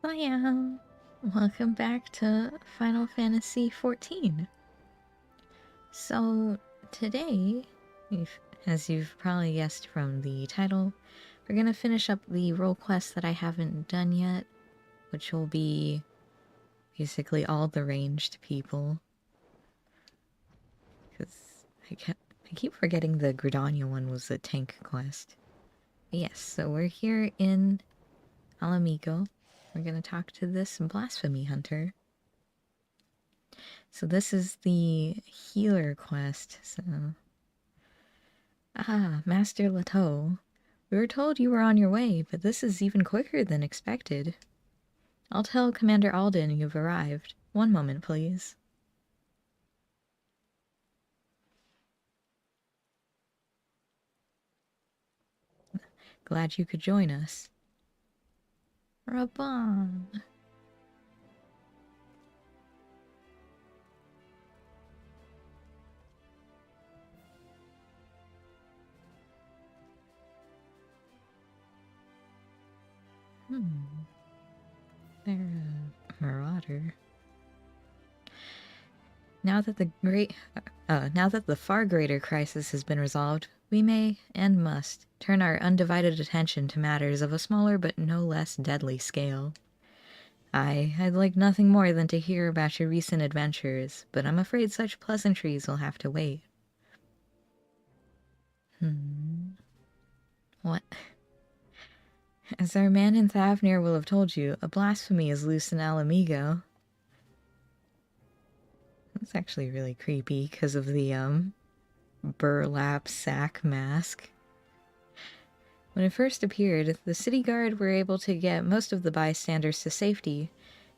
Hiya! Welcome back to Final Fantasy XIV. So, today, as you've probably guessed from the title, we're gonna finish up the role quest that I haven't done yet, which will be basically all the ranged people. Because I keep forgetting the Gridania one was a tank quest. But yes, so we're here in Alamigo. We're gonna talk to this blasphemy hunter. So this is the healer quest, so... Ah, Master Leto. We were told you were on your way, but this is even quicker than expected. I'll tell Commander Alden you've arrived. One moment, please. Glad you could join us. Raban. They're a marauder. Now that the far greater crisis has been resolved, we may, and must, turn our undivided attention to matters of a smaller but no less deadly scale. I'd like nothing more than to hear about your recent adventures, but I'm afraid such pleasantries will have to wait. What? As our man in Thavnir will have told you, a blasphemy is loose in Alamigo. That's actually really creepy because of the, burlap sack mask. When it first appeared, the city guard were able to get most of the bystanders to safety,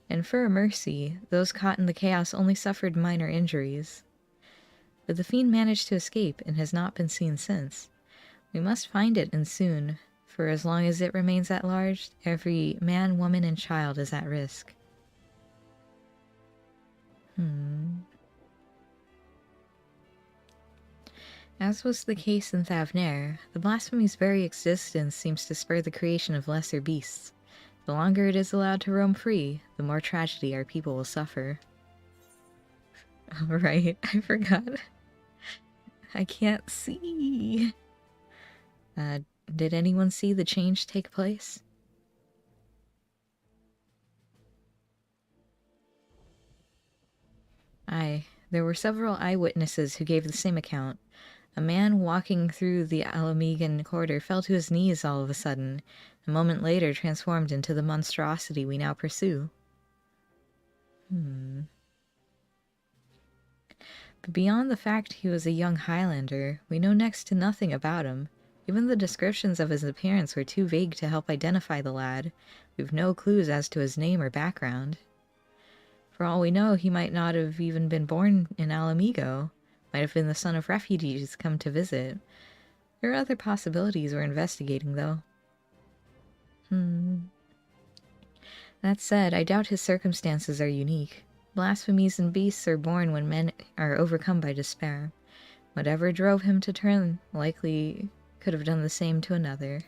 and for a mercy, those caught in the chaos only suffered minor injuries. But the fiend managed to escape and has not been seen since. We must find it, and soon, for as long as it remains at large, every man, woman, and child is at risk. As was the case in Thavnir, the blasphemy's very existence seems to spur the creation of lesser beasts. The longer it is allowed to roam free, the more tragedy our people will suffer. Oh, right, I forgot. I can't see. Did anyone see the change take place? Aye, there were several eyewitnesses who gave the same account. A man walking through the Alamigan corridor fell to his knees all of a sudden, a moment later transformed into the monstrosity we now pursue. But beyond the fact he was a young Highlander, we know next to nothing about him. Even the descriptions of his appearance were too vague to help identify the lad. We've no clues as to his name or background. For all we know, he might not have even been born in Alamigo. Might have been the son of refugees come to visit. There are other possibilities we're investigating, though. That said, I doubt his circumstances are unique. Blasphemies and beasts are born when men are overcome by despair. Whatever drove him to turn likely could have done the same to another.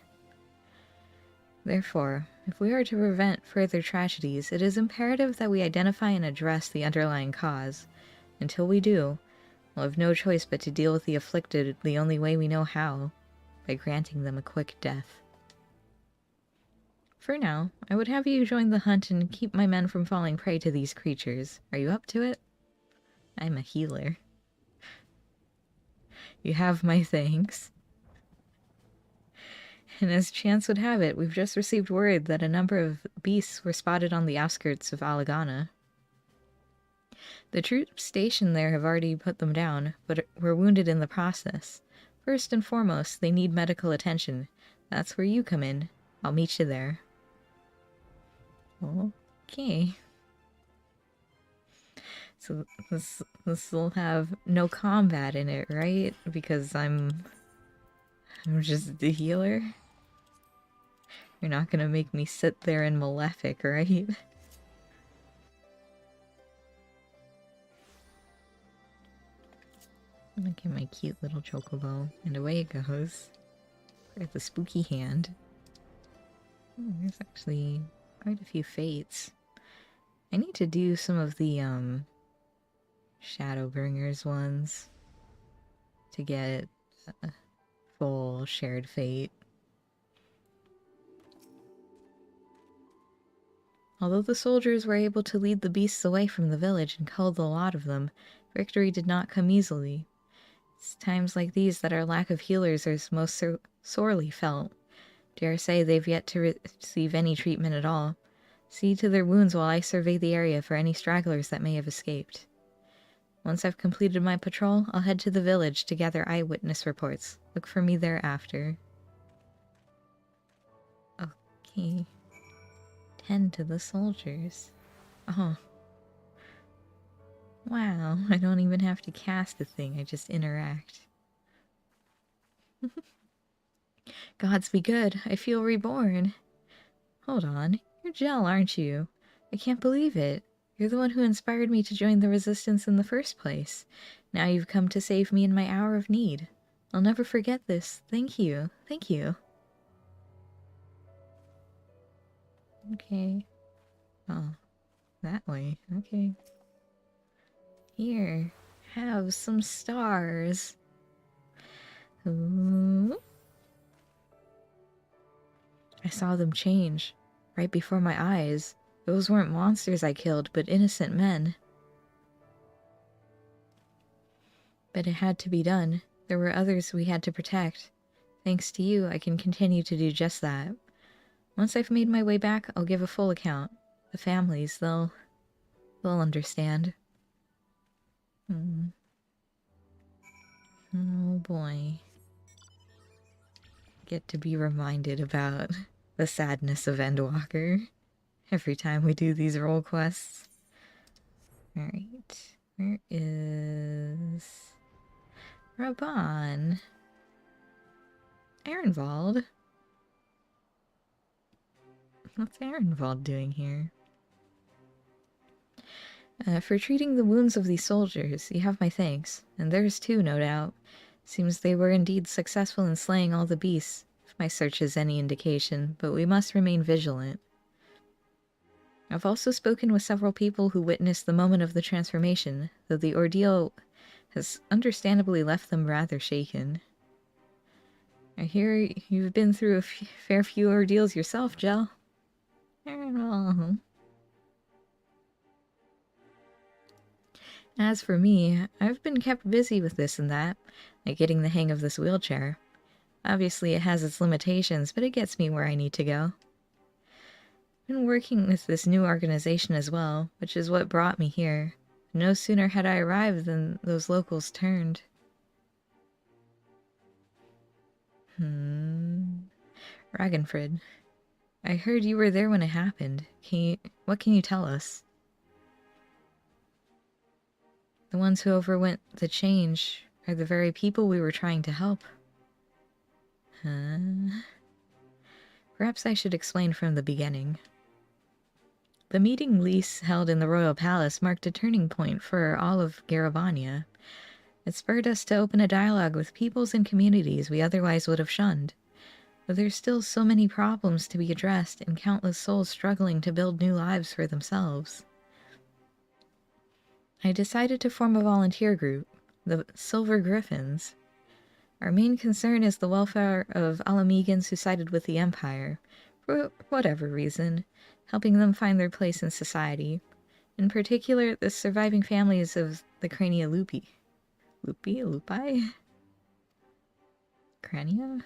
Therefore, if we are to prevent further tragedies, it is imperative that we identify and address the underlying cause. Until we do, we'll have no choice but to deal with the afflicted the only way we know how, by granting them a quick death. For now, I would have you join the hunt and keep my men from falling prey to these creatures. Are you up to it? I'm a healer. You have my thanks. And as chance would have it, we've just received word that a number of beasts were spotted on the outskirts of Alagana. The troops stationed there have already put them down, but were wounded in the process. First and foremost, they need medical attention. That's where you come in. I'll meet you there. Okay. So this will have no combat in it, right? Because I'm just the healer. You're not gonna make me sit there in Malefic, right? Look at my cute little chocobo, and away it goes. Got the spooky hand. Oh, there's actually Quite a few fates. I need to do some of the, Shadowbringers ones to get a full shared fate. Although the soldiers were able to lead the beasts away from the village and cull the lot of them, victory did not come easily. It's times like these that our lack of healers is most sorely felt. Dare say they've yet to receive any treatment at all. See to their wounds while I survey the area for any stragglers that may have escaped. Once I've completed my patrol, I'll head to the village to gather eyewitness reports. Look for me thereafter. Okay. Tend to the soldiers. Oh. Wow, I don't even have to cast a thing, I just interact. Gods be good, I feel reborn. Hold on, you're Jell, aren't you? I can't believe it. You're the one who inspired me to join the Resistance in the first place. Now you've come to save me in my hour of need. I'll never forget this. Thank you. Thank you. Okay. Oh, that way. Okay. Here, have some stars. Ooh. I saw them change, right before my eyes. Those weren't monsters I killed, but innocent men. But it had to be done. There were others we had to protect. Thanks to you, I can continue to do just that. Once I've made my way back, I'll give a full account. The families, they'll understand. Oh boy. Get to be reminded about the sadness of Endwalker every time we do these role quests. Alright. Where is Raban? Ehrenwald? What's Ehrenwald doing here? For treating the wounds of these soldiers, you have my thanks, and theirs too, no doubt. Seems they were indeed successful in slaying all the beasts, if my search is any indication, but we must remain vigilant. I've also spoken with several people who witnessed the moment of the transformation, though the ordeal has understandably left them rather shaken. I hear you've been through a fair few ordeals yourself, Jell. As for me, I've been kept busy with this and that, like getting the hang of this wheelchair. Obviously it has its limitations, but it gets me where I need to go. I've been working with this new organization as well, which is what brought me here. No sooner had I arrived than those locals turned. Ragnfrid, I heard you were there when it happened. What can you tell us? The ones who overwent the change are the very people we were trying to help. Perhaps I should explain from the beginning. The meeting Lys held in the royal palace marked a turning point for all of Garavania. It spurred us to open a dialogue with peoples and communities we otherwise would have shunned. But there's still so many problems to be addressed and countless souls struggling to build new lives for themselves. I decided to form a volunteer group, the Silver Griffins. Our main concern is the welfare of Alamegans who sided with the Empire, for whatever reason, helping them find their place in society. In particular, the surviving families of the Crania Lupi. Lupi? Crania?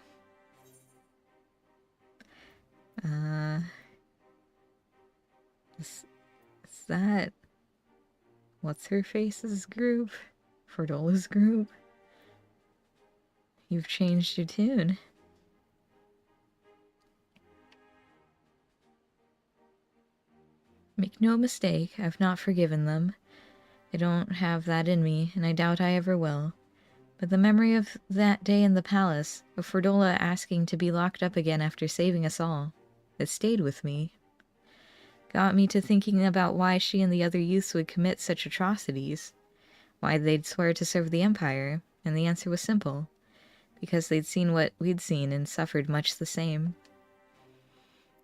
Is that... What's-her-face's group? Ferdola's group? You've changed your tune. Make no mistake, I've not forgiven them. I don't have that in me, and I doubt I ever will. But the memory of that day in the palace, of Ferdola asking to be locked up again after saving us all, it stayed with me. Got me to thinking about why she and the other youths would commit such atrocities. Why they'd swear to serve the Empire, and the answer was simple. Because they'd seen what we'd seen and suffered much the same.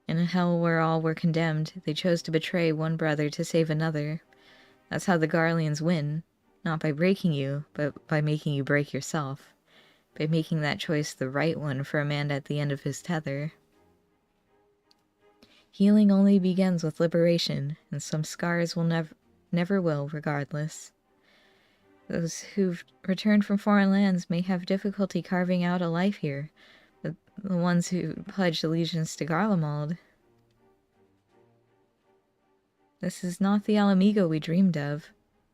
In a hell where all were condemned, they chose to betray one brother to save another. That's how the Garleans win. Not by breaking you, but by making you break yourself. By making that choice the right one for a man at the end of his tether. Healing only begins with liberation, and some scars will never will, regardless. Those who've returned from foreign lands may have difficulty carving out a life here, but the ones who pledged allegiance to Garlemald. This is not the Alamigo we dreamed of,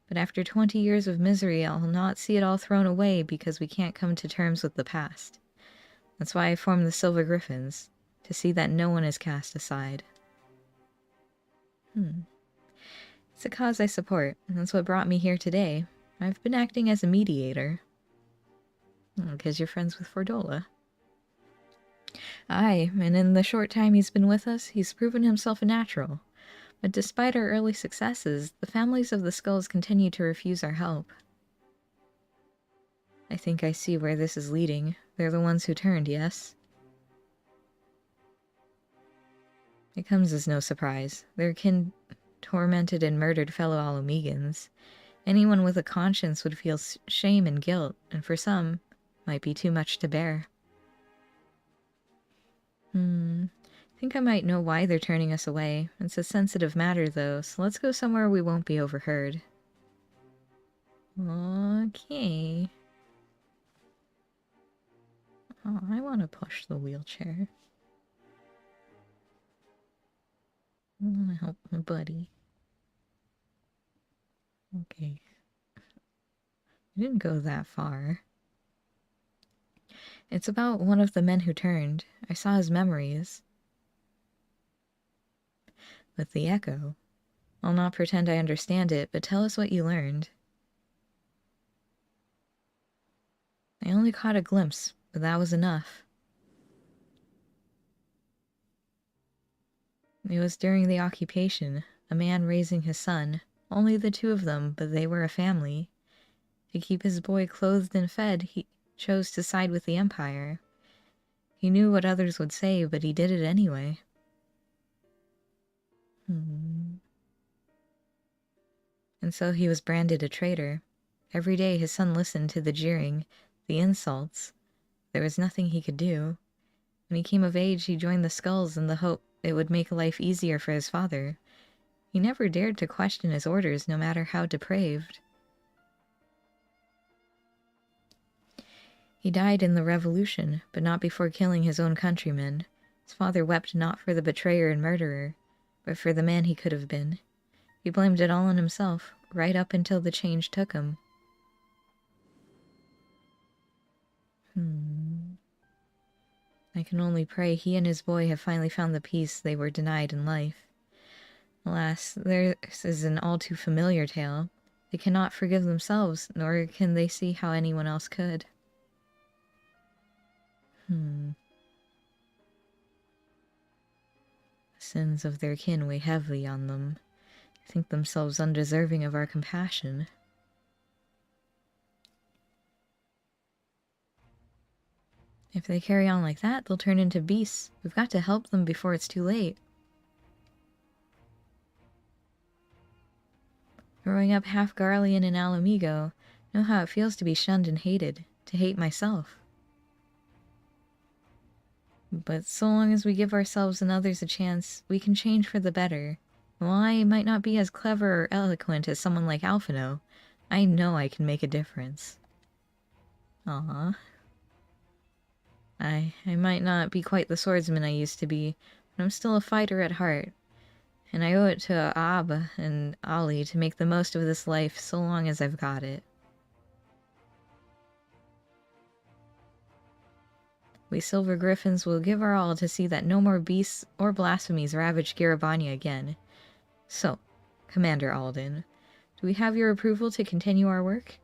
but after 20 years of misery, I'll not see it all thrown away because we can't come to terms with the past. That's why I formed the Silver Griffins, to see that no one is cast aside. It's a cause I support, and that's what brought me here today. I've been acting as a mediator. Because you're friends with Fordola. Aye, and in the short time he's been with us, he's proven himself a natural. But despite our early successes, the families of the Skulls continue to refuse our help. I think I see where this is leading. They're the ones who turned, yes? It comes as no surprise. Their kin tormented and murdered fellow Alomegans. Anyone with a conscience would feel shame and guilt, and for some, might be too much to bear. I think I might know why they're turning us away. It's a sensitive matter, though, so let's go somewhere we won't be overheard. Okay. Oh, I want to push the wheelchair. I want to help my buddy. Okay. I didn't go that far. It's about one of the men who turned. I saw his memories. With the echo. I'll not pretend I understand it, but tell us what you learned. I only caught a glimpse, but that was enough. It was during the occupation, a man raising his son. Only the two of them, but they were a family. To keep his boy clothed and fed, he chose to side with the Empire. He knew what others would say, but he did it anyway. And so he was branded a traitor. Every day his son listened to the jeering, the insults. There was nothing he could do. When he came of age, he joined the Skulls in the hope it would make life easier for his father. He never dared to question his orders, no matter how depraved. He died in the revolution, but not before killing his own countrymen. His father wept not for the betrayer and murderer, but for the man he could have been. He blamed it all on himself, right up until the change took him. I can only pray he and his boy have finally found the peace they were denied in life. Alas, theirs is an all too familiar tale. They cannot forgive themselves, nor can they see how anyone else could. The sins of their kin weigh heavily on them. They think themselves undeserving of our compassion. If they carry on like that, they'll turn into beasts. We've got to help them before it's too late. Growing up half Garlean and Alamigo, know how it feels to be shunned and hated, to hate myself. But so long as we give ourselves and others a chance, we can change for the better. While I might not be as clever or eloquent as someone like Alphino, I know I can make a difference. Aww. I might not be quite the swordsman I used to be, but I'm still a fighter at heart. And I owe it to Ab and Ali to make the most of this life so long as I've got it. We Silver Griffins will give our all to see that no more beasts or blasphemies ravage Garabania again. So, Commander Alden, do we have your approval to continue our work?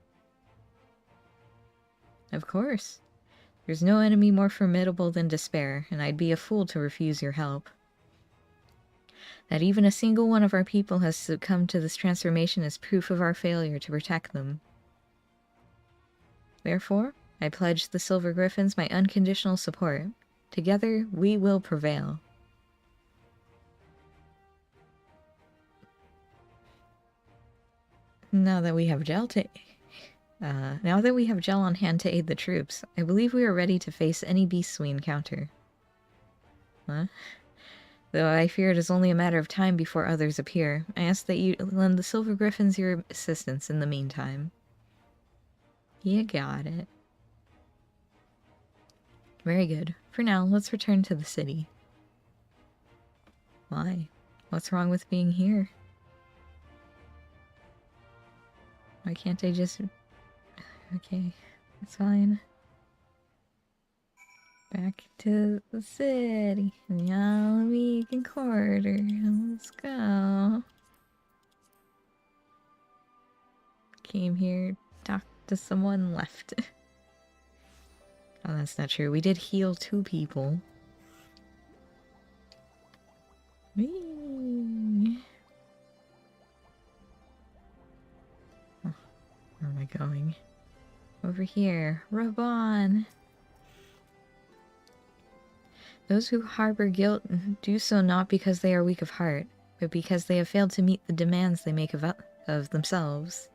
Of course. There's no enemy more formidable than despair, and I'd be a fool to refuse your help. That even a single one of our people has succumbed to this transformation is proof of our failure to protect them. Therefore, I pledge the Silver Griffins my unconditional support. Together, we will prevail. Now that we have gel on hand to aid the troops, I believe we are ready to face any beasts we encounter. Huh? Though I fear it is only a matter of time before others appear, I ask that you lend the Silver Griffins your assistance in the meantime. You got it. Very good. For now, let's return to the city. Why? What's wrong with being here? Why can't I just... Okay, that's fine. Back to the city, in the all-weekend quarter. Let's go. Came here, talked to someone, left. Oh, that's not true. We did heal 2 people. Whee! Oh, where am I going? Over here. Raban! Those who harbor guilt do so not because they are weak of heart, but because they have failed to meet the demands they make of themselves.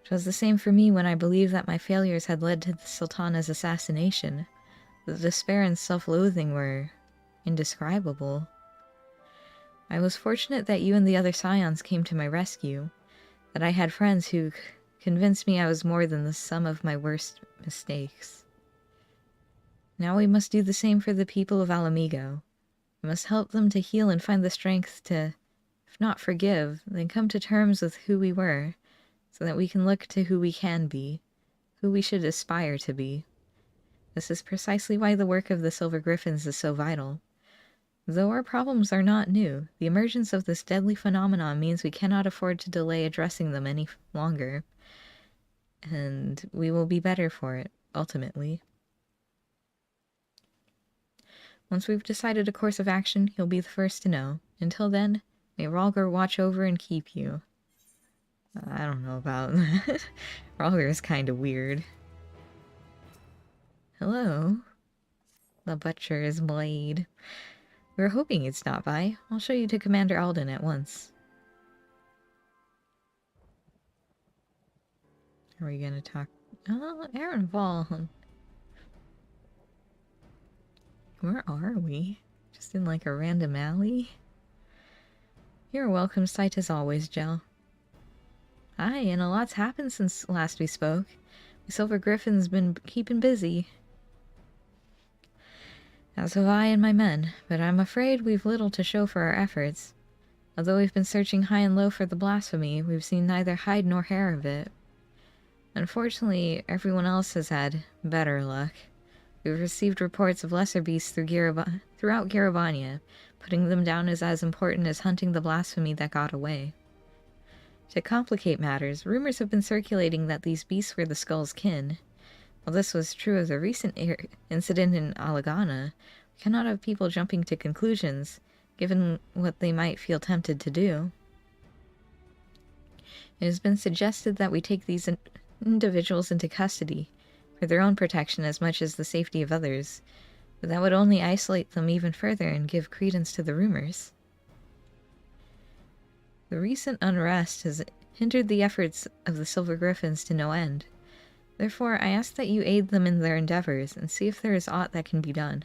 It was the same for me when I believed that my failures had led to the Sultana's assassination. The despair and self-loathing were indescribable. I was fortunate that you and the other Scions came to my rescue, that I had friends who convinced me I was more than the sum of my worst mistakes. Now we must do the same for the people of Alamigo. We must help them to heal and find the strength to, if not forgive, then come to terms with who we were, so that we can look to who we can be, who we should aspire to be. This is precisely why the work of the Silver Griffins is so vital. Though our problems are not new, the emergence of this deadly phenomenon means we cannot afford to delay addressing them any longer, and we will be better for it, ultimately. Once we've decided a course of action, you'll be the first to know. Until then, may Rhalgr watch over and keep you. I don't know about that. Rhalgr is kind of weird. Hello? The Butcher's Blade. We were hoping you'd stop by. I'll show you to Commander Alden at once. Are we gonna talk? Oh, Aaron Vaughn. Where are we? Just in like a random alley? You're a welcome sight as always, Jel. Hi, and a lot's happened since last we spoke. The Silver Griffin's been keeping busy. As have I and my men, but I'm afraid we've little to show for our efforts. Although we've been searching high and low for the blasphemy, we've seen neither hide nor hair of it. Unfortunately, everyone else has had better luck. We've received reports of lesser beasts throughout Garabania, putting them down as important as hunting the blasphemy that got away. To complicate matters, rumors have been circulating that these beasts were the Skull's kin. While this was true of the recent incident in Alagana, we cannot have people jumping to conclusions, given what they might feel tempted to do. It has been suggested that we take these individuals into custody, for their own protection as much as the safety of others, but that would only isolate them even further and give credence to the rumors. The recent unrest has hindered the efforts of the Silver Griffins to no end. Therefore, I ask that you aid them in their endeavors and see if there is aught that can be done.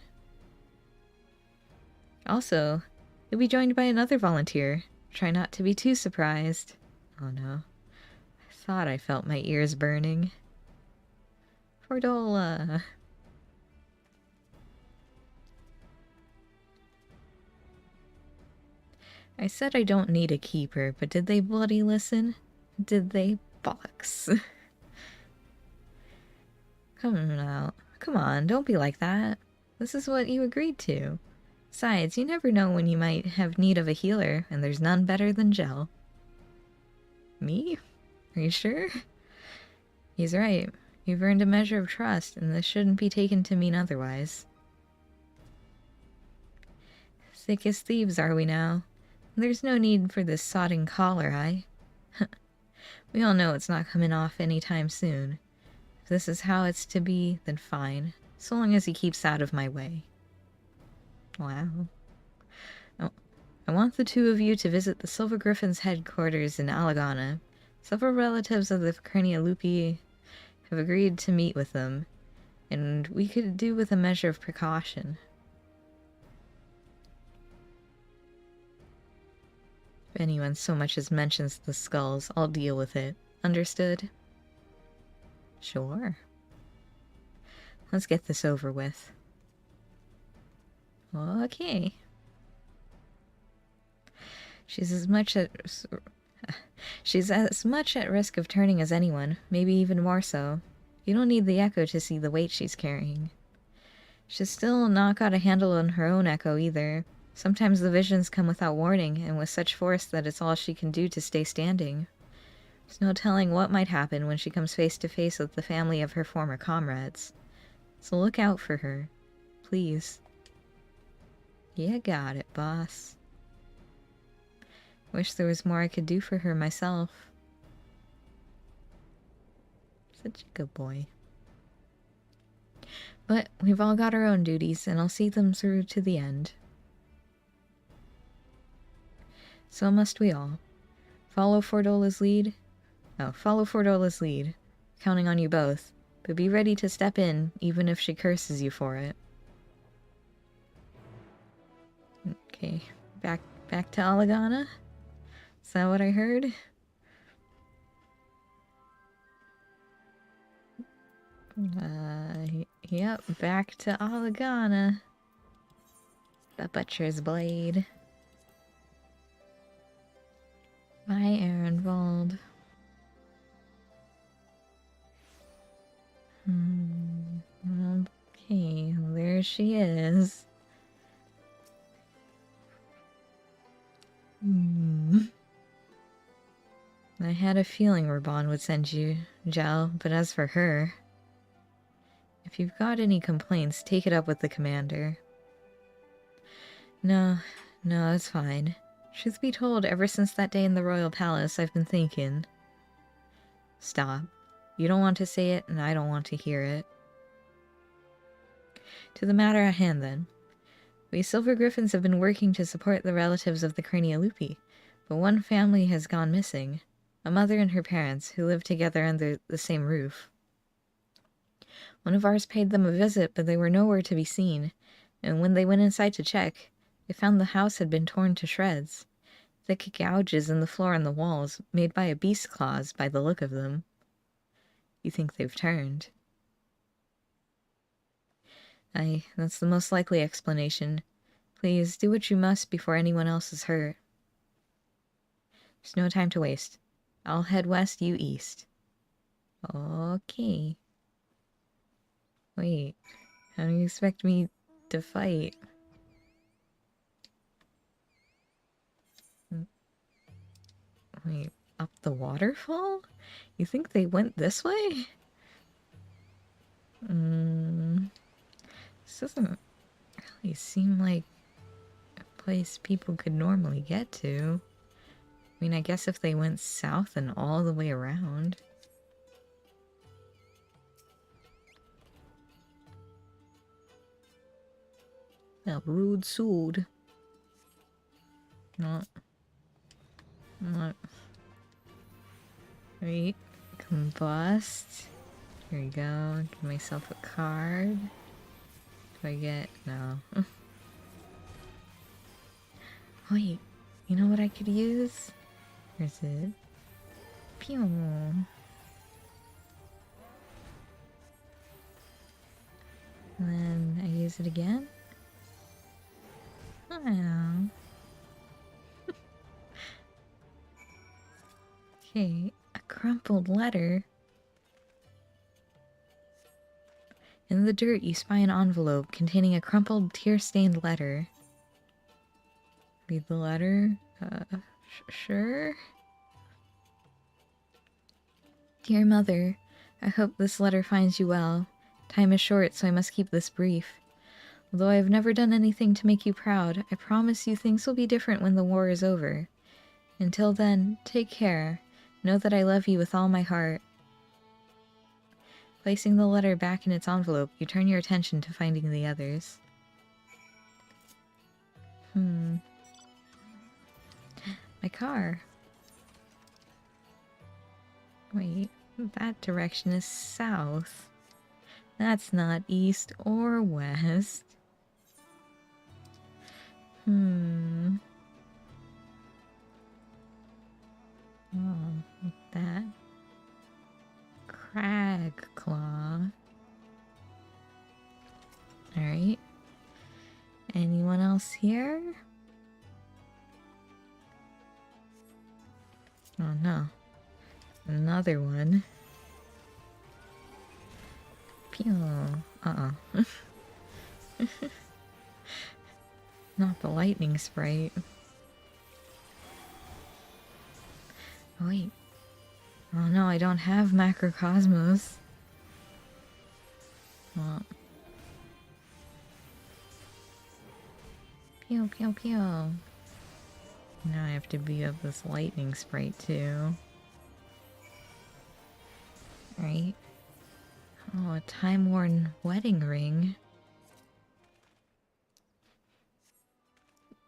Also, you'll be joined by another volunteer. Try not to be too surprised. Oh no. I thought I felt my ears burning. Fordola. I said I don't need a keeper, but did they bloody listen? Did they bollocks? Come on, don't be like that. This is what you agreed to. Besides, you never know when you might have need of a healer, and there's none better than Jel. Me? Are you sure? He's right. You've earned a measure of trust, and this shouldn't be taken to mean otherwise. Thick as thieves are we now. There's no need for this sodding collar, we all know it's not coming off any time soon. If this is how it's to be, then fine, so long as he keeps out of my way. Wow. Oh, I want the two of you to visit the Silver Griffin's headquarters in Alagana. Several relatives of the Lupi have agreed to meet with them, and we could do with a measure of precaution. If anyone so much as mentions the skulls, I'll deal with it. Understood? Sure. Let's get this over with. Okay. She's as much at risk of turning as anyone, maybe even more so. You don't need the echo to see the weight she's carrying. She's still not got a handle on her own echo either. Sometimes the visions come without warning, and with such force that it's all she can do to stay standing. There's no telling what might happen when she comes face to face with the family of her former comrades. So look out for her. Please. You got it, boss. Wish there was more I could do for her myself. Such a good boy. But we've all got our own duties, and I'll see them through to the end. So must we all. Follow Fordola's lead. Counting on you both. But be ready to step in, even if she curses you for it. Okay, back to Alagana? Is that what I heard? Yep, back to Alagana. The Butcher's Blade. Bye, Ehrenwald. Okay, there she is. I had a feeling Raban would send you, Jal, but as for her... If you've got any complaints, take it up with the commander. No, it's fine. Truth be told, ever since that day in the Royal Palace, I've been thinking... Stop. You don't want to say it, and I don't want to hear it. To the matter at hand, then. We Silver Griffins have been working to support the relatives of the Lupi, but one family has gone missing. A mother and her parents, who live together under the same roof. One of ours paid them a visit, but they were nowhere to be seen, and when they went inside to check, they found the house had been torn to shreds. Thick gouges in the floor and the walls, made by a beast's claws by the look of them. You think they've turned. Aye, that's the most likely explanation. Please, do what you must before anyone else is hurt. There's no time to waste. I'll head west, you east. Okay. Wait, how do you expect me to fight? Wait, up the waterfall? You think they went this way? This doesn't really seem like a place people could normally get to. I mean, I guess if they went south and all the way around. A rude sword. Not. Wait. Combust. Here we go. Give myself a card. Do I get... no. Wait. You know what I could use? Where's it? Pew. And then I use it again. Oh. Okay, a crumpled letter. In the dirt, you spy an envelope containing a crumpled, tear-stained letter. Read the letter? Sure? Dear Mother, I hope this letter finds you well. Time is short, so I must keep this brief. Although I have never done anything to make you proud, I promise you things will be different when the war is over. Until then, take care. Know that I love you with all my heart. Placing the letter back in its envelope, you turn your attention to finding the others. My car. Wait, that direction is south. That's not east or west. Oh, that crag claw. Alright. Anyone else here? Oh no. Another one. Pew. Not the lightning sprite. Oh wait. Oh no, I don't have Macrocosmos. Well. Pew pew pew. Now I have to beat up this lightning sprite too. Right? Oh, a time-worn wedding ring.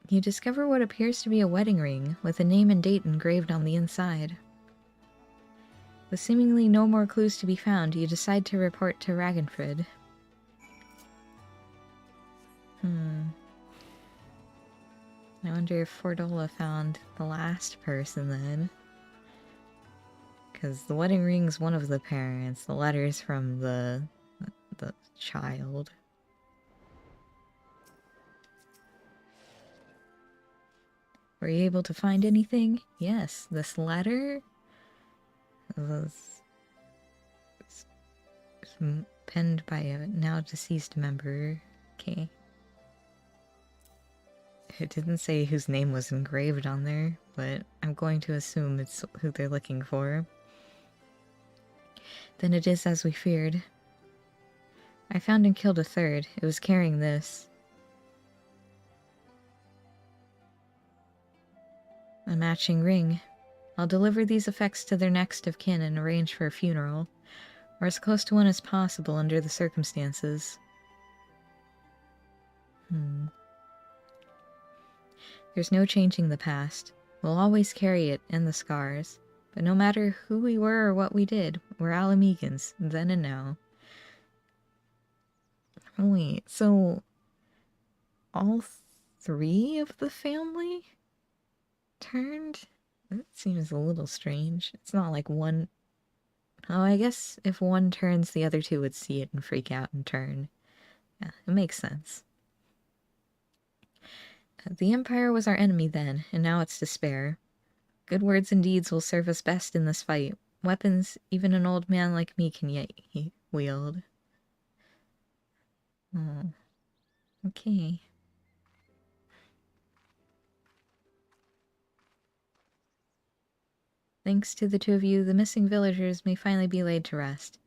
You discover what appears to be a wedding ring, with a name and date engraved on the inside. With seemingly no more clues to be found, you decide to report to Ragnfrid. I wonder if Fordola found the last person then. Because the wedding ring's one of the parents, the letter's from the child. Were you able to find anything? Yes, this letter was penned by a now deceased member. Okay. It didn't say whose name was engraved on there, but I'm going to assume it's who they're looking for. Then it is as we feared. I found and killed a third. It was carrying this. A matching ring. I'll deliver these effects to their next of kin and arrange for a funeral, or as close to one as possible under the circumstances. There's no changing the past. We'll always carry it and the scars. But no matter who we were or what we did, we're Alamegans, then and now. Wait, so all three of the family turned? That seems a little strange. It's not like one... Oh, I guess if one turns, the other two would see it and freak out and turn. Yeah, it makes sense. The Empire was our enemy then, and now it's despair. Good words and deeds will serve us best in this fight. Weapons even an old man like me can yet wield. Oh. Okay. Thanks to the two of you, the missing villagers may finally be laid to rest.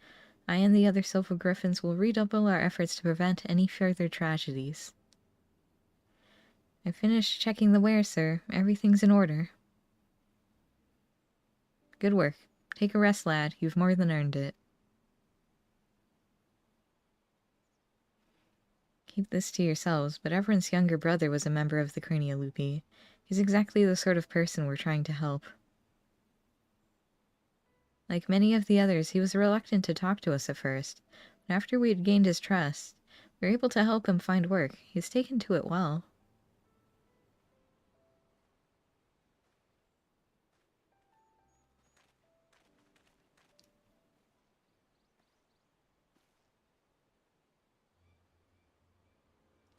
I and the other Silpho Griffins will redouble our efforts to prevent any further tragedies. I finished checking the ware, sir. Everything's in order. Good work. Take a rest, lad. You've more than earned it. Keep this to yourselves, but Everent's younger brother was a member of the Craniolupi. He's exactly the sort of person we're trying to help. Like many of the others, he was reluctant to talk to us at first, but after we had gained his trust, we were able to help him find work. He's taken to it well.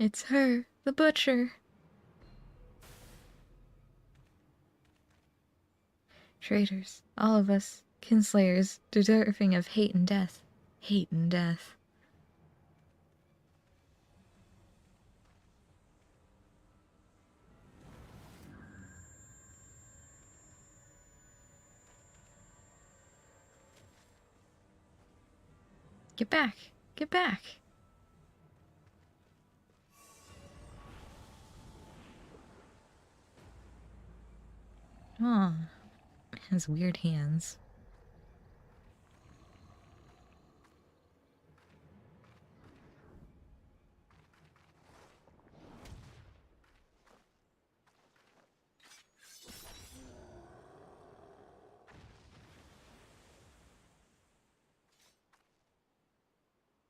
It's her, the butcher. Traitors, all of us, kinslayers, deserving of hate and death. Hate and death. Get back! Get back! Aw, has weird hands.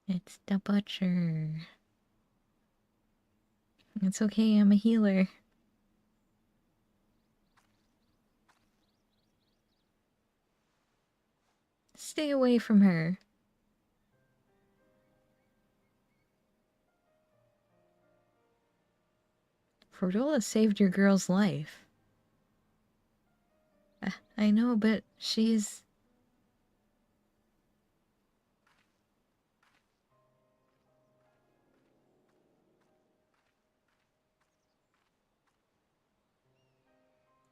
It's the butcher. It's okay, I'm a healer. Stay away from her. Fordola saved your girl's life. I know, but she's...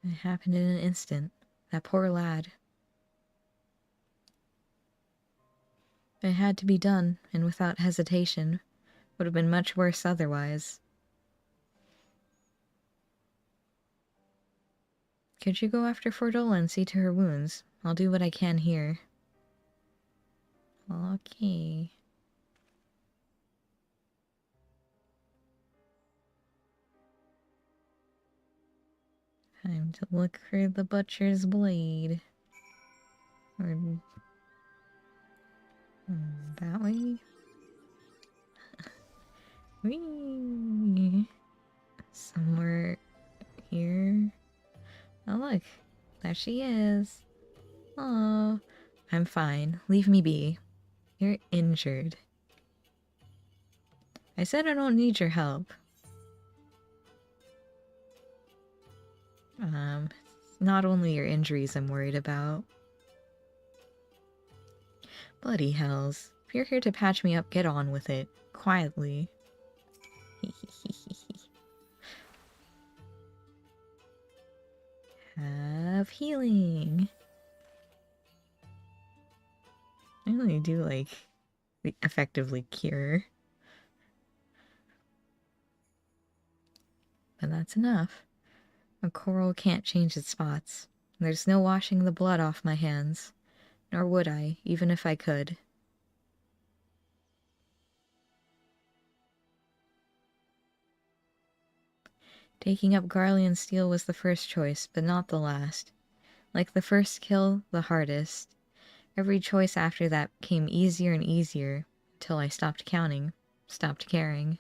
It happened in an instant. That poor lad. It had to be done, and without hesitation. Would have been much worse otherwise. Could you go after Fordola and see to her wounds? I'll do what I can here. Okay. Time to look for the butcher's blade. Or... that way? Whee! Somewhere here. Oh, look. There she is. Oh, I'm fine. Leave me be. You're injured. I said I don't need your help. Not only your injuries I'm worried about. Bloody hells. If you're here to patch me up, get on with it. Quietly. Have healing. I only do, like, effectively cure. But that's enough. A coral can't change its spots. There's no washing the blood off my hands. Nor would I, even if I could. Taking up Garlean steel was the first choice, but not the last. Like the first kill, the hardest. Every choice after that came easier and easier, until I stopped counting, stopped caring.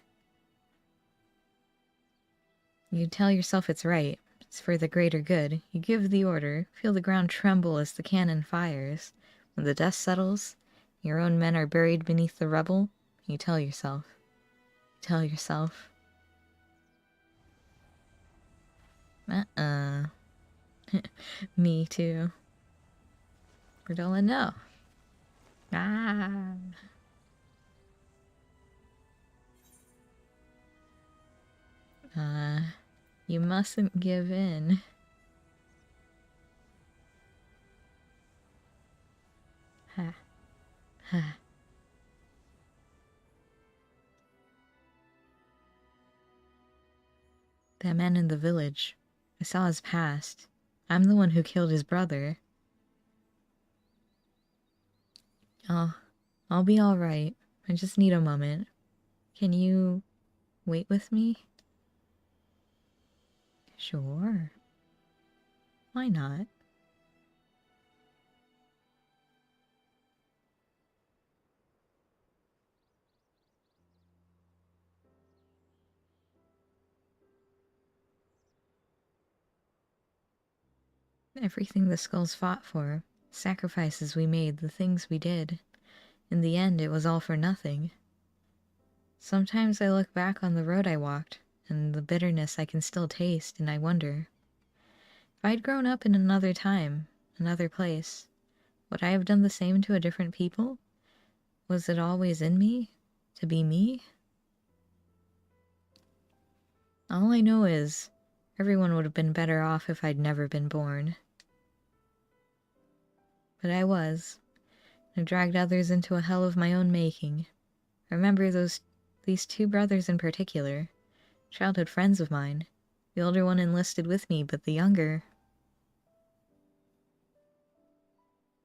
You tell yourself it's right, it's for the greater good. You give the order, feel the ground tremble as the cannon fires. When the dust settles, your own men are buried beneath the rubble, you tell yourself. Tell yourself. Me too. Fordola, no. Ah. You mustn't give in. Ha. Ha. That man in the village. I saw his past. I'm the one who killed his brother. I'll be alright. I just need a moment. Can you wait with me? Sure. Why not? Everything the skulls fought for, sacrifices we made, the things we did. In the end, it was all for nothing. Sometimes I look back on the road I walked, and the bitterness I can still taste, and I wonder. If I'd grown up in another time, another place, would I have done the same to a different people? Was it always in me? To be me? All I know is, everyone would have been better off if I'd never been born. But I was. I dragged others into a hell of my own making. I remember these two brothers in particular. Childhood friends of mine. The older one enlisted with me, but the younger...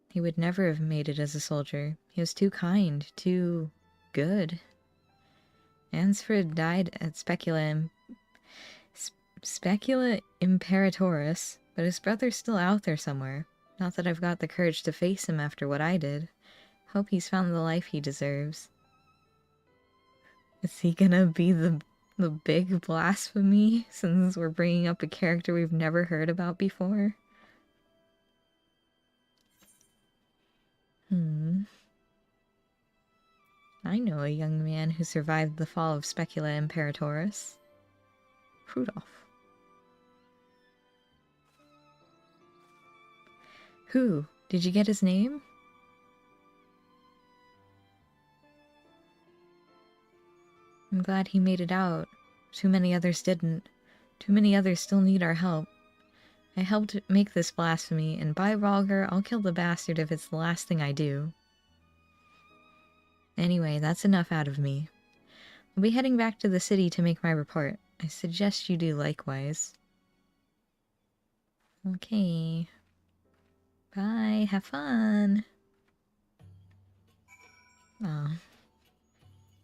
He would never have made it as a soldier. He was too kind, too... good. Ansfrid died at Specula Imperatoris, but his brother's still out there somewhere. Not that I've got the courage to face him after what I did. Hope he's found the life he deserves. Is he gonna be the big blasphemy since we're bringing up a character we've never heard about before? I know a young man who survived the fall of Specula Imperatoris. Rudolph. Who? Did you get his name? I'm glad he made it out. Too many others didn't. Too many others still need our help. I helped make this blasphemy, and by Rhalgr, I'll kill the bastard if it's the last thing I do. Anyway, that's enough out of me. I'll be heading back to the city to make my report. I suggest you do likewise. Okay. Bye, have fun! Oh.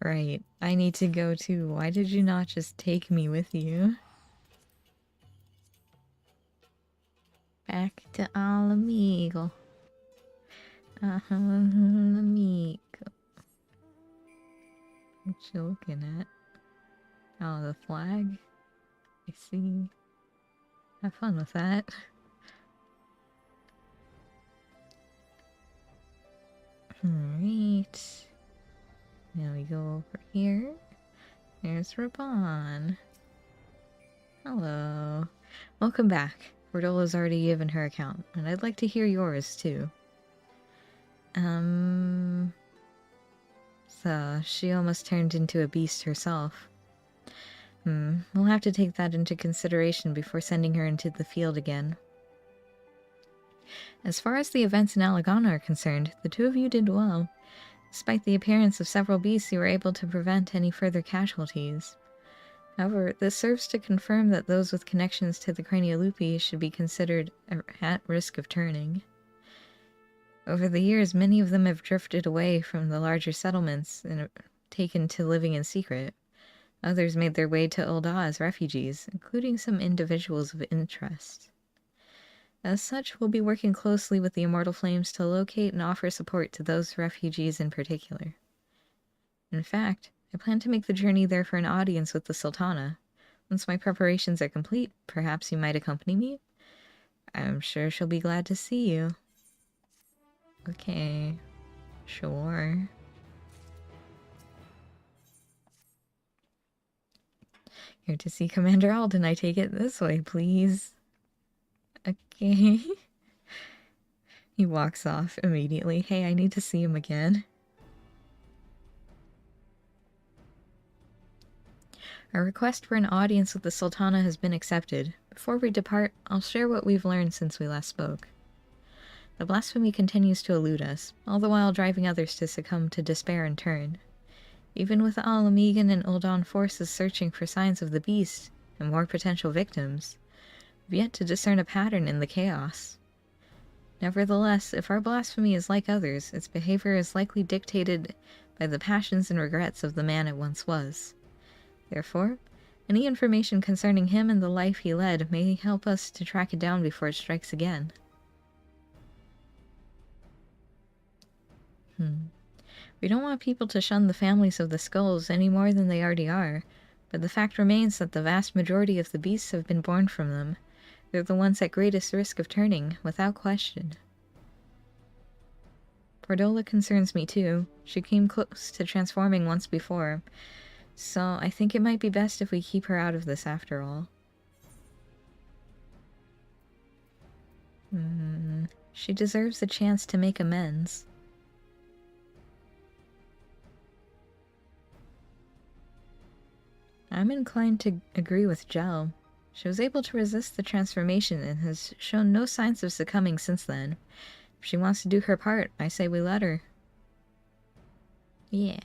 Right, I need to go too. Why did you not just take me with you? Back to Alamigo. Alamigo. What you looking at? Oh, the flag? I see. Have fun with that. Alright. Now we go over here. There's Raban. Hello. Welcome back. Cordola's already given her account, and I'd like to hear yours, too. So, she almost turned into a beast herself. We'll have to take that into consideration before sending her into the field again. As far as the events in Alagana are concerned, the two of you did well. Despite the appearance of several beasts, you were able to prevent any further casualties. However, this serves to confirm that those with connections to the Craniolupi should be considered at risk of turning. Over the years, many of them have drifted away from the larger settlements and taken to living in secret. Others made their way to Ul'dah as refugees, including some individuals of interest. As such, we'll be working closely with the Immortal Flames to locate and offer support to those refugees in particular. In fact, I plan to make the journey there for an audience with the Sultana. Once my preparations are complete, perhaps you might accompany me? I'm sure she'll be glad to see you. Okay, sure. Here to see Commander Alden, I take it this way, please. Okay. He walks off immediately. Hey, I need to see him again. Our request for an audience with the Sultana has been accepted. Before we depart, I'll share what we've learned since we last spoke. The blasphemy continues to elude us, all the while driving others to succumb to despair and turn. Even with Al-Amigan and Ul'dah forces searching for signs of the beast and more potential victims, we've yet to discern a pattern in the chaos. Nevertheless, if our blasphemy is like others, its behavior is likely dictated by the passions and regrets of the man it once was. Therefore, any information concerning him and the life he led may help us to track it down before it strikes again. We don't want people to shun the families of the skulls any more than they already are, but the fact remains that the vast majority of the beasts have been born from them. They're the ones at greatest risk of turning, without question. Cordola concerns me too. She came close to transforming once before, so I think it might be best if we keep her out of this after all. She deserves a chance to make amends. I'm inclined to agree with Jel. She was able to resist the transformation and has shown no signs of succumbing since then. If she wants to do her part, I say we let her. Yeah.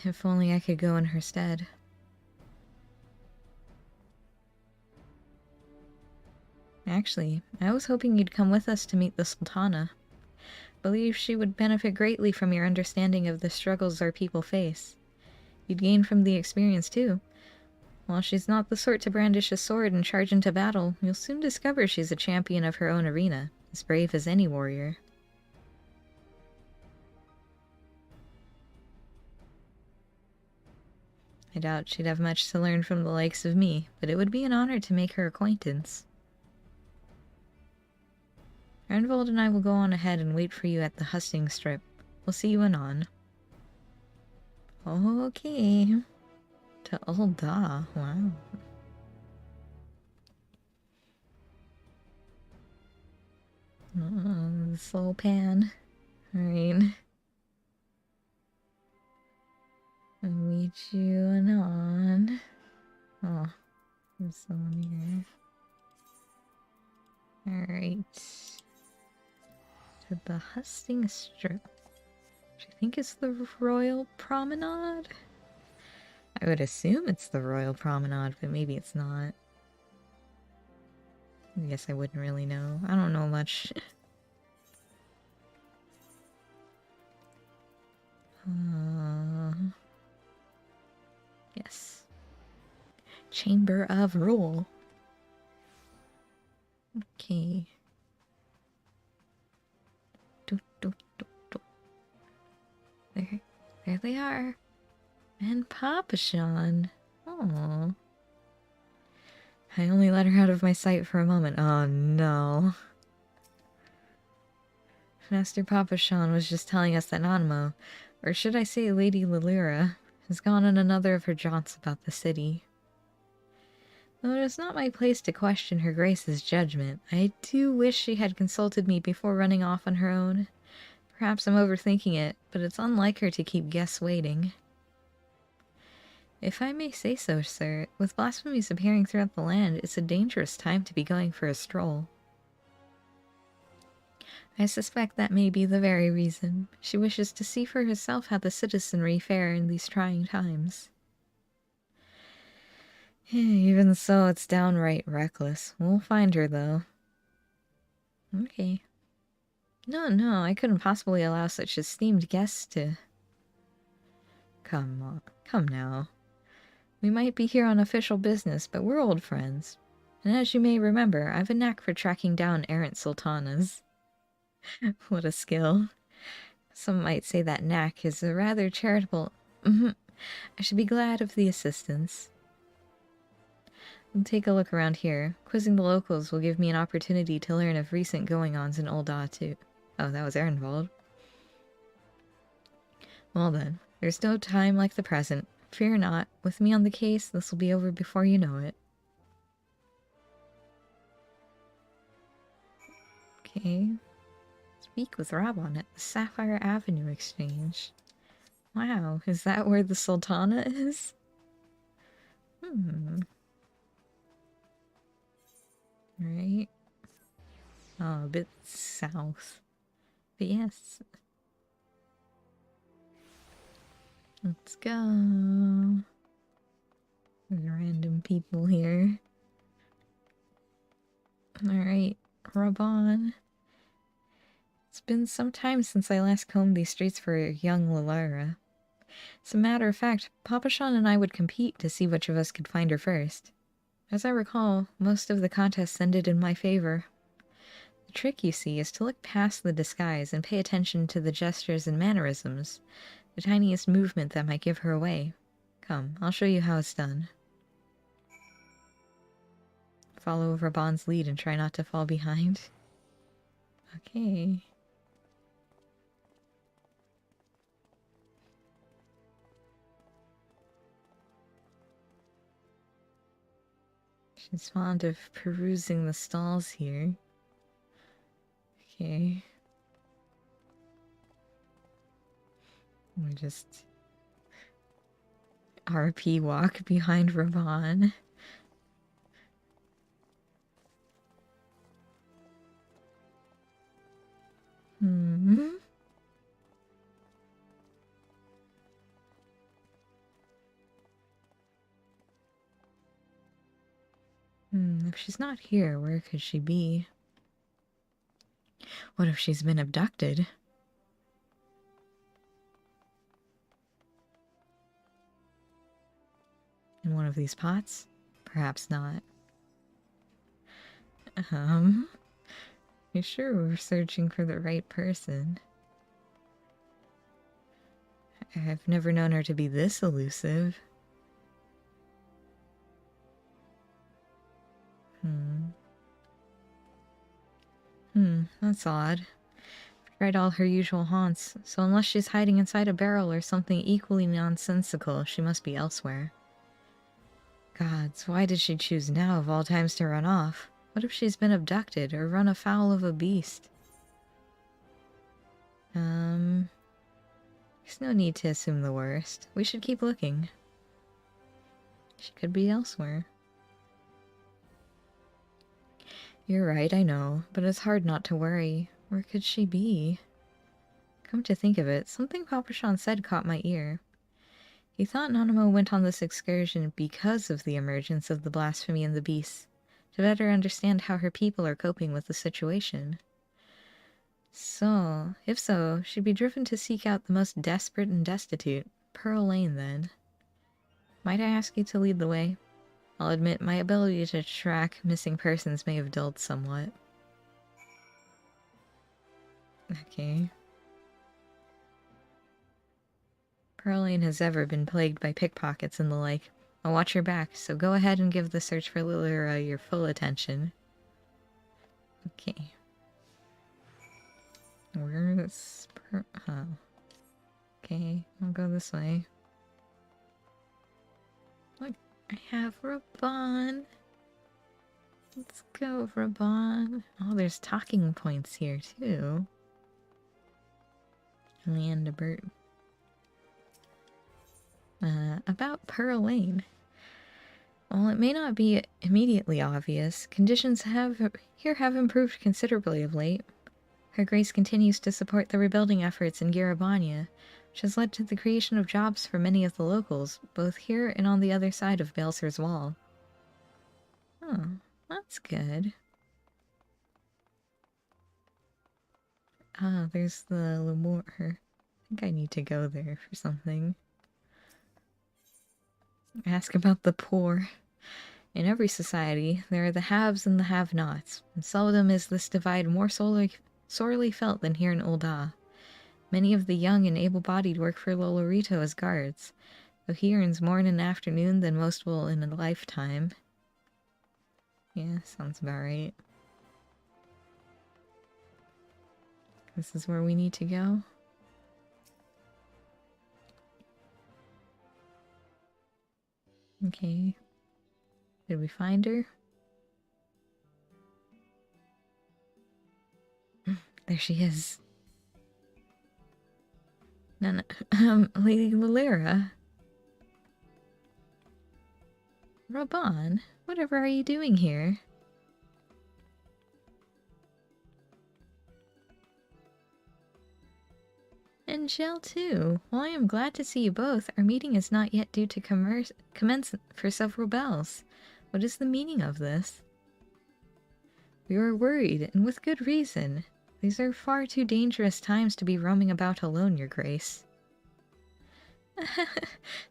If only I could go in her stead. Actually, I was hoping you'd come with us to meet the Sultana. Believe she would benefit greatly from your understanding of the struggles our people face. You'd gain from the experience too. While she's not the sort to brandish a sword and charge into battle, you'll soon discover she's a champion of her own arena, as brave as any warrior. I doubt she'd have much to learn from the likes of me, but it would be an honor to make her acquaintance. Reinvold and I will go on ahead and wait for you at the hustings strip. We'll see you anon. Okay. To Ul'dah, wow. Slow pan. Alright. I'll meet you anon. Oh, there's someone here. Alright. To the hustings strip. Which I think is the Royal Promenade? I would assume it's the Royal Promenade, but maybe it's not. I guess I wouldn't really know. I don't know much. Yes. Chamber of Rule. Okay. There they are. And Papa Sean. Aww. I only let her out of my sight for a moment. Oh no. Master Papa Sean was just telling us that Nanmo, or should I say Lady Lilira, has gone on another of her jaunts about the city. Though it is not my place to question her grace's judgment, I do wish she had consulted me before running off on her own. Perhaps I'm overthinking it, but it's unlike her to keep guests waiting. If I may say so, sir, with blasphemies appearing throughout the land, it's a dangerous time to be going for a stroll. I suspect that may be the very reason. She wishes to see for herself how the citizenry fare in these trying times. Even so, it's downright reckless. We'll find her, though. Okay. No, I couldn't possibly allow such esteemed guests to... Come on, come now. We might be here on official business, but we're old friends. And as you may remember, I've a knack for tracking down errant sultanas. What a skill. Some might say that knack is a rather charitable... I should be glad of the assistance. We'll take a look around here. Quizzing the locals will give me an opportunity to learn of recent going-ons in Ul'dah, too. Oh, that was Reinvold. Well then, there's no time like the present. Fear not. With me on the case, this will be over before you know it. Okay. Speak with Rabon at the Sapphire Avenue Exchange. Wow, is that where the Sultana is? Right. Oh, a bit south. But yes. Let's go. There's random people here. Alright, Rabon. It's been some time since I last combed these streets for young Lilira. As a matter of fact, Papa Sean and I would compete to see which of us could find her first. As I recall, most of the contests ended in my favor. The trick, you see, is to look past the disguise and pay attention to the gestures and mannerisms, the tiniest movement that might give her away. Come, I'll show you how it's done. Follow Rabon's lead and try not to fall behind. Okay. She's fond of perusing the stalls here. Okay. We just... RP walk behind Rabon. If she's not here, where could she be? What if she's been abducted? In one of these pots? Perhaps not. You sure we're searching for the right person? I've never known her to be this elusive. That's odd. Tried all her usual haunts, so unless she's hiding inside a barrel or something equally nonsensical, she must be elsewhere. Gods, why did she choose now of all times to run off? What if she's been abducted or run afoul of a beast? There's no need to assume the worst. We should keep looking. She could be elsewhere. You're right, I know, but it's hard not to worry. Where could she be? Come to think of it, something Paprashan said caught my ear. He thought Nanamo went on this excursion because of the emergence of the blasphemy and the beasts, to better understand how her people are coping with the situation. So, if so, she'd be driven to seek out the most desperate and destitute. Pearl Lane, then. Might I ask you to lead the way? I'll admit my ability to track missing persons may have dulled somewhat. Okay. Pearl Lane has ever been plagued by pickpockets and the like. I'll watch your back, so go ahead and give the search for Lilira your full attention. Okay. Where's huh. Okay, I'll go this way. Look, I have Raban. Let's go, Raban. Oh, there's talking points here, too. Landabert. About Pearl Lane. While it may not be immediately obvious, conditions have improved considerably of late. Her Grace continues to support the rebuilding efforts in Garabania, which has led to the creation of jobs for many of the locals, both here and on the other side of Balser's Wall. Oh, that's good. Ah, there's the Lemur. I think I need to go there for something. Ask about the poor. In every society, there are the haves and the have-nots, and seldom is this divide more sorely felt than here in Ul'dah. Many of the young and able-bodied work for Lolorito as guards, though he earns more in an afternoon than most will in a lifetime. Yeah, sounds about right. This is where we need to go. Okay. Did we find her? There she is. No, Lady Lilira. Raban, whatever are you doing here? And Shell too. Well, I am glad to see you both. Our meeting is not yet due to commence for several bells. What is the meaning of this? We were worried, and with good reason. These are far too dangerous times to be roaming about alone, Your Grace.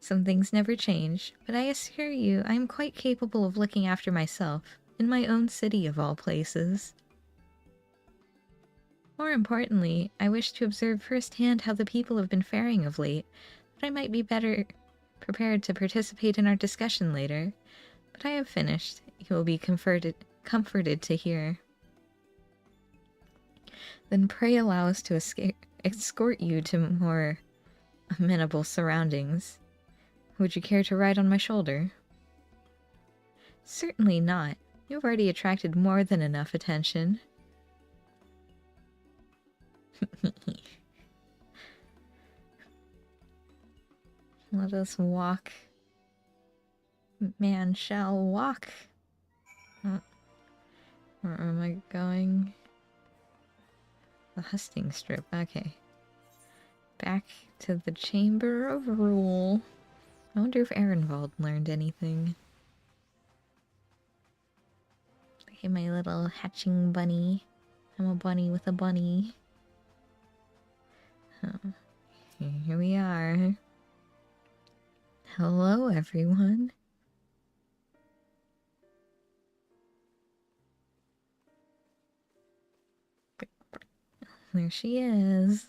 Some things never change, but I assure you I am quite capable of looking after myself, in my own city of all places. More importantly, I wish to observe firsthand how the people have been faring of late, that I might be better prepared to participate in our discussion later. But I have finished. You will be comforted to hear. Then pray allow us to escort you to more amenable surroundings. Would you care to ride on my shoulder? Certainly not. You've already attracted more than enough attention. Let us walk. Man shall walk. Where am I going? The husting strip. Okay. Back to the Chamber of Rule. I wonder if Ehrenwald learned anything. Look at my little hatching bunny. I'm a bunny with a bunny. Oh. Here we are. Hello, everyone. There she is.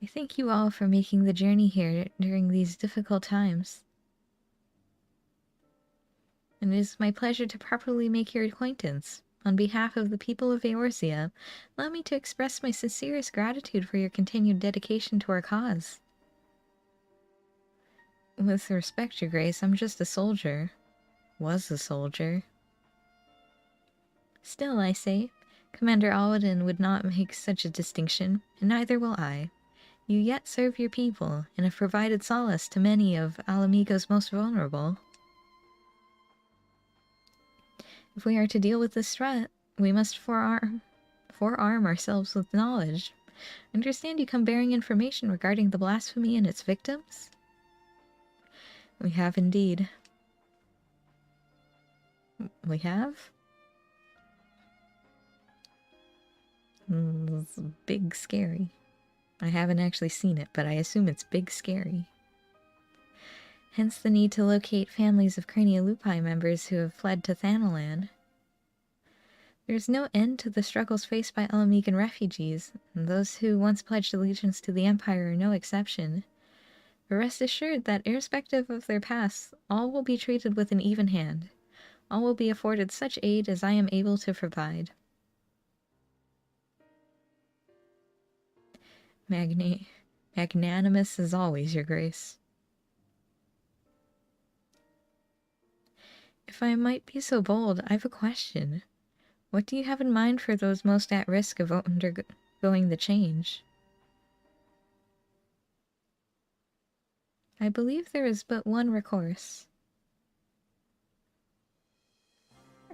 I thank you all for making the journey here during these difficult times. and it is my pleasure to properly make your acquaintance. On behalf of the people of Eorzea, allow me to express my sincerest gratitude for your continued dedication to our cause. With respect, Your Grace, I'm just a soldier. Was a soldier. Still, I say, Commander Alwyn would not make such a distinction, and neither will I. You yet serve your people, and have provided solace to many of Alamigo's most vulnerable. If we are to deal with this threat, we must forearm ourselves with knowledge. Understand you come bearing information regarding the blasphemy and its victims? We have indeed. We have? It's big scary. I haven't actually seen it, but I assume it's big scary. Hence the need to locate families of Crania Lupi members who have fled to Thanalan. There is no end to the struggles faced by Alamigan refugees, and those who once pledged allegiance to the Empire are no exception. But rest assured that, irrespective of their pasts, all will be treated with an even hand. All will be afforded such aid as I am able to provide. Magnanimous as always, Your Grace. If I might be so bold, I've a question. What do you have in mind for those most at risk of undergoing the change? I believe there is but one recourse.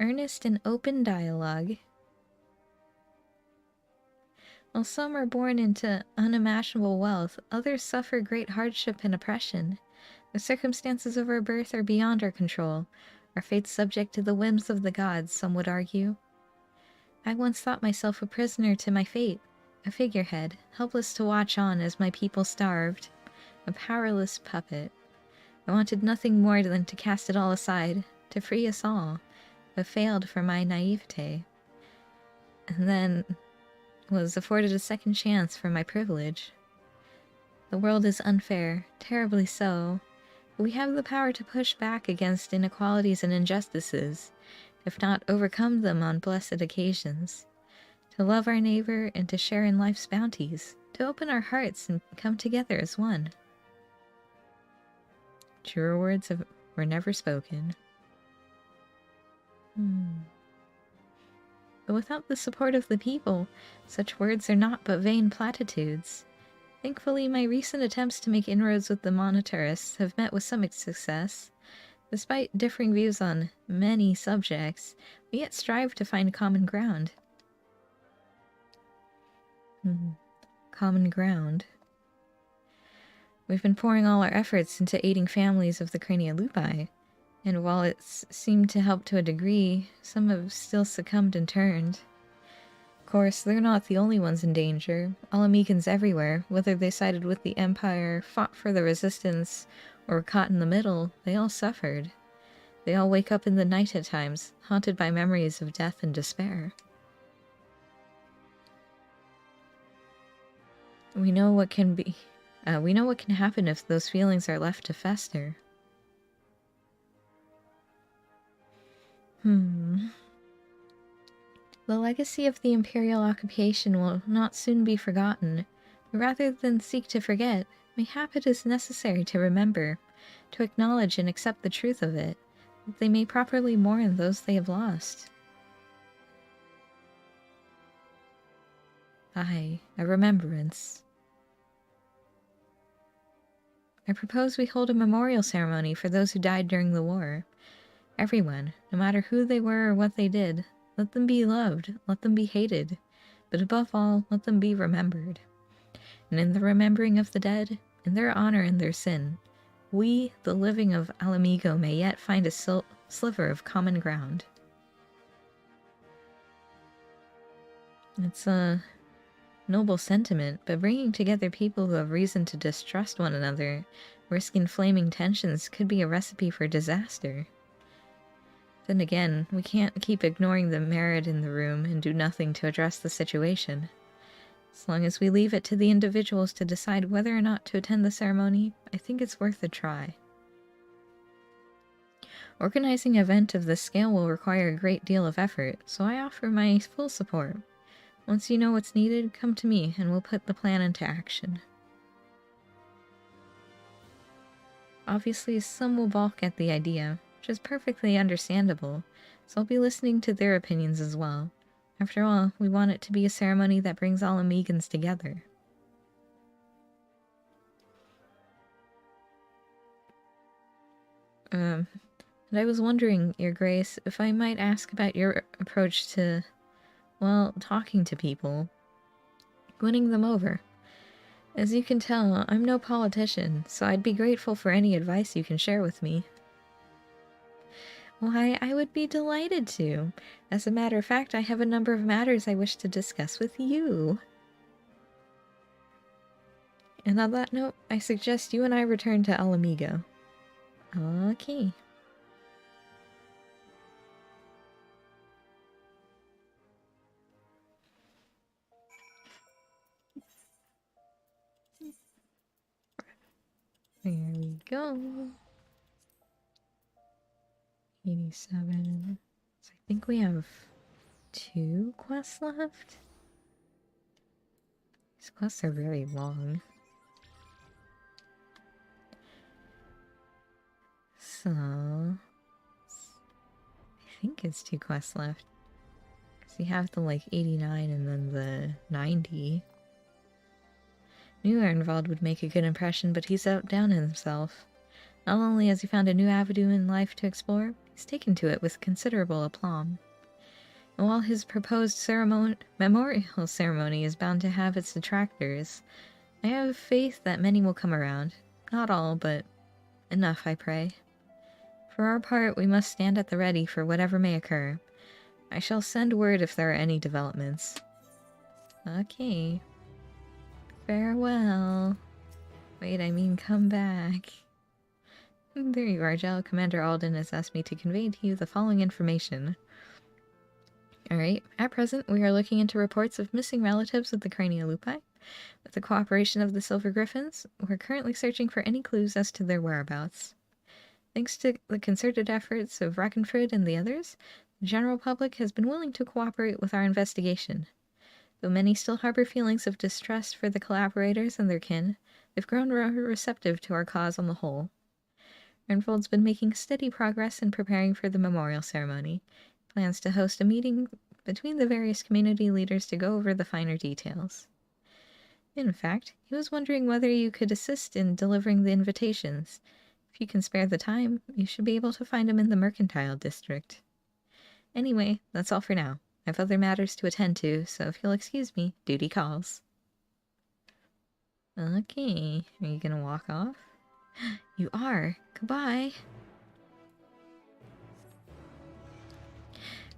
Earnest and open dialogue. While some are born into unimaginable wealth, others suffer great hardship and oppression. The circumstances of our birth are beyond our control, our fates subject to the whims of the gods, some would argue. I once thought myself a prisoner to my fate, a figurehead, helpless to watch on as my people starved, a powerless puppet. I wanted nothing more than to cast it all aside, to free us all, but failed for my naivete. And then was afforded a second chance for my privilege. The world is unfair, terribly so, but we have the power to push back against inequalities and injustices, if not overcome them on blessed occasions, to love our neighbor and to share in life's bounties, to open our hearts and come together as one. Truer words were never spoken. But without the support of the people, such words are naught but vain platitudes. Thankfully, my recent attempts to make inroads with the monetarists have met with some success. Despite differing views on many subjects, we yet strive to find common ground. Common ground. We've been pouring all our efforts into aiding families of the Crania Lupi, and while it's seemed to help to a degree, some have still succumbed and turned. Of course, they're not the only ones in danger. Alamegans everywhere, whether they sided with the Empire, fought for the Resistance, or were caught in the middle, they all suffered. They all wake up in the night at times, haunted by memories of death and despair. We know what can happen if those feelings are left to fester. The legacy of the Imperial occupation will not soon be forgotten. Rather than seek to forget, mayhap it is necessary to remember, to acknowledge and accept the truth of it, that they may properly mourn those they have lost. Aye, a remembrance. I propose we hold a memorial ceremony for those who died during the war. Everyone, no matter who they were or what they did, let them be loved, let them be hated, but above all, let them be remembered. And in the remembering of the dead, in their honor and their sin, we, the living of Alamigo, may yet find a sliver of common ground. It's a noble sentiment, but bringing together people who have reason to distrust one another, risk inflaming tensions, could be a recipe for disaster. Then again, we can't keep ignoring the merit in the room and do nothing to address the situation. As long as we leave it to the individuals to decide whether or not to attend the ceremony, I think it's worth a try. Organizing an event of this scale will require a great deal of effort, so I offer my full support. Once you know what's needed, come to me, and we'll put the plan into action. Obviously, some will balk at the idea, which is perfectly understandable, so I'll be listening to their opinions as well. After all, we want it to be a ceremony that brings all Amigans together. And I was wondering, Your Grace, if I might ask about your approach to, well, talking to people. Winning them over. As you can tell, I'm no politician, so I'd be grateful for any advice you can share with me. Why, I would be delighted to. As a matter of fact, I have a number of matters I wish to discuss with you. And on that note, I suggest you and I return to Alamigo. Okay. There we go. 87. So I think we have 2 quests left. These quests are very long. So I think it's 2 quests left. Because you have the like 89 and then the 90. New Ernvald would make a good impression, but he's outdone himself. Not only has he found a new avenue in life to explore, he's taken to it with considerable aplomb. And while his proposed memorial ceremony is bound to have its detractors, I have faith that many will come around. Not all, but enough, I pray. For our part, we must stand at the ready for whatever may occur. I shall send word if there are any developments. Okay. Farewell. Wait, I mean come back. There you are, Jel. Commander Alden has asked me to convey to you the following information. Alright, at present we are looking into reports of missing relatives of the Craniolupi. With the cooperation of the Silver Griffins, we're currently searching for any clues as to their whereabouts. Thanks to the concerted efforts of Rackenford and the others, the general public has been willing to cooperate with our investigation. Though many still harbor feelings of distrust for the collaborators and their kin, they've grown receptive to our cause on the whole. Renfold's been making steady progress in preparing for the memorial ceremony. He plans to host a meeting between the various community leaders to go over the finer details. In fact, he was wondering whether you could assist in delivering the invitations. If you can spare the time, you should be able to find him in the Mercantile District. Anyway, that's all for now. I have other matters to attend to, so if you'll excuse me, duty calls. Okay, are you gonna walk off? You are. Goodbye.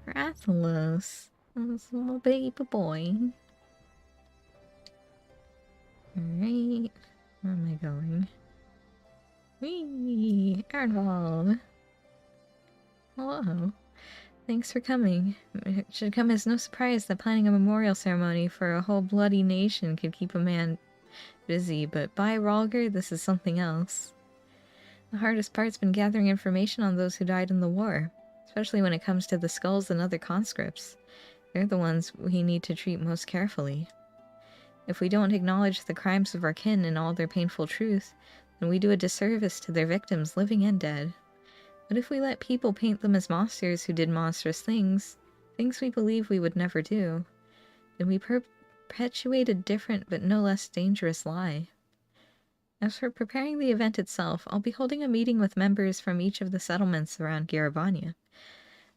Rathalos. This little baby boy. Alright. Where am I going? Whee! Ernvald! Hello. Thanks for coming. It should come as no surprise that planning a memorial ceremony for a whole bloody nation could keep a man busy, but by Rhalgr, this is something else. The hardest part's been gathering information on those who died in the war, especially when it comes to the skulls and other conscripts. They're the ones we need to treat most carefully. If we don't acknowledge the crimes of our kin in all their painful truth, then we do a disservice to their victims, living and dead. But if we let people paint them as monsters who did monstrous things, things we believe we would never do, then we perpetuate a different but no less dangerous lie. As for preparing the event itself, I'll be holding a meeting with members from each of the settlements around Garabania.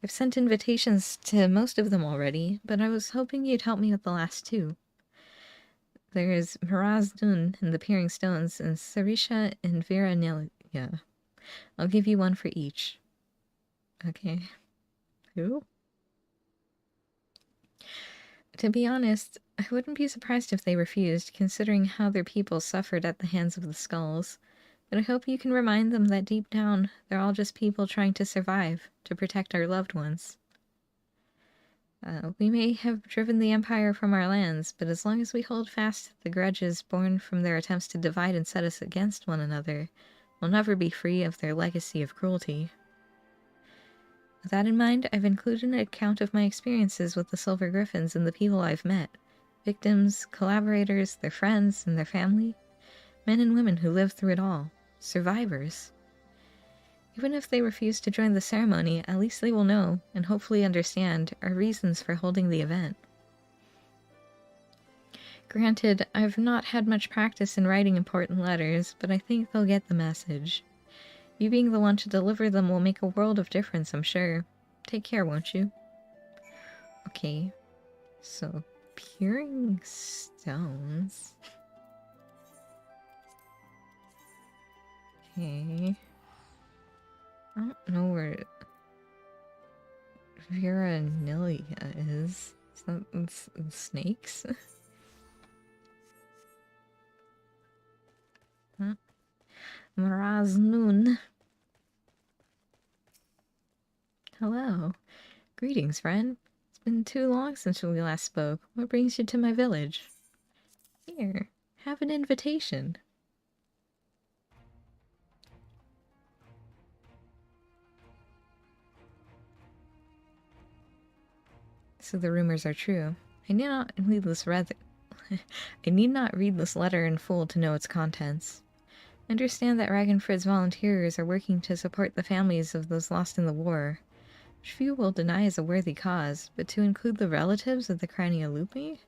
I've sent invitations to most of them already, but I was hoping you'd help me with the last 2. There's Miraz Dun in the Peering Stones and Sarisha in Viranilia. I'll give you one for each. Okay. Who? To be honest, I wouldn't be surprised if they refused, considering how their people suffered at the hands of the skulls. But I hope you can remind them that deep down, they're all just people trying to survive, to protect our loved ones. We may have driven the Empire from our lands, but as long as we hold fast to the grudges born from their attempts to divide and set us against one another, we'll never be free of their legacy of cruelty. With that in mind, I've included an account of my experiences with the Silver Griffins and the people I've met. Victims, collaborators, their friends, and their family. Men and women who lived through it all. Survivors. Even if they refuse to join the ceremony, at least they will know, and hopefully understand, our reasons for holding the event. Granted, I've not had much practice in writing important letters, but I think they'll get the message. You being the one to deliver them will make a world of difference, I'm sure. Take care, won't you? Okay. So, peering stones. Okay. I don't know where Veranilia is. Is that snakes? Huh? Maraznun. Hello. Greetings, friend. It's been too long since we last spoke. What brings you to my village? Here, have an invitation. So the rumors are true. I need not read this I need not read this letter in full to know its contents. Understand that Ragnfrid's volunteers are working to support the families of those lost in the war, which few will deny is a worthy cause, but to include the relatives of the Cranialupi?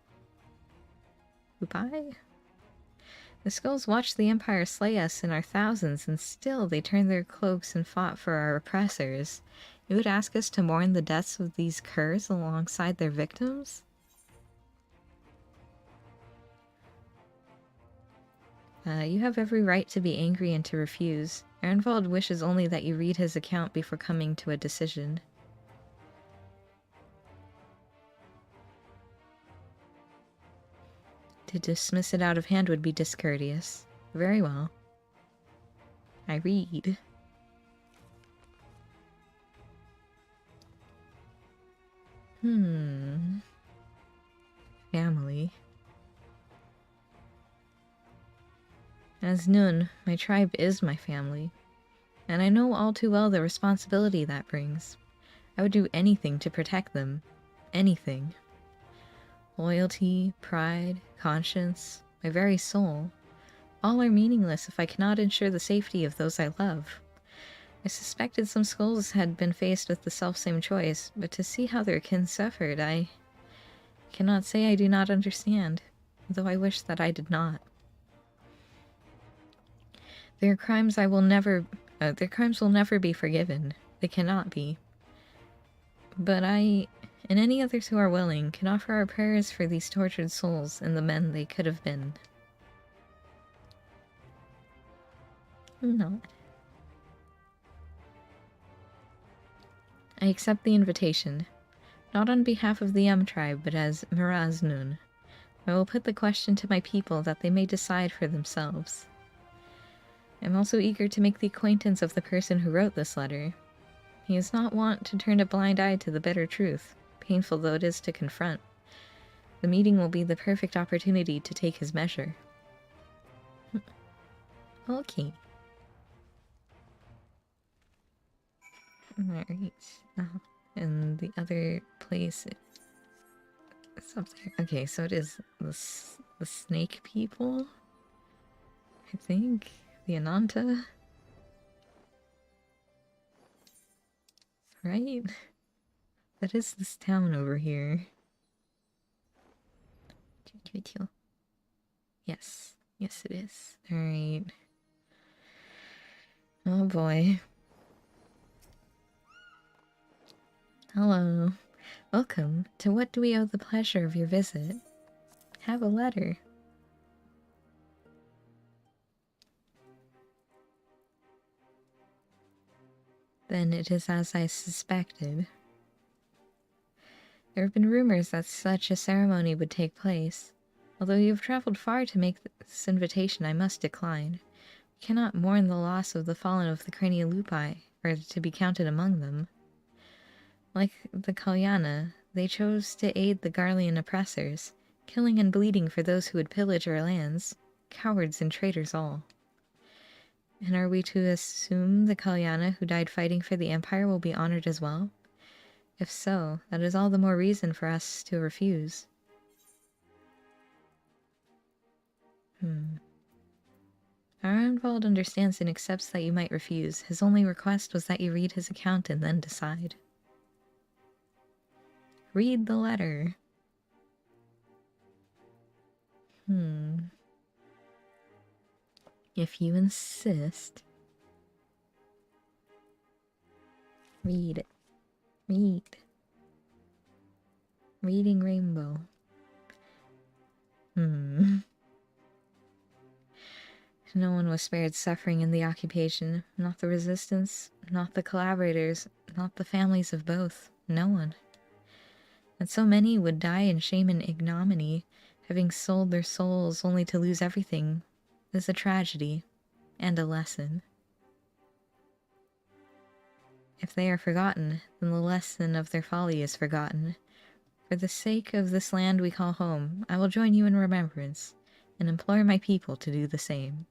Lupi? The Skulls watched the Empire slay us in our thousands, and still they turned their cloaks and fought for our oppressors. You would ask us to mourn the deaths of these curs alongside their victims? You have every right to be angry and to refuse. Ernvald wishes only that you read his account before coming to a decision. To dismiss it out of hand would be discourteous. Very well. I read. Family. As Nun, my tribe is my family, and I know all too well the responsibility that brings. I would do anything to protect them. Anything. Loyalty, pride, conscience, my very soul. All are meaningless if I cannot ensure the safety of those I love. I suspected some skulls had been faced with the selfsame choice, but to see how their kin suffered, I cannot say I do not understand, though I wish that I did not. Their crimes will never be forgiven. They cannot be. But I, and any others who are willing, can offer our prayers for these tortured souls and the men they could have been. No. I accept the invitation. Not on behalf of the tribe, but as Miraznun. I will put the question to my people that they may decide for themselves. I'm also eager to make the acquaintance of the person who wrote this letter. He is not wont to turn a blind eye to the bitter truth, painful though it is to confront. The meeting will be the perfect opportunity to take his measure. Okay. Alright. And the other place... It's up there. Okay, so it is the snake people? I think? The Ananta? Right? That is this town over here. Yes. Yes, it is. Alright. Oh boy. Hello. Welcome. To what do we owe the pleasure of your visit? Have a letter. Then it is as I suspected. There have been rumors that such a ceremony would take place. Although you have traveled far to make this invitation, I must decline. We cannot mourn the loss of the fallen of the Cranialupi, or to be counted among them. Like the Kalyana, they chose to aid the Garlean oppressors, killing and bleeding for those who would pillage our lands. Cowards and traitors all. And are we to assume the Kalyana who died fighting for the Empire will be honored as well? If so, that is all the more reason for us to refuse. Arenvald understands and accepts that you might refuse. His only request was that you read his account and then decide. Read the letter. If you insist. Read it. Read. Reading Rainbow. No one was spared suffering in the occupation. Not the resistance, not the collaborators, not the families of both. No one. And so many would die in shame and ignominy, having sold their souls only to lose everything, is a tragedy and a lesson. If they are forgotten, then the lesson of their folly is forgotten. For the sake of this land we call home, I will join you in remembrance, and implore my people to do the same.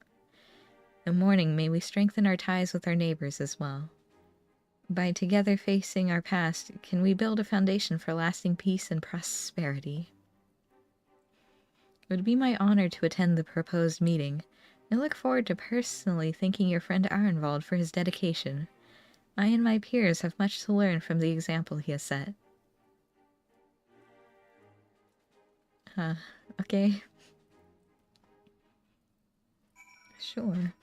In mourning may we strengthen our ties with our neighbors as well. By together facing our past, can we build a foundation for lasting peace and prosperity? It would be my honor to attend the proposed meeting. I look forward to personally thanking your friend Arenvald for his dedication. I and my peers have much to learn from the example he has set. Okay. Sure.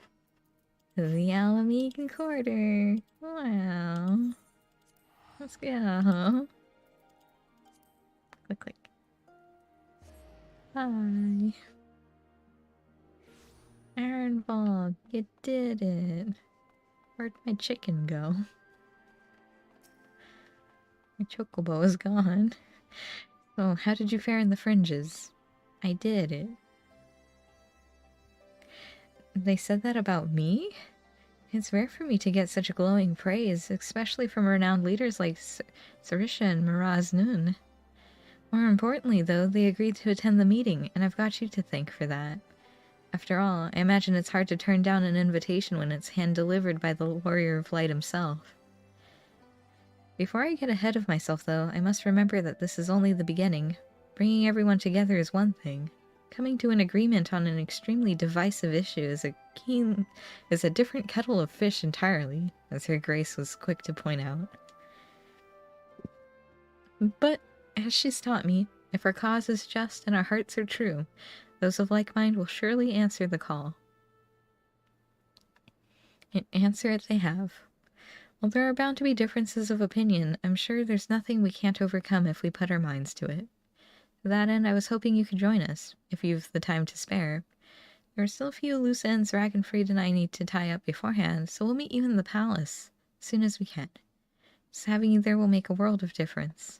The Alamegan Quarter. Wow. Let's go. Click, click. Hi. Arenvald, you did it. Where'd my chicken go? My chocobo is gone. So, how did you fare in the fringes? I did it. They said that about me? It's rare for me to get such glowing praise, especially from renowned leaders like Sarisha and Miraz Nun. More importantly, though, they agreed to attend the meeting, and I've got you to thank for that. After all, I imagine it's hard to turn down an invitation when it's hand-delivered by the Warrior of Light himself. Before I get ahead of myself, though, I must remember that this is only the beginning. Bringing everyone together is one thing. Coming to an agreement on an extremely divisive issue is a different kettle of fish entirely, as Her Grace was quick to point out. But, as she's taught me, if our cause is just and our hearts are true, those of like mind will surely answer the call. And answer it they have. While there are bound to be differences of opinion, I'm sure there's nothing we can't overcome if we put our minds to it. To that end, I was hoping you could join us, if you've the time to spare. There are still a few loose ends Ragenfried and I need to tie up beforehand, so we'll meet you in the palace, as soon as we can. Just having you there will make a world of difference.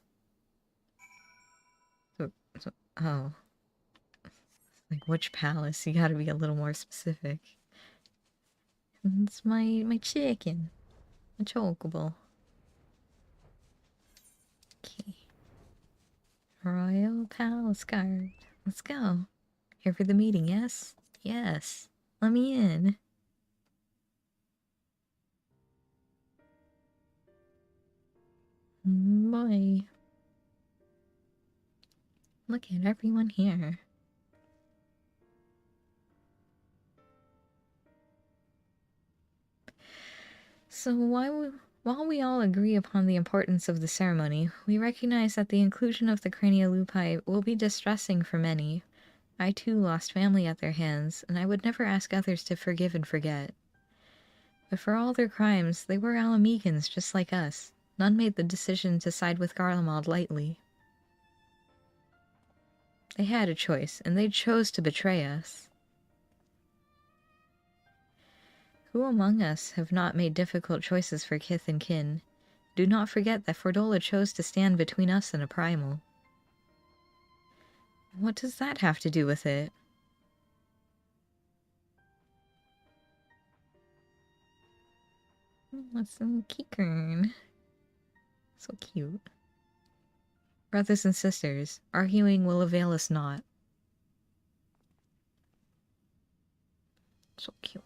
Oh. Like, which palace? You gotta be a little more specific. It's my chicken. A chocobo. Okay. Royal Palace Guard. Let's go. Here for the meeting, yes? Yes. Let me in. Boy. Look at everyone here. So while we all agree upon the importance of the ceremony, we recognize that the inclusion of the craniolupi will be distressing for many. I too lost family at their hands, and I would never ask others to forgive and forget. But for all their crimes, they were Alamegans just like us. None made the decision to side with Garlemald lightly. They had a choice, and they chose to betray us. Who among us have not made difficult choices for kith and kin? Do not forget that Fordola chose to stand between us and a primal. What does that have to do with it? That's some Kikern. So cute. Brothers and sisters, arguing will avail us not. So cute.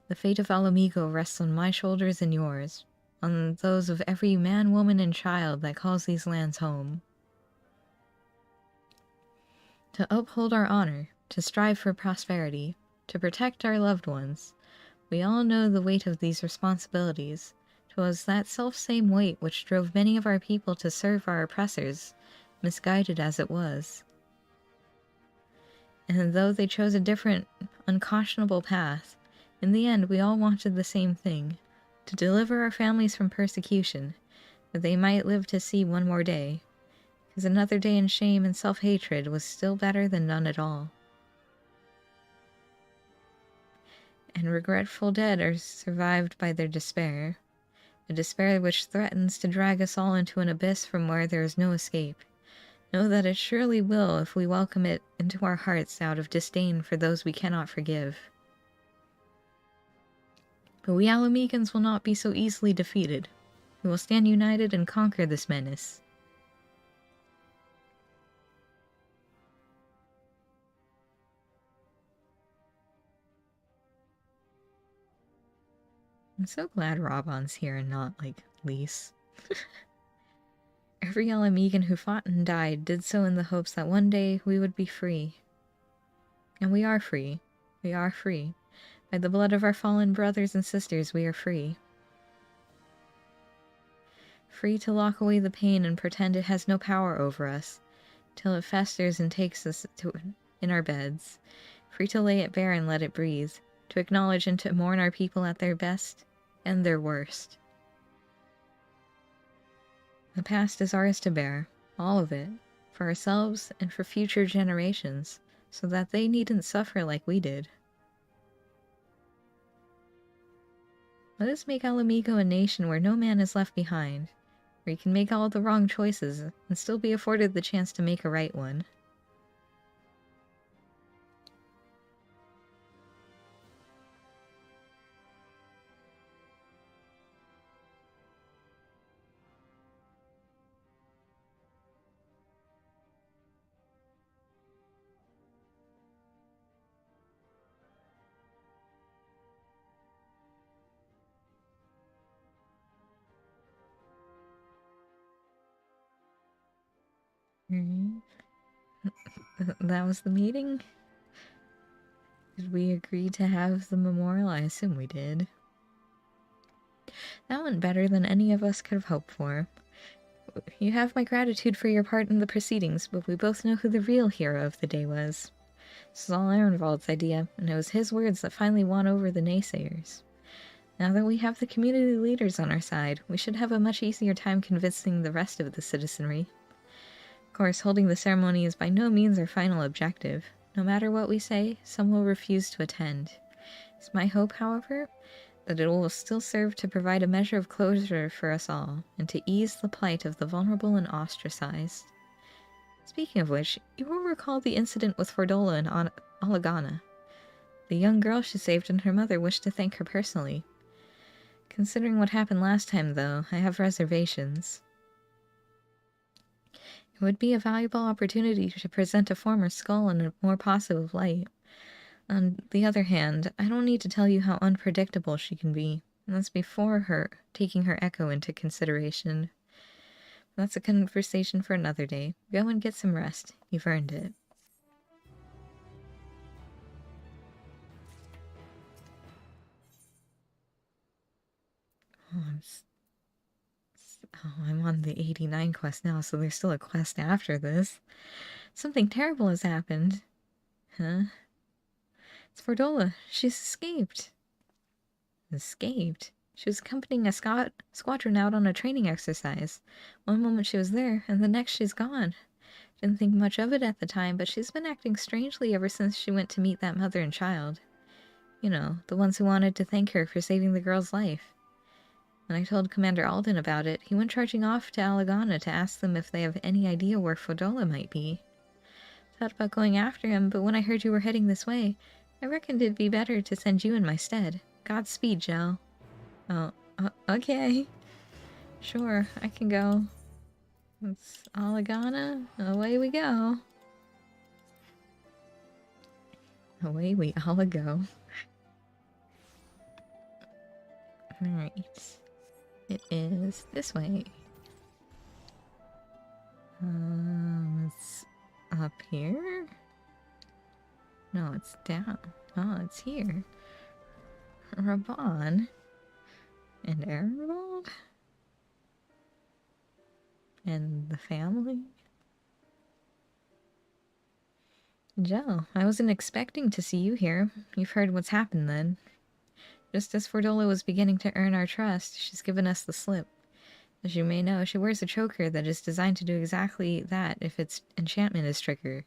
The fate of Alamigo rests on my shoulders and yours. on those of every man, woman, and child that calls these lands home. To uphold our honor, to strive for prosperity, to protect our loved ones. We all know the weight of these responsibilities. 'Twas that self-same weight which drove many of our people to serve our oppressors, misguided as it was. And though they chose a different, unconscionable path, in the end we all wanted the same thing, to deliver our families from persecution, that they might live to see one more day, because another day in shame and self-hatred was still better than none at all. And regretful dead are survived by their despair, a despair which threatens to drag us all into an abyss from where there is no escape. Know that it surely will if we welcome it into our hearts out of disdain for those we cannot forgive. But we Alamegans will not be so easily defeated. We will stand united and conquer this menace. I'm so glad Raban's here and not, like, Lys. Every Alamegan who fought and died did so in the hopes that one day we would be free. And we are free. We are free. By the blood of our fallen brothers and sisters, we are free. Free to lock away the pain and pretend it has no power over us, till it festers and takes us in our beds. Free to lay it bare and let it breathe, to acknowledge and to mourn our people at their best and their worst. The past is ours to bear, all of it, for ourselves and for future generations, so that they needn't suffer like we did. Let us make Alamigo a nation where no man is left behind, where you can make all the wrong choices and still be afforded the chance to make a right one. That was the meeting? Did we agree to have the memorial? I assume we did. That went better than any of us could have hoped for. You have my gratitude for your part in the proceedings, but we both know who the real hero of the day was. This is all Ironvald's idea, and it was his words that finally won over the naysayers. Now that we have the community leaders on our side, we should have a much easier time convincing the rest of the citizenry. Of course, holding the ceremony is by no means our final objective. No matter what we say, some will refuse to attend. It's my hope, however, that it will still serve to provide a measure of closure for us all, and to ease the plight of the vulnerable and ostracized. Speaking of which, you will recall the incident with Fordola and Alagana. The young girl she saved and her mother wished to thank her personally. Considering what happened last time, though, I have reservations. It would be a valuable opportunity to present a former skull in a more positive light. On the other hand, I don't need to tell you how unpredictable she can be. And that's before her taking her echo into consideration. That's a conversation for another day. Go and get some rest. You've earned it. I'm on the 89 quest now, so there's still a quest after this. Something terrible has happened. Huh? It's Fordola. She's escaped. Escaped? She was accompanying a squadron out on a training exercise. One moment she was there, and the next she's gone. Didn't think much of it at the time, but she's been acting strangely ever since she went to meet that mother and child. You know, the ones who wanted to thank her for saving the girl's life. When I told Commander Alden about it, he went charging off to Alagana to ask them if they have any idea where Fordola might be. Thought about going after him, but when I heard you were heading this way, I reckoned it'd be better to send you in my stead. Godspeed, Jel. Oh, okay. Sure, I can go. It's Alagana. Away we go. Away we all go. Alright. It is this way. It's up here? No, it's down. Oh, it's here. Raban. And Arnold? And the family? Joe, I wasn't expecting to see you here. You've heard what's happened then. Just as Fordola was beginning to earn our trust, she's given us the slip. As you may know, she wears a choker that is designed to do exactly that if its enchantment is triggered.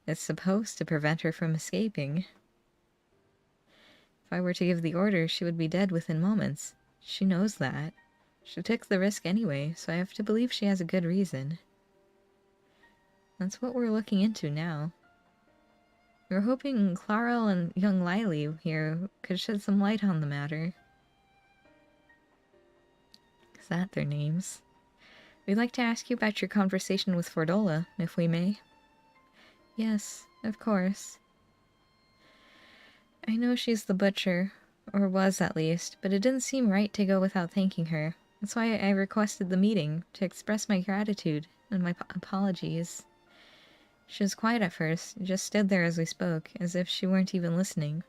It's supposed to prevent her from escaping. If I were to give the order, she would be dead within moments. She knows that. She took the risk anyway, so I have to believe she has a good reason. That's what we're looking into now. We were hoping Clarl and young Lily here could shed some light on the matter. Is that their names? We'd like to ask you about your conversation with Fordola, if we may. Yes, of course. I know she's the butcher, or was at least, but it didn't seem right to go without thanking her. That's why I requested the meeting, to express my gratitude and my apologies. She was quiet at first, just stood there as we spoke, as if she weren't even listening.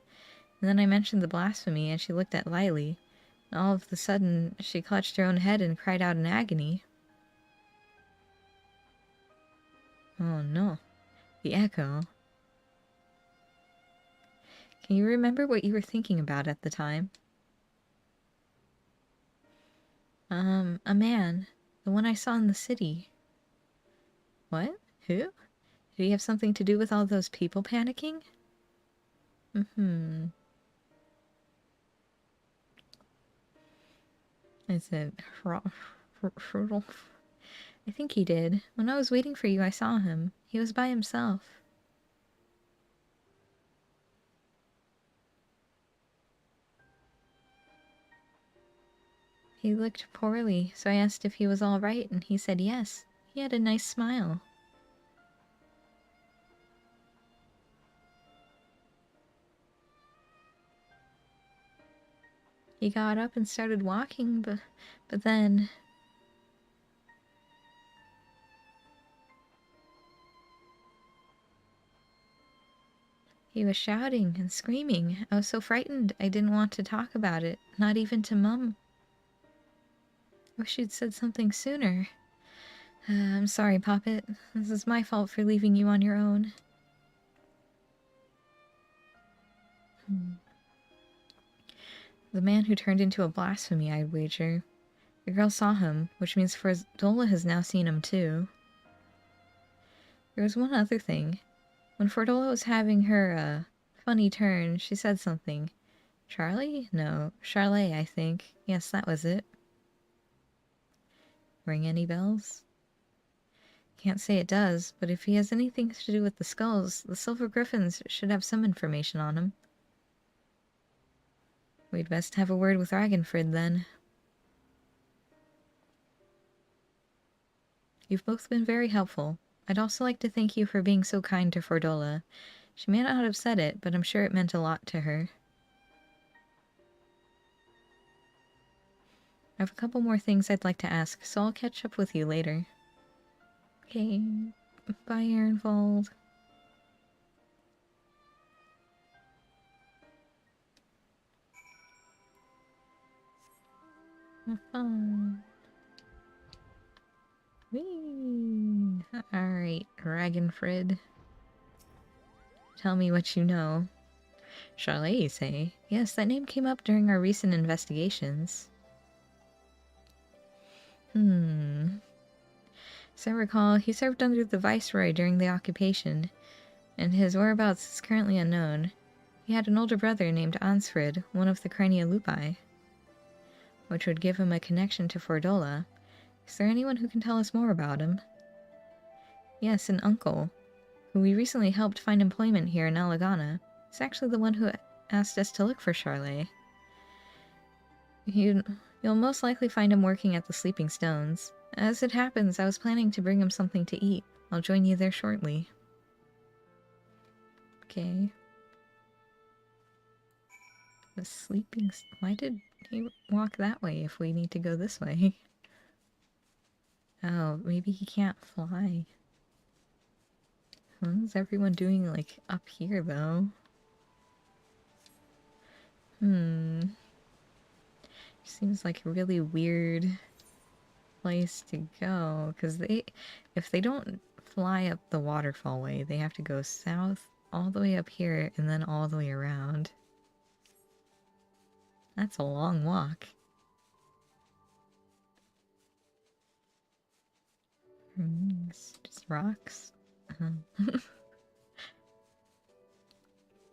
And then I mentioned the blasphemy, and she looked at Lily. And all of a sudden, she clutched her own head and cried out in agony. Oh no. The echo. Can you remember what you were thinking about at the time? A man. The one I saw in the city. What? Who? Did he have something to do with all those people panicking? Is it Rudolph? I think he did. When I was waiting for you, I saw him. He was by himself. He looked poorly, so I asked if he was all right, and he said yes. He had a nice smile. He got up and started walking, but then... He was shouting and screaming. I was so frightened I didn't want to talk about it, not even to Mum. I wish you'd said something sooner. I'm sorry, Poppet. This is my fault for leaving you on your own. The man who turned into a blasphemy, I'd wager. The girl saw him, which means Fordola has now seen him too. There was one other thing. When Fordola was having her, funny turn, she said something. Charlie? No, Charlotte, I think. Yes, that was it. Ring any bells? Can't say it does, but if he has anything to do with the skulls, the Silver Griffins should have some information on him. We'd best have a word with Ragnfrid, then. You've both been very helpful. I'd also like to thank you for being so kind to Fordola. She may not have said it, but I'm sure it meant a lot to her. I have a couple more things I'd like to ask, so I'll catch up with you later. Okay, bye, Ehrenwald. Have fun. Whee! Alright, Ragnfrid. Tell me what you know. Charlotte, you say? Yes, that name came up during our recent investigations. As I recall, he served under the Viceroy during the occupation, and his whereabouts is currently unknown. He had an older brother named Ansfrid, one of the Crania Lupi, which would give him a connection to Fordola. Is there anyone who can tell us more about him? Yes, an uncle, who we recently helped find employment here in Alagana. He's actually the one who asked us to look for Charlotte. You'll most likely find him working at the Sleeping Stones. As it happens, I was planning to bring him something to eat. I'll join you there shortly. Okay. The Sleeping... Why did He walk that way if we need to go this way. Oh, maybe he can't fly. What is everyone doing, like, up here, though? Seems like a really weird place to go, because if they don't fly up the waterfall way, they have to go south all the way up here and then all the way around. That's a long walk. It's just rocks.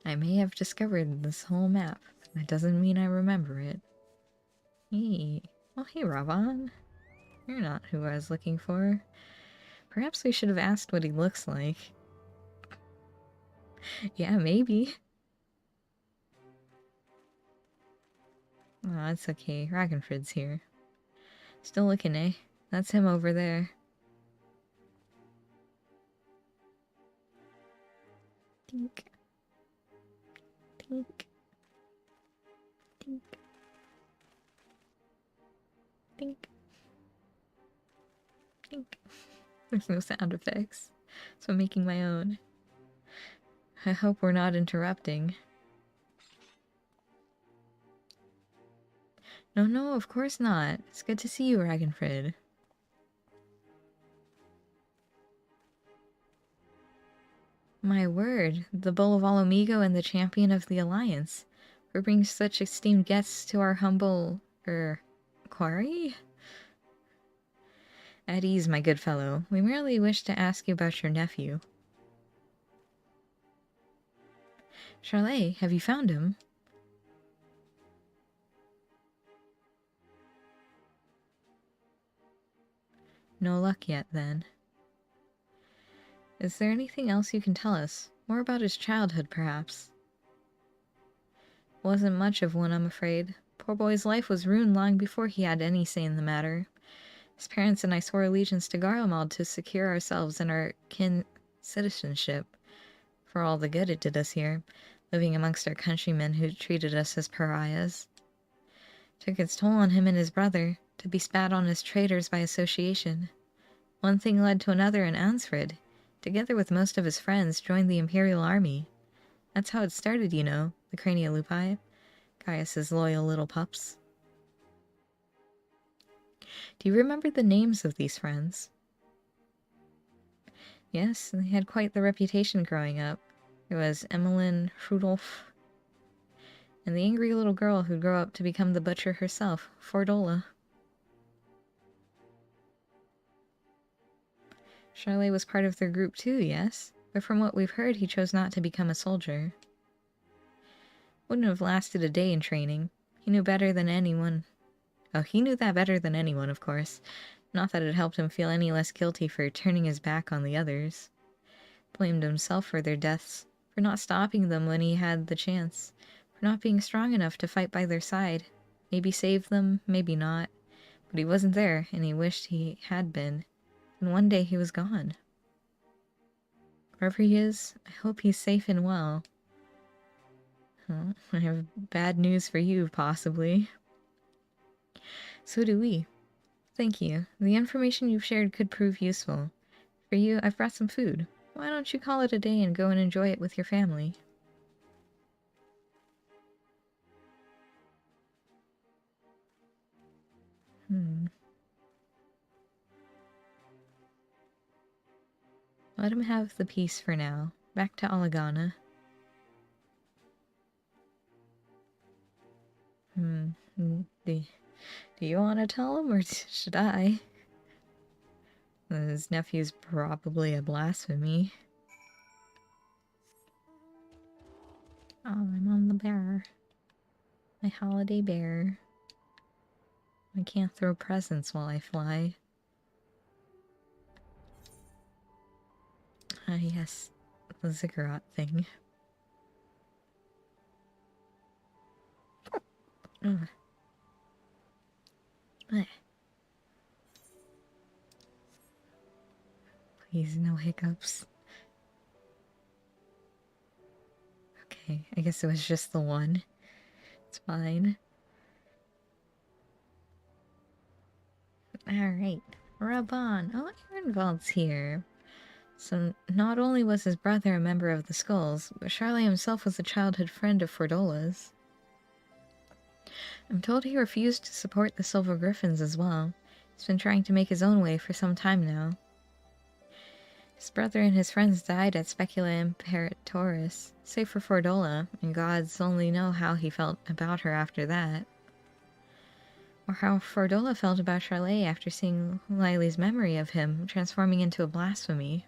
I may have discovered this whole map. That doesn't mean I remember it. Hey. Oh, hey, Ravan. You're not who I was looking for. Perhaps we should have asked what he looks like. Yeah, maybe. Oh, it's okay. Ragnfrid's here. Still looking, eh? That's him over there. Tink. Tink. Tink. Tink. Tink. There's no sound effects, so I'm making my own. I hope we're not interrupting. No, of course not. It's good to see you, Ragnfrid. My word, the Bull of Alomigo and the Champion of the Alliance. For bringing such esteemed guests to our humble, quarry? At ease, my good fellow. We merely wish to ask you about your nephew. Charlet, have you found him? No luck yet, then. Is there anything else you can tell us? More about his childhood, perhaps? Wasn't much of one, I'm afraid. Poor boy's life was ruined long before he had any say in the matter. His parents and I swore allegiance to Garlemald to secure ourselves and our kin citizenship. For all the good it did us here, living amongst our countrymen who treated us as pariahs. Took its toll on him and his brother, to be spat on as traitors by association. One thing led to another, and Ansfrid, together with most of his friends, joined the Imperial Army. That's how it started, you know, the Craniolupi, Gaius's loyal little pups. Do you remember the names of these friends? Yes, they had quite the reputation growing up. There was Emmeline Rudolph, and the angry little girl who'd grow up to become the butcher herself, Fordola. Charlet was part of their group too, yes? But from what we've heard, he chose not to become a soldier. Wouldn't have lasted a day in training. He knew better than anyone. Oh, he knew that better than anyone, of course. Not that it helped him feel any less guilty for turning his back on the others. Blamed himself for their deaths, for not stopping them when he had the chance, for not being strong enough to fight by their side. Maybe save them, maybe not. But he wasn't there, and he wished he had been. And one day he was gone. Wherever he is, I hope he's safe and well. Well, I have bad news for you, possibly. So do we. Thank you. The information you've shared could prove useful. For you, I've brought some food. Why don't you call it a day and go and enjoy it with your family? Let him have the peace for now. Back to Alagana. Do you want to tell him, or should I? His nephew's probably a blasphemy. Oh, I'm on the bear. My holiday bear. I can't throw presents while I fly. Ah, yes. The ziggurat thing. Ugh. Ugh. Please, no hiccups. Okay, I guess it was just the one. It's fine. Alright, rub on. Oh, Ehrenwald's here. So, not only was his brother a member of the Skulls, but Charlie himself was a childhood friend of Fordola's. I'm told he refused to support the Silver Griffins as well. He's been trying to make his own way for some time now. His brother and his friends died at Specula Imperatoris, save for Fordola, and gods only know how he felt about her after that. Or how Fordola felt about Charlet after seeing Lily's memory of him transforming into a blasphemy.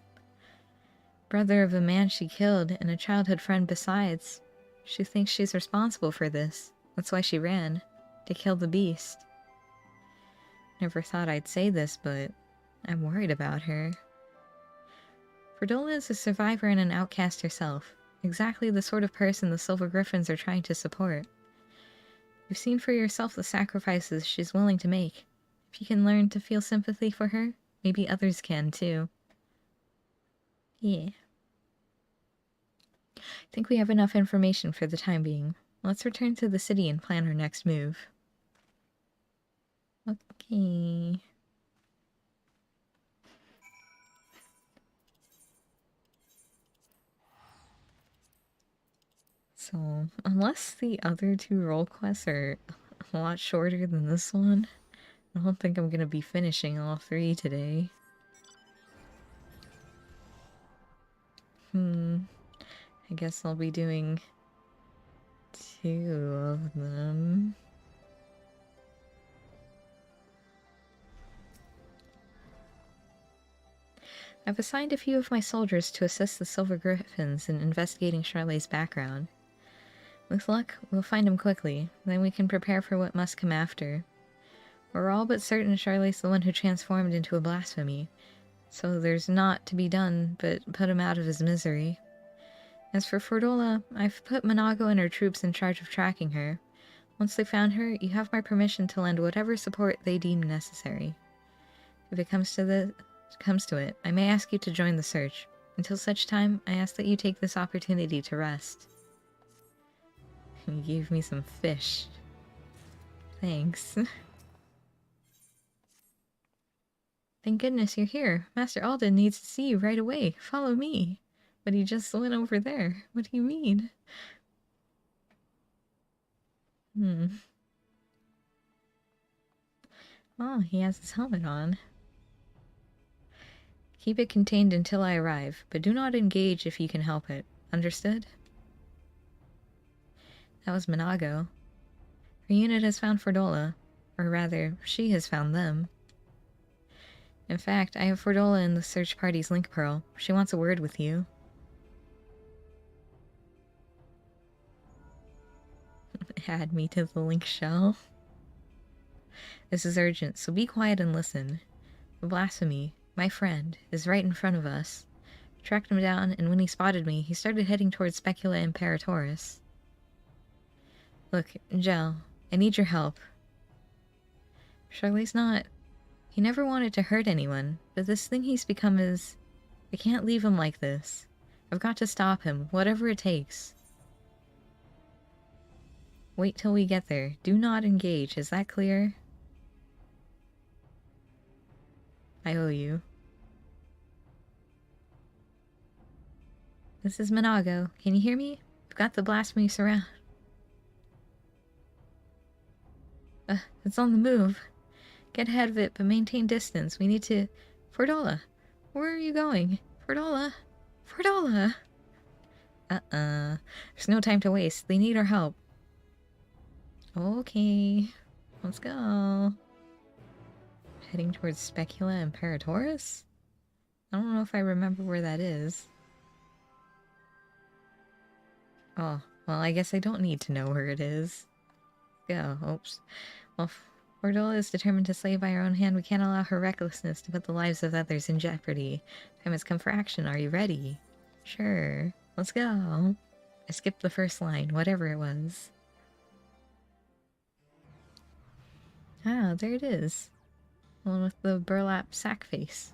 Brother of a man she killed, and a childhood friend besides. She thinks she's responsible for this. That's why she ran. To kill the beast. Never thought I'd say this, but I'm worried about her. Fordola is a survivor and an outcast herself. Exactly the sort of person the Silver Griffins are trying to support. You've seen for yourself the sacrifices she's willing to make. If you can learn to feel sympathy for her, maybe others can too. Yeah. I think we have enough information for the time being. Let's return to the city and plan our next move. Okay. So, unless the other two role quests are a lot shorter than this one, I don't think I'm gonna be finishing all three today. I guess I'll be doing 2 of them. I've assigned a few of my soldiers to assist the Silver Griffins in investigating Charlet's background. With luck, we'll find him quickly, then we can prepare for what must come after. We're all but certain Charlet's the one who transformed into a blasphemy, so there's naught to be done but put him out of his misery. As for Fordola, I've put Monago and her troops in charge of tracking her. Once they found her, you have my permission to lend whatever support they deem necessary. If it comes to it, I may ask you to join the search. Until such time, I ask that you take this opportunity to rest. You gave me some fish. Thanks. Thank goodness you're here. Master Alden needs to see you right away. Follow me. But he just went over there. What do you mean? Oh, he has his helmet on. Keep it contained until I arrive, but do not engage if you can help it. Understood? That was Monago. Her unit has found Fordola. Or rather, she has found them. In fact, I have Fordola in the search party's link pearl. She wants a word with you. Add me to the link shell. This is urgent, so be quiet and listen. The blasphemy, my friend, is right in front of us. I tracked him down, and when he spotted me, he started heading towards Specula Imperatoris. Look, Gel, I need your help. Charlie's not... He never wanted to hurt anyone, but this thing he's become is... I can't leave him like this. I've got to stop him, whatever it takes. Wait till we get there. Do not engage, is that clear? I owe you. This is Monago. Can you hear me? I've got the blasphemy surround. It's on the move. Get ahead of it, but maintain distance. We need to... Fordola! Where are you going? Fordola! Fordola! There's no time to waste. They need our help. Okay. Let's go. Heading towards Specula Imperatoris? I don't know if I remember where that is. Oh, well, I guess I don't need to know where it is. Go. Oops. Well, Fordola is determined to slay by her own hand. We can't allow her recklessness to put the lives of others in jeopardy. Time has come for action. Are you ready? Sure. Let's go. I skipped the first line, whatever it was. Ah, there it is. The one with the burlap sack face.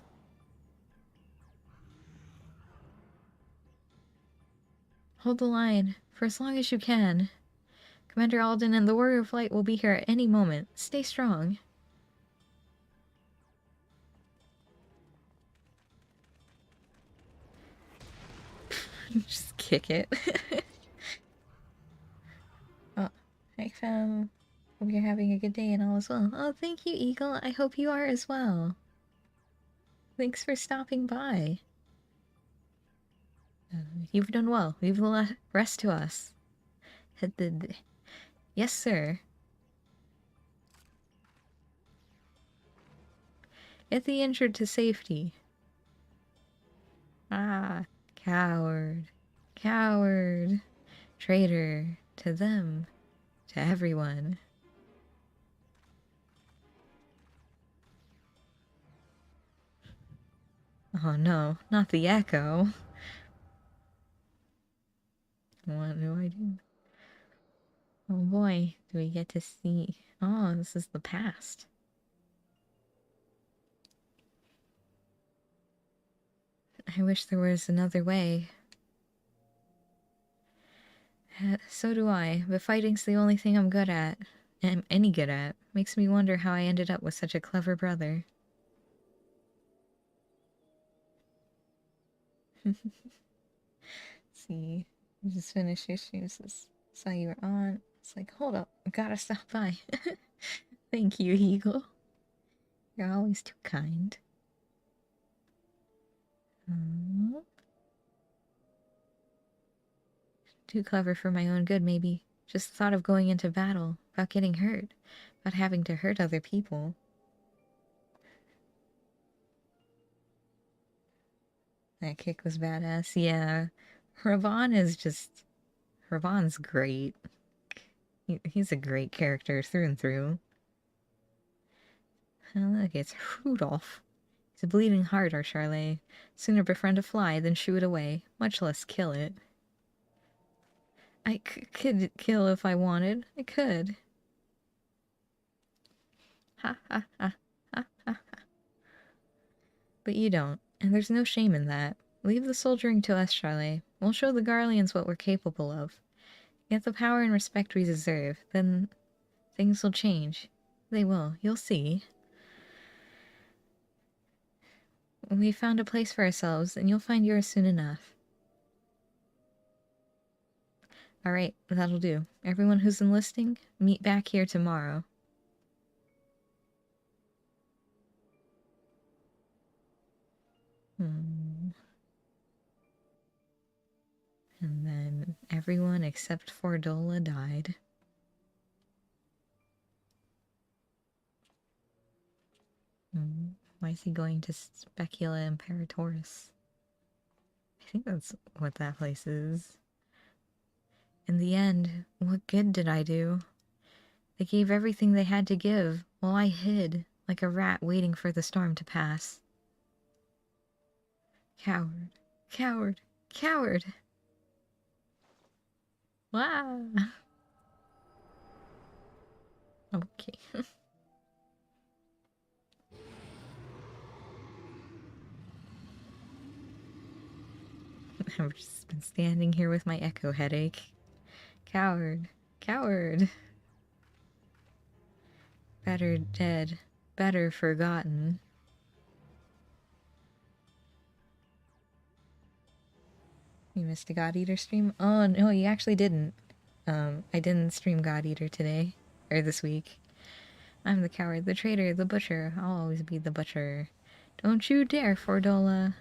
Hold the line, for as long as you can. Commander Alden and the Warrior of Light will be here at any moment. Stay strong. Just kick it. Oh, hi fam. Hope you're having a good day and all as well. Oh, thank you, Eagle. I hope you are as well. Thanks for stopping by. You've done well. Leave the rest to us. Yes, sir. Get the injured to safety. Ah, coward. Coward. Traitor. To them. To everyone. Oh no, not the echo. What do I do? Oh boy, do we get to see... Oh, this is the past. I wish there was another way. So do I, but fighting's the only thing I'm good at. Am any good at. Makes me wonder how I ended up with such a clever brother. See, you just finished your shoes. Saw you were on. It's like, hold up, I gotta stop by. Thank you, Eagle. You're always too kind. Too clever for my own good, maybe. Just the thought of going into battle, about getting hurt, about having to hurt other people. That kick was badass. Yeah. Ravan is just... Ravan's great. He's a great character through and through. Oh, look, it's Rudolph. He's a bleeding heart, our Charlet. Sooner befriend a fly than shoo it away, much less kill it. I could kill if I wanted. I could. Ha ha ha ha ha ha. But you don't, and there's no shame in that. Leave the soldiering to us, Charlet. We'll show the Garleans what we're capable of. Get the power and respect we deserve, then things will change. They will, you'll see. We found a place for ourselves, and you'll find yours soon enough. Alright, that'll do. Everyone who's enlisting, meet back here tomorrow. And then everyone except for Dola died. Why is he going to Specula Imperatoris? I think that's what that place is. In the end, what good did I do? They gave everything they had to give, while I hid, like a rat waiting for the storm to pass. Coward, coward, coward! Wow! Okay. I've just been standing here with my echo headache. Coward, coward! Better dead, better forgotten. You missed a God Eater stream? Oh, no, you actually didn't. I didn't stream God Eater today. Or this week. I'm the coward, the traitor, the butcher. I'll always be the butcher. Don't you dare, Fordola.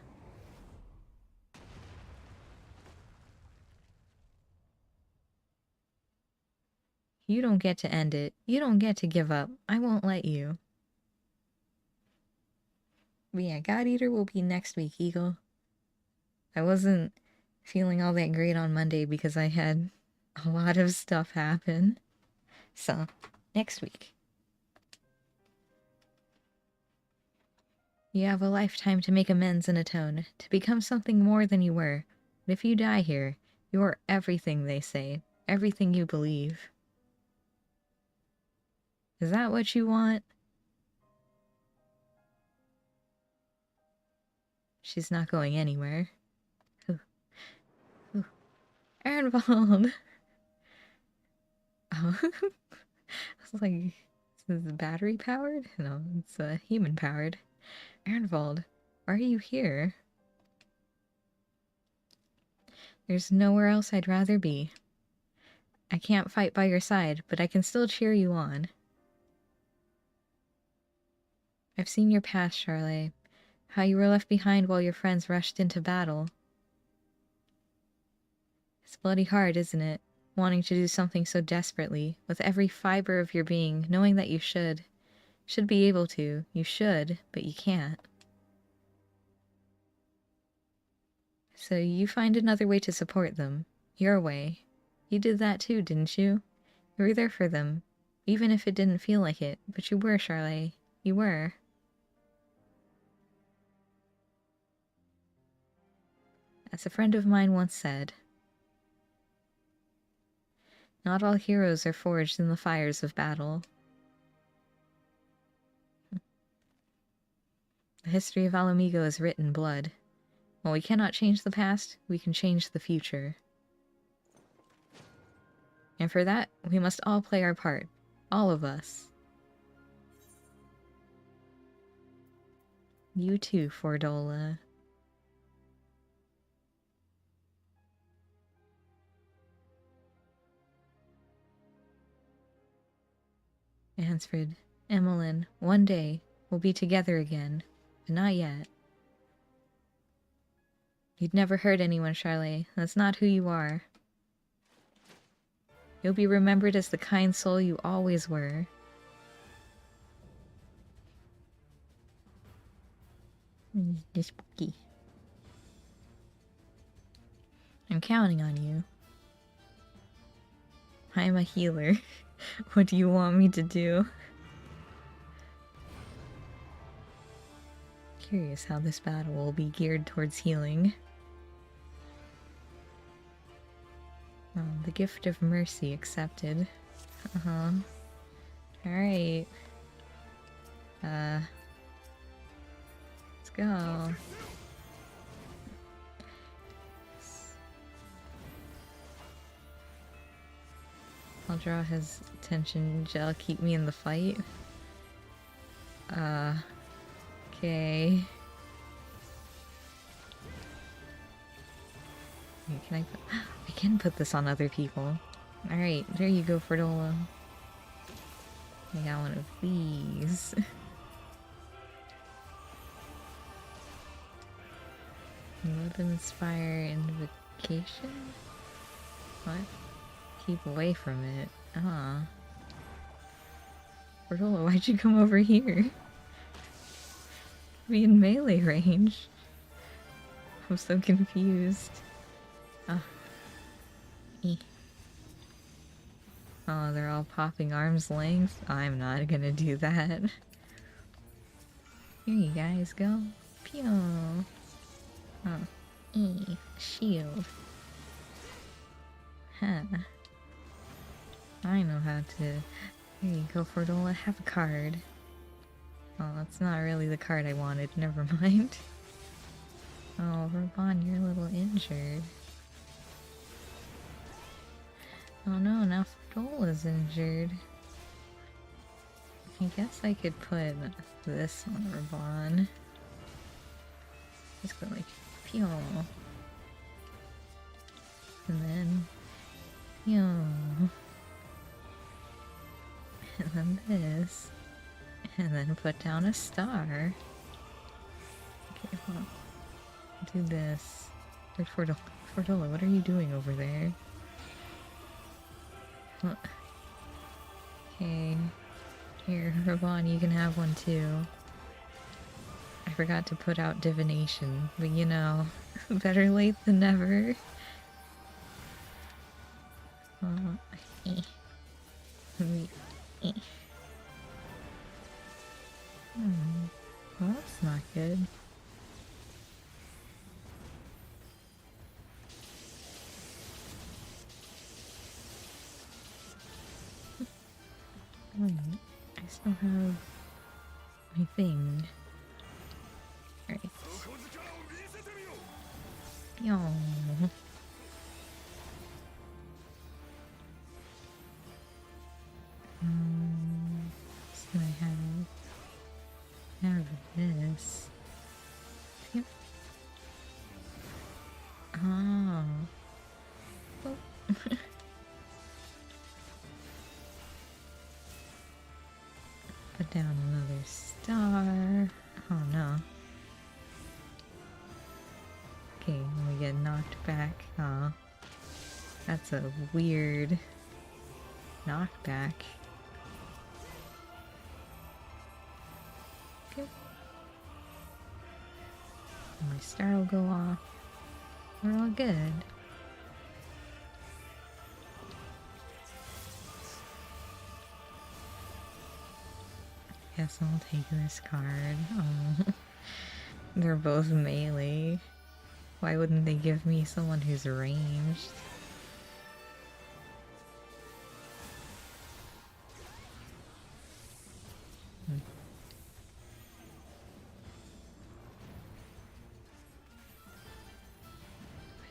You don't get to end it. You don't get to give up. I won't let you. But yeah, God Eater will be next week, Eagle. I wasn't feeling all that great on Monday because I had a lot of stuff happen. So, next week. You have a lifetime to make amends and atone, to become something more than you were. But if you die here, you're everything they say, everything you believe. Is that what you want? She's not going anywhere. Ooh. Ooh. Ernvald! Oh. I was like, is this battery powered? No, it's human powered. Ernvald, why are you here? There's nowhere else I'd rather be. I can't fight by your side, but I can still cheer you on. I've seen your past, Charlotte. How you were left behind while your friends rushed into battle. It's bloody hard, isn't it? Wanting to do something so desperately, with every fiber of your being, knowing that you should. Should be able to. You should, but you can't. So you find another way to support them. Your way. You did that too, didn't you? You were there for them. Even if it didn't feel like it. But you were, Charlotte. You were. As a friend of mine once said, not all heroes are forged in the fires of battle. The history of Alamigo is written in blood. While we cannot change the past, we can change the future. And for that, we must all play our part. All of us. You too, Fordola. Ansfred, Emmeline, one day, we'll be together again, but not yet. You'd never hurt anyone, Charlotte. That's not who you are. You'll be remembered as the kind soul you always were. This spooky. I'm counting on you. I'm a healer. What do you want me to do? Curious how this battle will be geared towards healing. Oh, the gift of mercy accepted. Alright. Let's go. I'll draw his attention. Gel, keep me in the fight. Okay. Wait, can I put... I can put this on other people. Alright, there you go, Fordola. I got one of these. Weapons fire invocation? What? Keep away from it. Fordola, why'd you come over here? Be in melee range. I'm so confused. Oh, they're all popping arm's length? I'm not gonna do that. Here you guys go. Pew! Shield. Huh. I know how to... Here you go, Fordola. Have a card. Oh, that's not really the card I wanted. Never mind. Oh, Raban, you're a little injured. Oh no, now Fordola's injured. I guess I could put this on Raban. Just go like, pew. And then, pew. And then this. And then put down a star. Okay, well, do this. Wait, Fordola, what are you doing over there? Okay. Here, Raban, you can have one too. I forgot to put out divination, but you know, better late than never. Well, that's not good. I still have my thing. Alright. Yo. So I have this. Yep. Oh. get knocked back. Oh, that's a weird knockback. Okay. My star will go off. We're all good. Guess I'll take this card. Oh. They're both melee. Why wouldn't they give me someone who's ranged? Why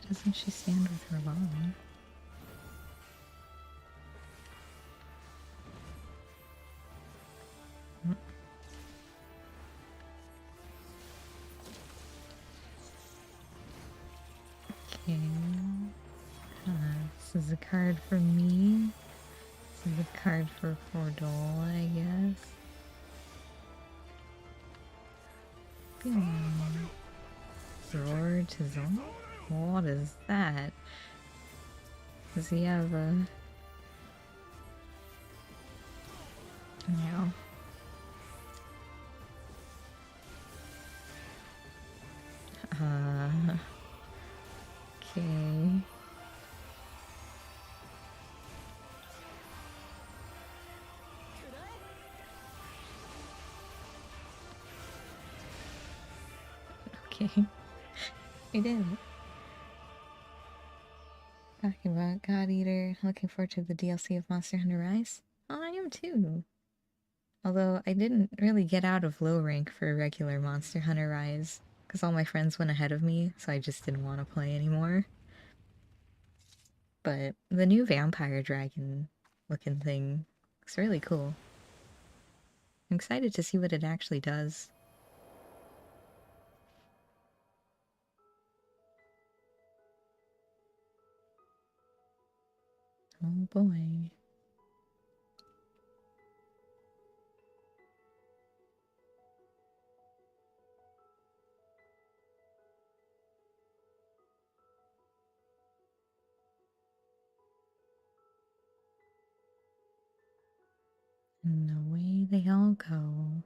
doesn't she stand with her bomb? Okay. This is a card for me. This is a card for Fordol, I guess. Roar to Zone? What is that? Does he have a... No. Okay. Okay. We did it. Talking about God Eater, looking forward to the DLC of Monster Hunter Rise. Oh, I am too. Although I didn't really get out of low rank for regular Monster Hunter Rise, because all my friends went ahead of me, so I just didn't want to play anymore. But the new vampire dragon looking thing looks really cool. I'm excited to see what it actually does. Oh boy. And away they all go.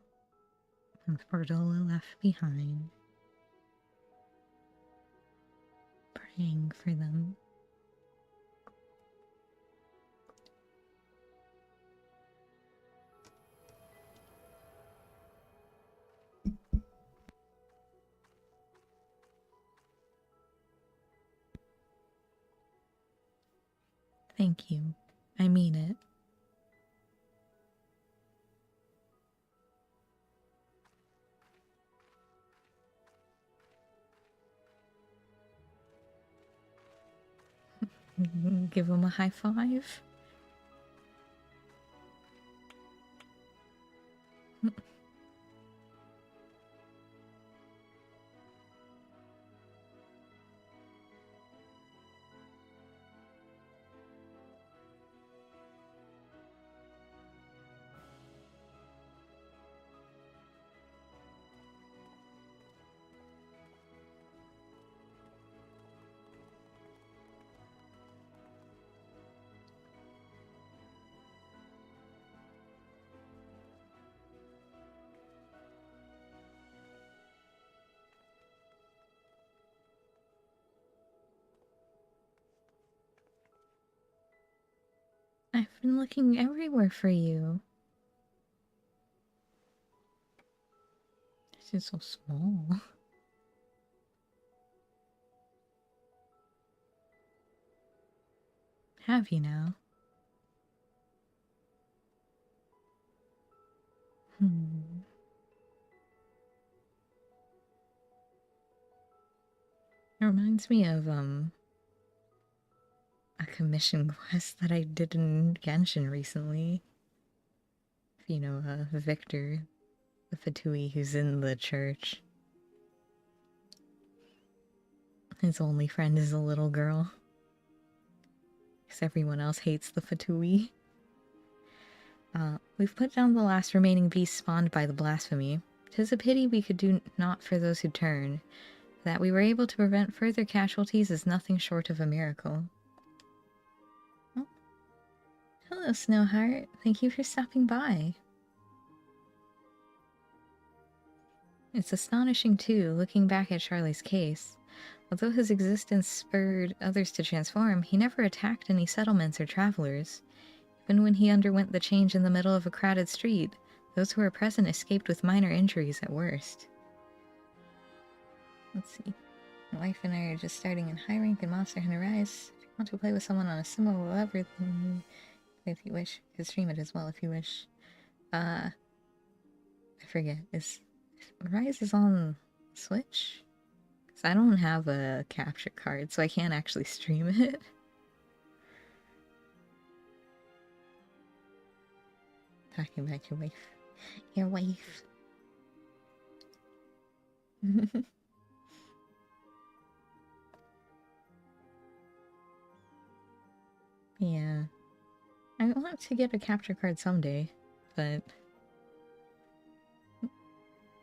And Fordola left behind. Praying for them. Thank you. I mean it. Give him a high five. I've been looking everywhere for you. This is so small. Have you now? It reminds me of a commission quest that I did in Genshin recently. You know, Victor, the Fatui who's in the church. His only friend is a little girl. Because everyone else hates the Fatui. We've put down the last remaining beast spawned by the blasphemy. 'Tis a pity we could do naught for those who turn. That we were able to prevent further casualties is nothing short of a miracle. Oh. Hello, Snowheart. Thank you for stopping by. It's astonishing, too, looking back at Charlie's case. Although his existence spurred others to transform, he never attacked any settlements or travelers. Even when he underwent the change in the middle of a crowded street, those who were present escaped with minor injuries at worst. Let's see. My wife and I are just starting in high rank in Monster Hunter Rise. If you want to play with someone on a similar level, if you wish, you can stream it as well if you wish. I forget. Is Rise is on Switch? Because I don't have a capture card, so I can't actually stream it. Talking about your wife. Your wife. Yeah. I want to get a capture card someday, but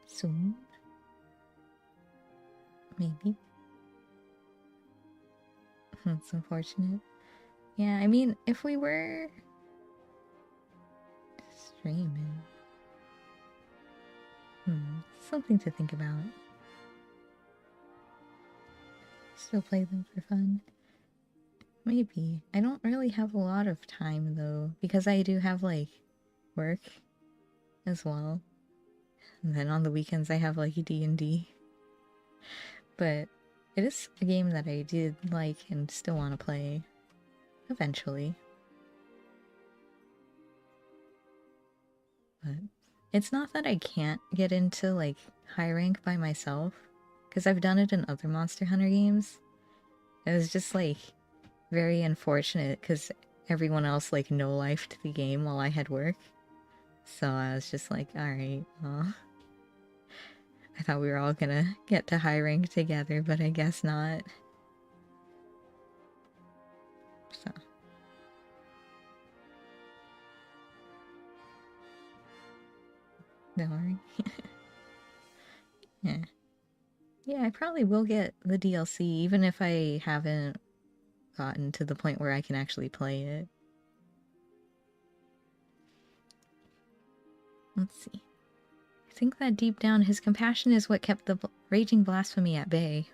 soon. Maybe. That's unfortunate. Yeah, I mean, if we were streaming... something to think about. Still play them for fun. Maybe. I don't really have a lot of time, though, because I do have, like, work as well. And then on the weekends I have, like, D&D. But it is a game that I did like and still want to play. Eventually. But it's not that I can't get into, like, high rank by myself. Because I've done it in other Monster Hunter games. It was just, like, very unfortunate because everyone else, like, no-lifed the game while I had work. So I was just like, alright, well... I thought we were all gonna get to high rank together, but I guess not. So... don't worry. Yeah. Yeah, I probably will get the DLC, even if I haven't gotten to the point where I can actually play it. Let's see. I think that deep down, his compassion is what kept the raging blasphemy at bay.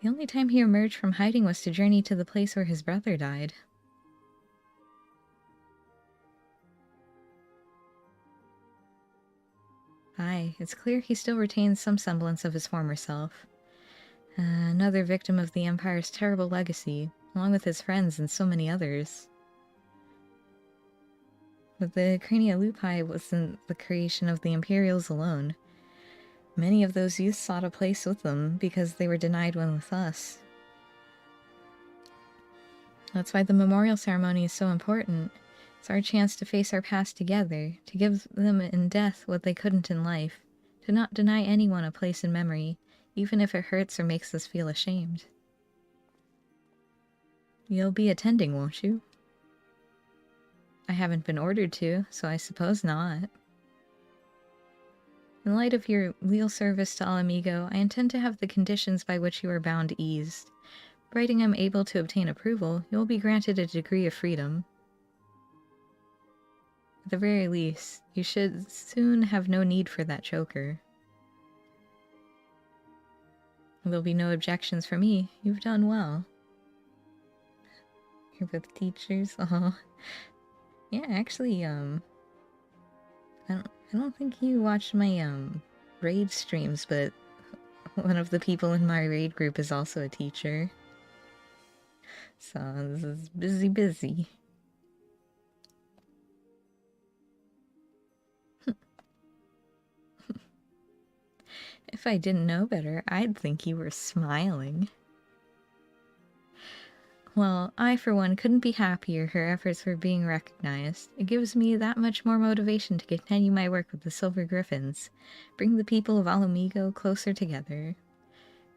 The only time he emerged from hiding was to journey to the place where his brother died. Aye, it's clear he still retains some semblance of his former self. Another victim of the Empire's terrible legacy, along with his friends and so many others. But the Crania Lupi wasn't the creation of the Imperials alone. Many of those youths sought a place with them because they were denied one with us. That's why the memorial ceremony is so important. It's our chance to face our past together, to give them in death what they couldn't in life, to not deny anyone a place in memory, even if it hurts or makes us feel ashamed. You'll be attending, won't you? I haven't been ordered to, so I suppose not. In light of your leal service to Al Amigo, I intend to have the conditions by which you are bound eased. Providing I'm able to obtain approval, you will be granted a degree of freedom. At the very least, you should soon have no need for that choker. There'll be no objections from me. You've done well. You're both teachers? Oh. Yeah, actually, I don't think you watched my, raid streams, but one of the people in my raid group is also a teacher. So, this is busy. If I didn't know better, I'd think you were smiling. Well, I, for one, couldn't be happier her efforts were being recognized. It gives me that much more motivation to continue my work with the Silver Griffins, bring the people of Alamigo closer together.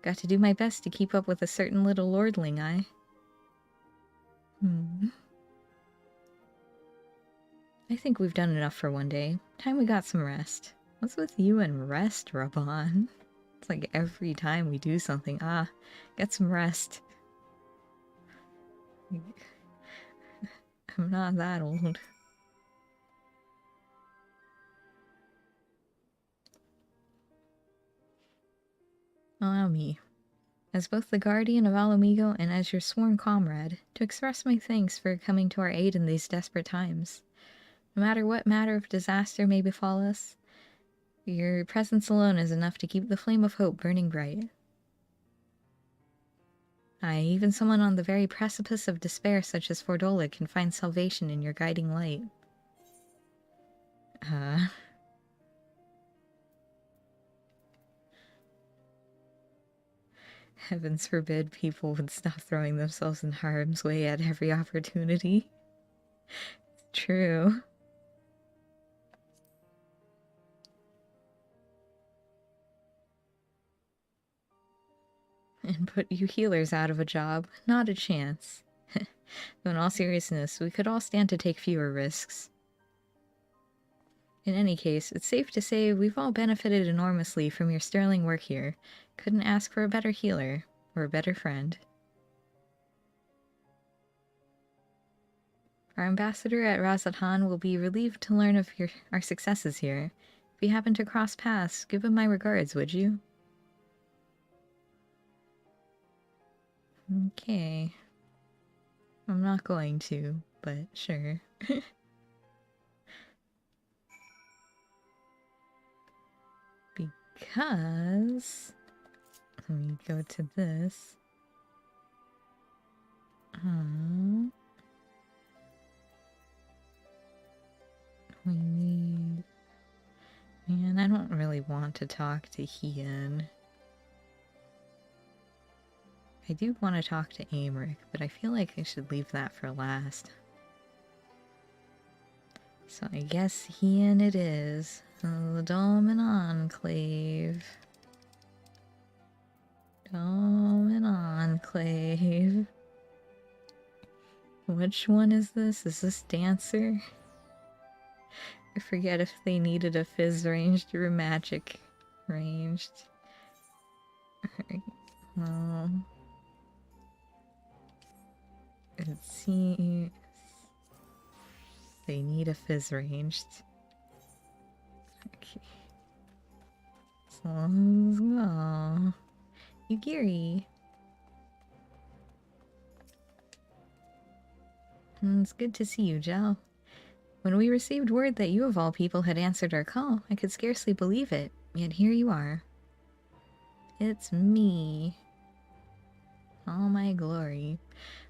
Got to do my best to keep up with a certain little lordling I... I think we've done enough for one day. Time we got some rest. What's with you and rest, Raban? It's like every time we do something, get some rest. I'm not that old. Allow me, as both the guardian of Alamigo and as your sworn comrade, to express my thanks for coming to our aid in these desperate times. No matter what matter of disaster may befall us, your presence alone is enough to keep the flame of hope burning bright. Aye, even someone on the very precipice of despair such as Fordola can find salvation in your guiding light. Heavens forbid people would stop throwing themselves in harm's way at every opportunity. It's true. And put you healers out of a job. Not a chance. Though in all seriousness, we could all stand to take fewer risks. In any case, it's safe to say we've all benefited enormously from your sterling work here. Couldn't ask for a better healer, or a better friend. Our ambassador at Razathan will be relieved to learn of our successes here. If you happen to cross paths, give him my regards, would you? Okay. I'm not going to, but sure. Because... let me go to this. We need... man, I don't really want to talk to Hien. I do want to talk to Amric, but I feel like I should leave that for last. So I guess Hien it is. The Dolmen Enclave. Dolmen Enclave. Which one is this? Is this Dancer? I forget if they needed a Phys Ranged or a Magic Ranged. Alright, well... it seems... they need a Phys Ranged. Okay. So let's go. Yugiri. It's good to see you, Jel. When we received word that you of all people had answered our call, I could scarcely believe it, yet here you are. It's me. All my glory.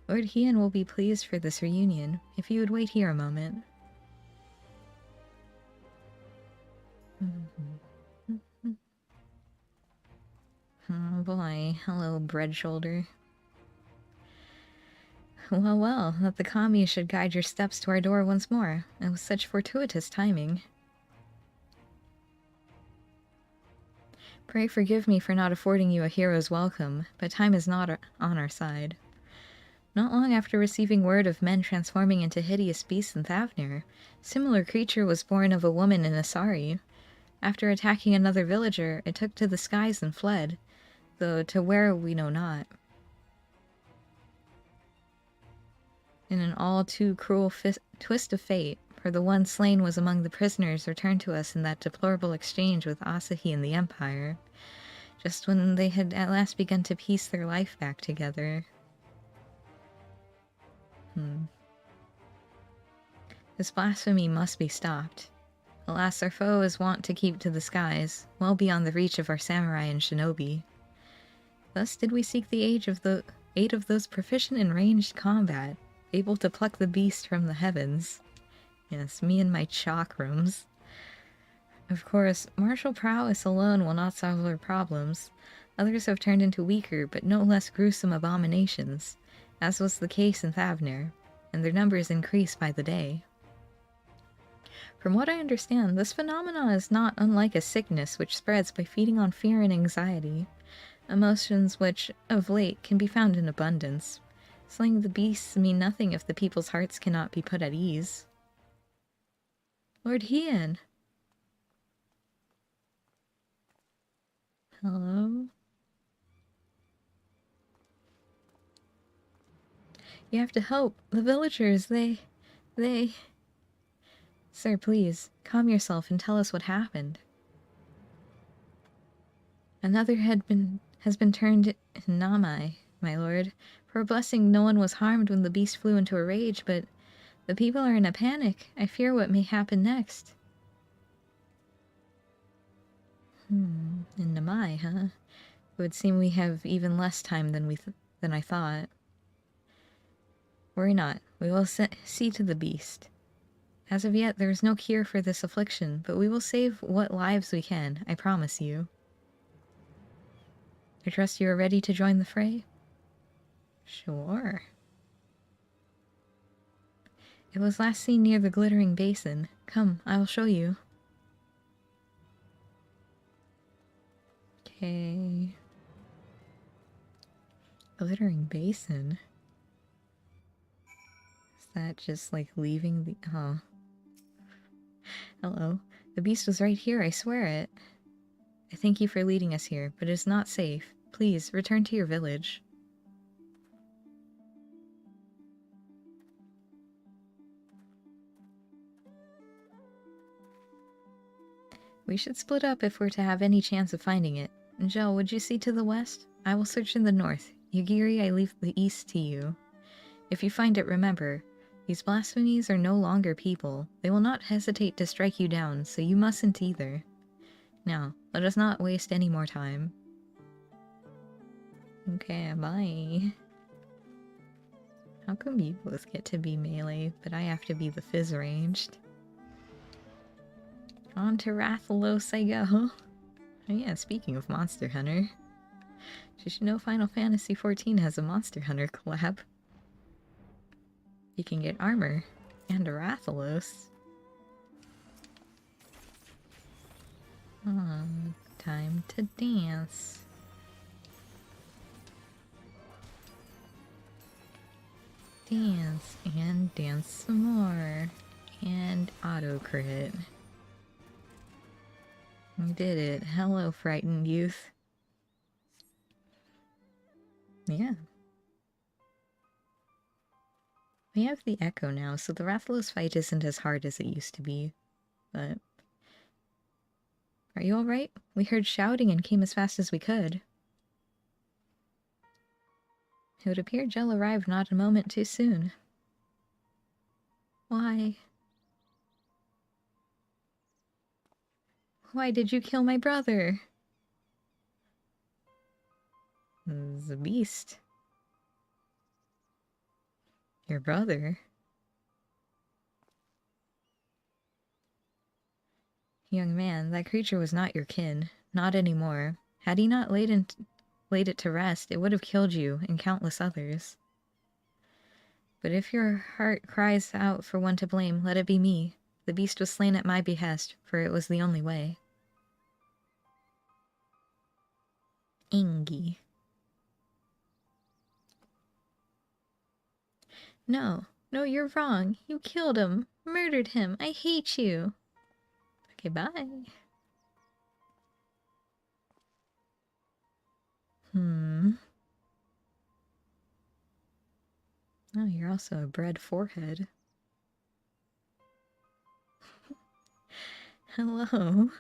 Lord Hien will be pleased for this reunion, if you would wait here a moment. Oh boy, hello, bread shoulder. Well, well, that the kami should guide your steps to our door once more, and with such fortuitous timing. Pray forgive me for not affording you a hero's welcome, but time is not on our side. Not long after receiving word of men transforming into hideous beasts in Thavnir, similar creature was born of a woman in Asari. After attacking another villager, it took to the skies and fled, though to where we know not. In an all too cruel twist of fate, for the one slain was among the prisoners returned to us in that deplorable exchange with Asahi and the Empire, just when they had at last begun to piece their life back together. This blasphemy must be stopped. Alas, our foe is wont to keep to the skies, well beyond the reach of our samurai and shinobi. Thus did we seek the aid of those proficient in ranged combat, able to pluck the beast from the heavens. Yes, me and my chakrams. Of course, martial prowess alone will not solve our problems. Others have turned into weaker, but no less gruesome abominations, as was the case in Thavnir, and their numbers increase by the day. From what I understand, this phenomenon is not unlike a sickness which spreads by feeding on fear and anxiety, emotions which, of late, can be found in abundance. Slaying the beasts mean nothing if the people's hearts cannot be put at ease. Lord Hien! Hello? You have to help. The villagers, they... Sir, please, calm yourself and tell us what happened. Another has been turned Namai, my lord. For a blessing, no one was harmed when the beast flew into a rage, but the people are in a panic. I fear what may happen next. In Namai, huh? It would seem we have even less time than I thought. Worry not. We will see to the beast. As of yet, there is no cure for this affliction, but we will save what lives we can, I promise you. I trust you are ready to join the fray? Sure. It was last seen near the glittering basin. Come, I will show you. Okay. Glittering basin? Is that just like leaving the... Oh. Hello. The beast was right here, I swear it. I thank you for leading us here, but it is not safe. Please, return to your village. We should split up if we're to have any chance of finding it. Joe, would you see to the west? I will search in the north. Yugiri, I leave the east to you. If you find it, remember, these blasphemies are no longer people. They will not hesitate to strike you down, so you mustn't either. Now, let us not waste any more time. Okay, bye. How come you both get to be melee, but I have to be the Phys Ranged? On to Rathalos I go. Oh yeah, speaking of Monster Hunter. Did you know Final Fantasy XIV has a Monster Hunter collab? You can get armor and a Rathalos. Time to dance. Dance and dance some more. And auto crit. We did it. Hello, frightened youth. Yeah. We have the Echo now, so the Rathalos fight isn't as hard as it used to be. But... Are you alright? We heard shouting and came as fast as we could. It would appear Jill arrived not a moment too soon. Why? Why did you kill my brother? The beast. Your brother? Young man, that creature was not your kin. Not anymore. Had he not laid it to rest, it would have killed you and countless others. But if your heart cries out for one to blame, let it be me. The beast was slain at my behest, for it was the only way. Ingi. No, you're wrong. You killed him. Murdered him. I hate you. Okay, bye. Oh, you're also a bread forehead. Hello.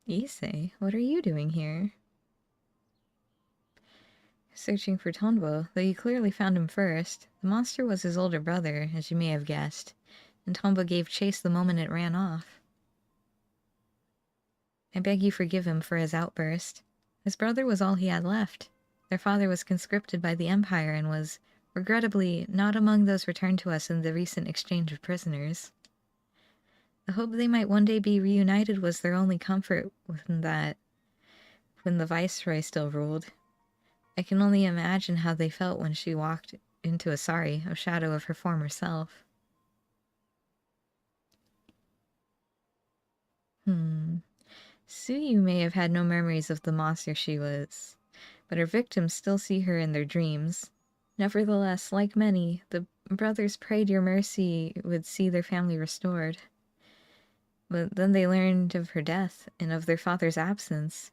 Issei, what are you doing here? Searching for Tonbo, though you clearly found him first. The monster was his older brother, as you may have guessed, and Tombo gave chase the moment it ran off. I beg you forgive him for his outburst. His brother was all he had left. Their father was conscripted by the Empire and was, regrettably, not among those returned to us in the recent exchange of prisoners. The hope they might one day be reunited was their only comfort when the Viceroy still ruled. I can only imagine how they felt when she walked into a shadow of her former self. Suyu may have had no memories of the monster she was, but her victims still see her in their dreams. Nevertheless, like many, the brothers prayed your mercy would see their family restored. But then they learned of her death and of their father's absence.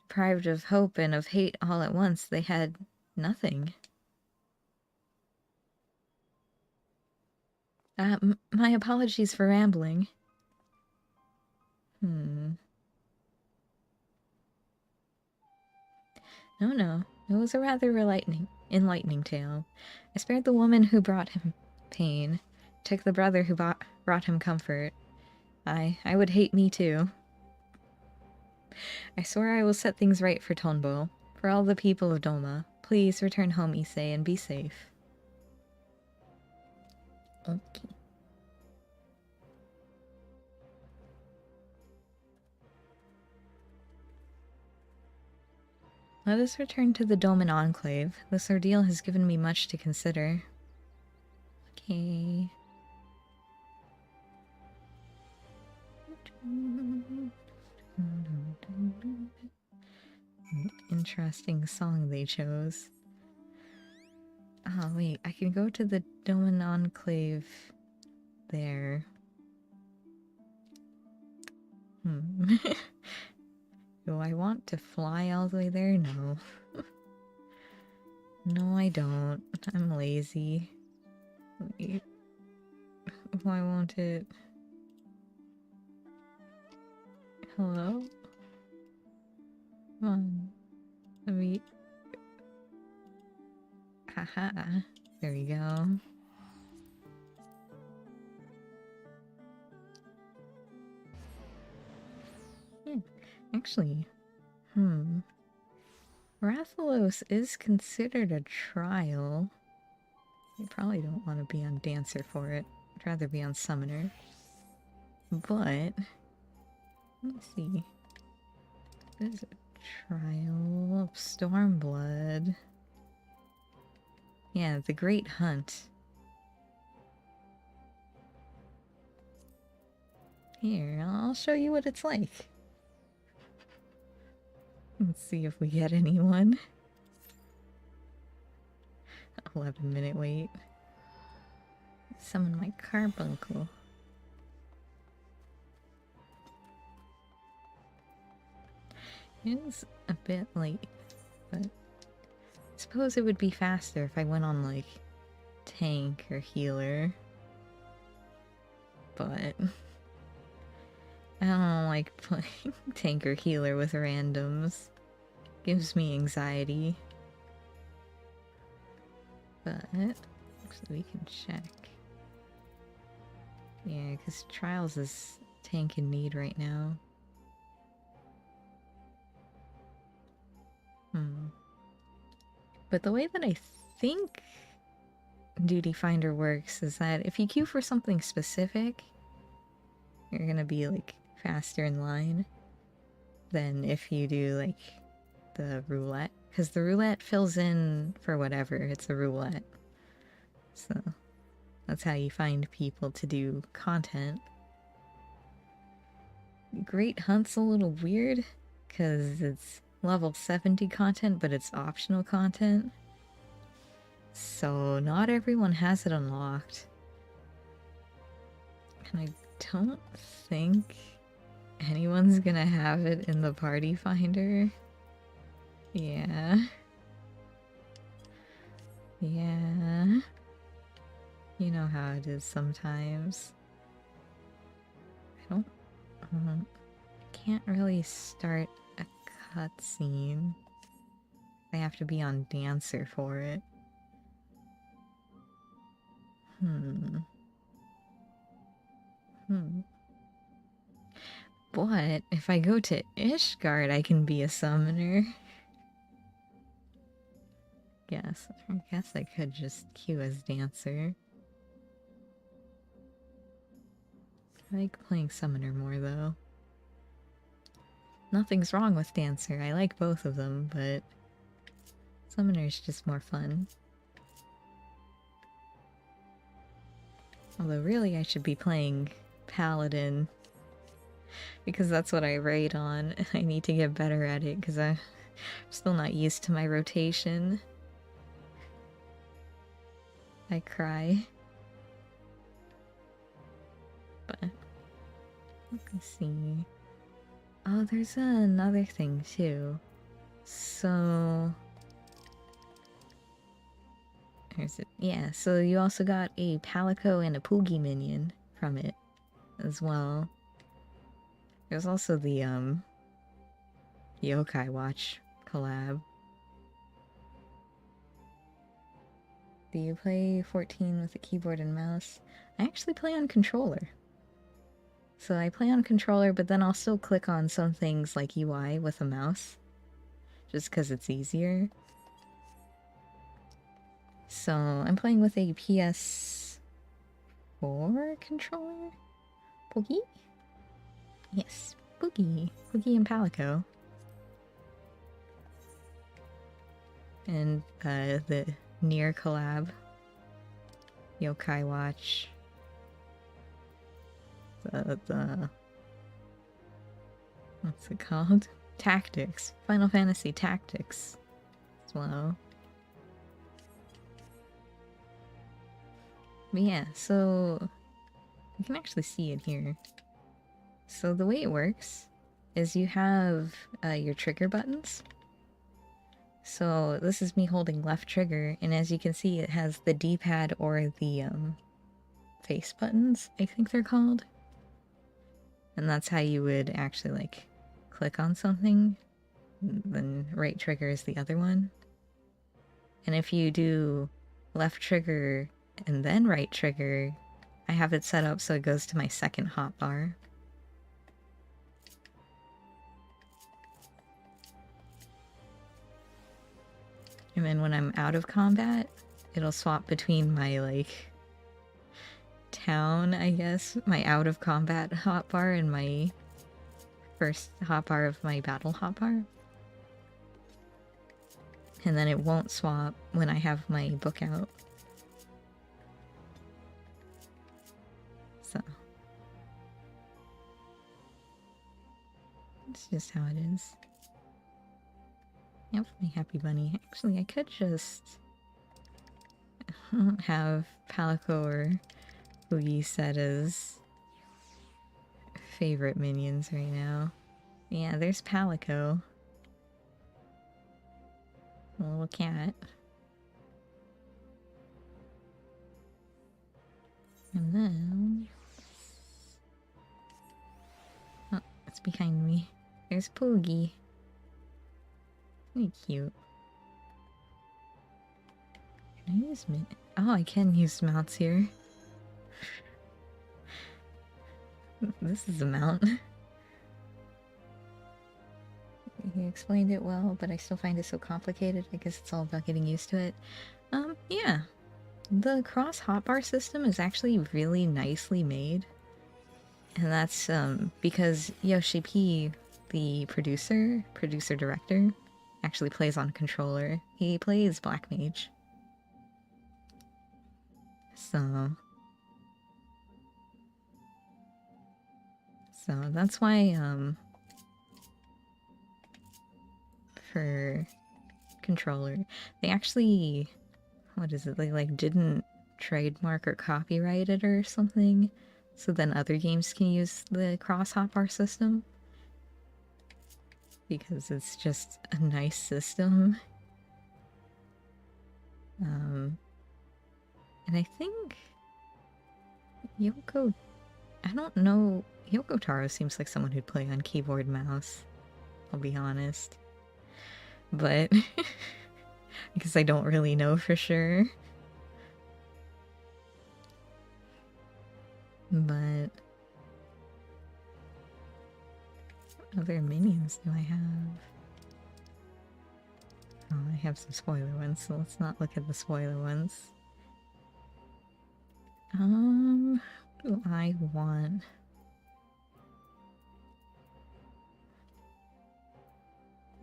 deprived of hope and of hate all at once. They had nothing. My apologies for rambling. No. It was a rather enlightening tale. I spared the woman who brought him pain, took the brother who brought him comfort. I would hate me too. I swear I will set things right for Tonbo, for all the people of Doma. Please return home, Issei, and be safe. Okay. Let us return to the Doman Enclave. This ordeal has given me much to consider. Okay. Interesting song they chose. Oh, wait. I can go to the Doman Enclave there. Do I want to fly all the way there? No. No, I don't. I'm lazy. Wait. Why won't it? Hello? Come on. Let me... Haha. There we go. Actually, Rathalos is considered a trial. You probably don't want to be on Dancer for it. I'd rather be on Summoner. But, let's see. There's a trial of Stormblood. Yeah, the Great Hunt. Here, I'll show you what it's like. Let's see if we get anyone. 11-minute wait. Summon my carbuncle. It is a bit late, but I suppose it would be faster if I went on, like, tank or healer. But I don't like playing tank or healer with randoms. Gives me anxiety. But actually we can check. Yeah, because Trials is tank in need right now. But the way that I think Duty Finder works is that if you queue for something specific, you're gonna be, like, faster in line than if you do, like, the roulette. Because the roulette fills in for whatever, it's a roulette. So, that's how you find people to do content. Great Hunt's a little weird, because it's level 70 content, but it's optional content. So, not everyone has it unlocked. And I don't think anyone's gonna have it in the party finder. Yeah. Yeah. You know how it is sometimes. I can't really start a cutscene. I have to be on Dancer for it. But if I go to Ishgard, I can be a summoner. I guess I could just queue as Dancer. I like playing Summoner more, though. Nothing's wrong with Dancer. I like both of them, but Summoner's just more fun. Although really I should be playing Paladin, because that's what I raid on. I need to get better at it because I'm still not used to my rotation. I cry. But let me see. Oh, there's another thing too. So... Here's it. Yeah, so you also got a Palico and a Poogie minion from it as well. There's also the, Yokai Watch collab. Do you play 14 with a keyboard and mouse? I actually play on controller. So I play on controller, but then I'll still click on some things like UI with a mouse. Just because it's easier. So I'm playing with a PS4 controller? Poogie? Yes, Poogie. Poogie and Palico. And the Nier collab. Yokai Watch. The what's it called? Tactics. Final Fantasy Tactics as well. But yeah, so you can actually see it here. So the way it works is you have your trigger buttons. So this is me holding left trigger, and as you can see, it has the D-pad or the face buttons, I think they're called. And that's how you would actually like click on something. Then right trigger is the other one. And if you do left trigger and then right trigger, I have it set up so it goes to my second hotbar. And then when I'm out of combat, it'll swap between my, like, town, I guess, my out of combat hotbar and my first hotbar of my battle hotbar. And then it won't swap when I have my book out. So. It's just how it is. Yep, my happy bunny. Actually, I could just have Palico or Boogie set as favorite minions right now. Yeah, there's Palico. A little cat. And then... oh, it's behind me. There's Poogie. Really cute. Can I use oh, I can use mounts here. This is a mount. You explained it well, but I still find it so complicated. I guess it's all about getting used to it. Yeah. The cross hotbar system is actually really nicely made. And that's, because Yoshi P, the producer-director, actually plays on controller. He plays Black Mage. So that's why, for controller, they actually, what is it, they like didn't trademark or copyright it or something, so then other games can use the cross hotbar system. Because it's just a nice system. And I think Yoko, I don't know, Yoko Taro seems like someone who'd play on keyboard mouse, I'll be honest. But, because I don't really know for sure. But, what other minions do I have? Oh, I have some spoiler ones, so let's not look at the spoiler ones. What do I want?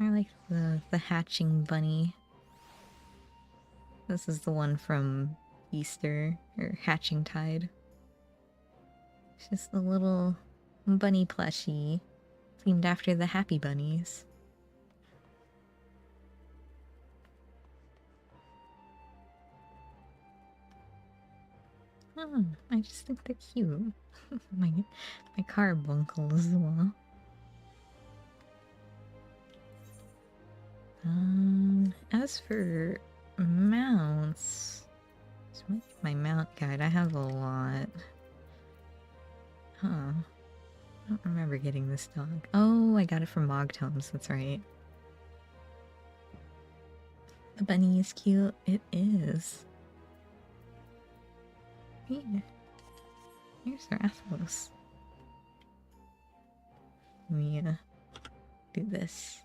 I like the hatching bunny. This is the one from Easter, or Hatching Tide. It's just a little bunny plushie, themed after the Happy Bunnies. Oh, I just think they're cute. my carbuncle as well. as for mounts, this might be my mount guide. I have a lot. Huh. I don't remember getting this dog. Oh, I got it from Mogtomes, that's right. The bunny is cute. It is. Yeah. Here's Rathalos. Let me do this.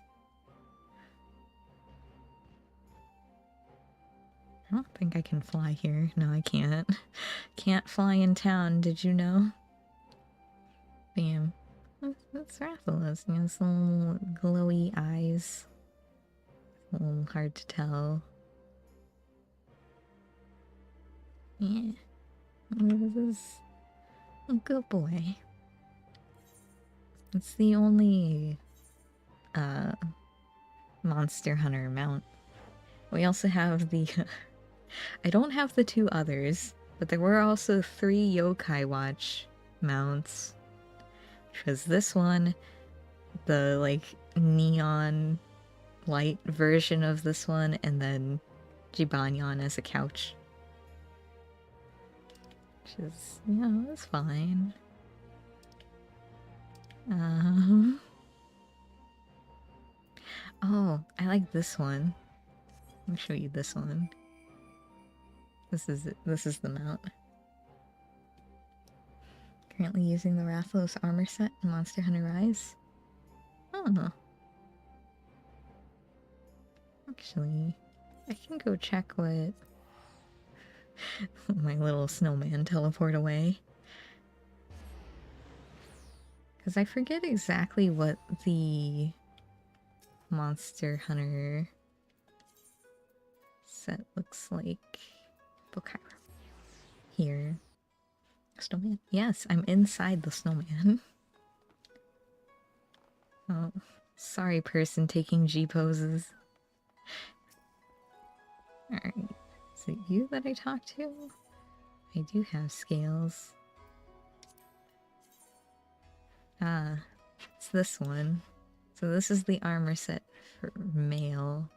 I don't think I can fly here. No, I can't. Can't fly in town, did you know? Bam. That's Rathalos. He has little glowy eyes. A little hard to tell. Yeah. This is a good boy. It's the only Monster Hunter mount. We also have the I don't have the two others, but there were also 3 Yokai Watch mounts. Which was this one, the like neon light version of this one, and then Jibanyan as a couch. Which is, you know, it's fine. Oh, I like this one. Let me show you this one. This is it. This is the mount. Currently using the Rathalos armor set in Monster Hunter Rise. Oh. Actually, I can go check what my little snowman teleport away. Because I forget exactly what the Monster Hunter set looks like. Bokairo. Here. Snowman? Yes, I'm inside the snowman. Oh, sorry person taking G poses. Alright, is it you that I talked to? I do have scales. Ah, it's this one. So this is the armor set for male.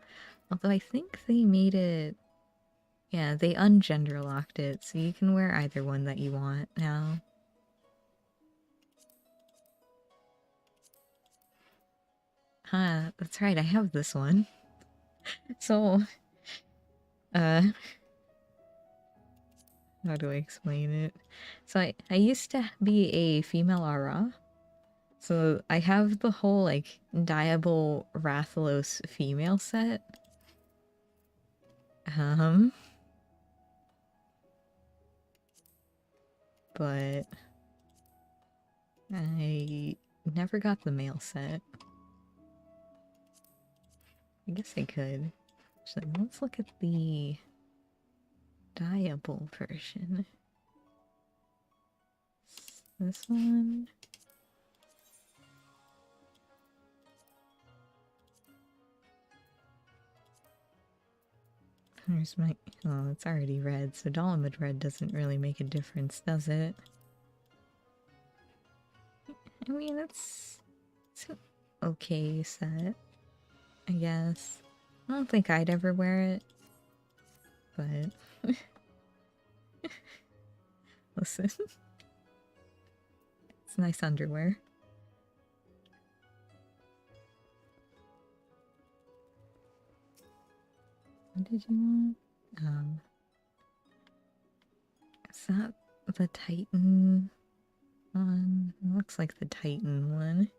Although I think they made it... Yeah, they ungender locked it, so you can wear either one that you want now. Huh, that's right, I have this one. So, how do I explain it? So I used to be a female Ara. So I have the whole, like, Diable Rathalos female set. But I never got the male set. I guess I could. Actually, let's look at the Diable version. This one. There's my... Oh, it's already red, so Dolomid red doesn't really make a difference, does it? I mean, it's an okay set, I guess. I don't think I'd ever wear it, but... Listen. It's nice underwear. What did you want? Is that the Titan one? It looks like the Titan one.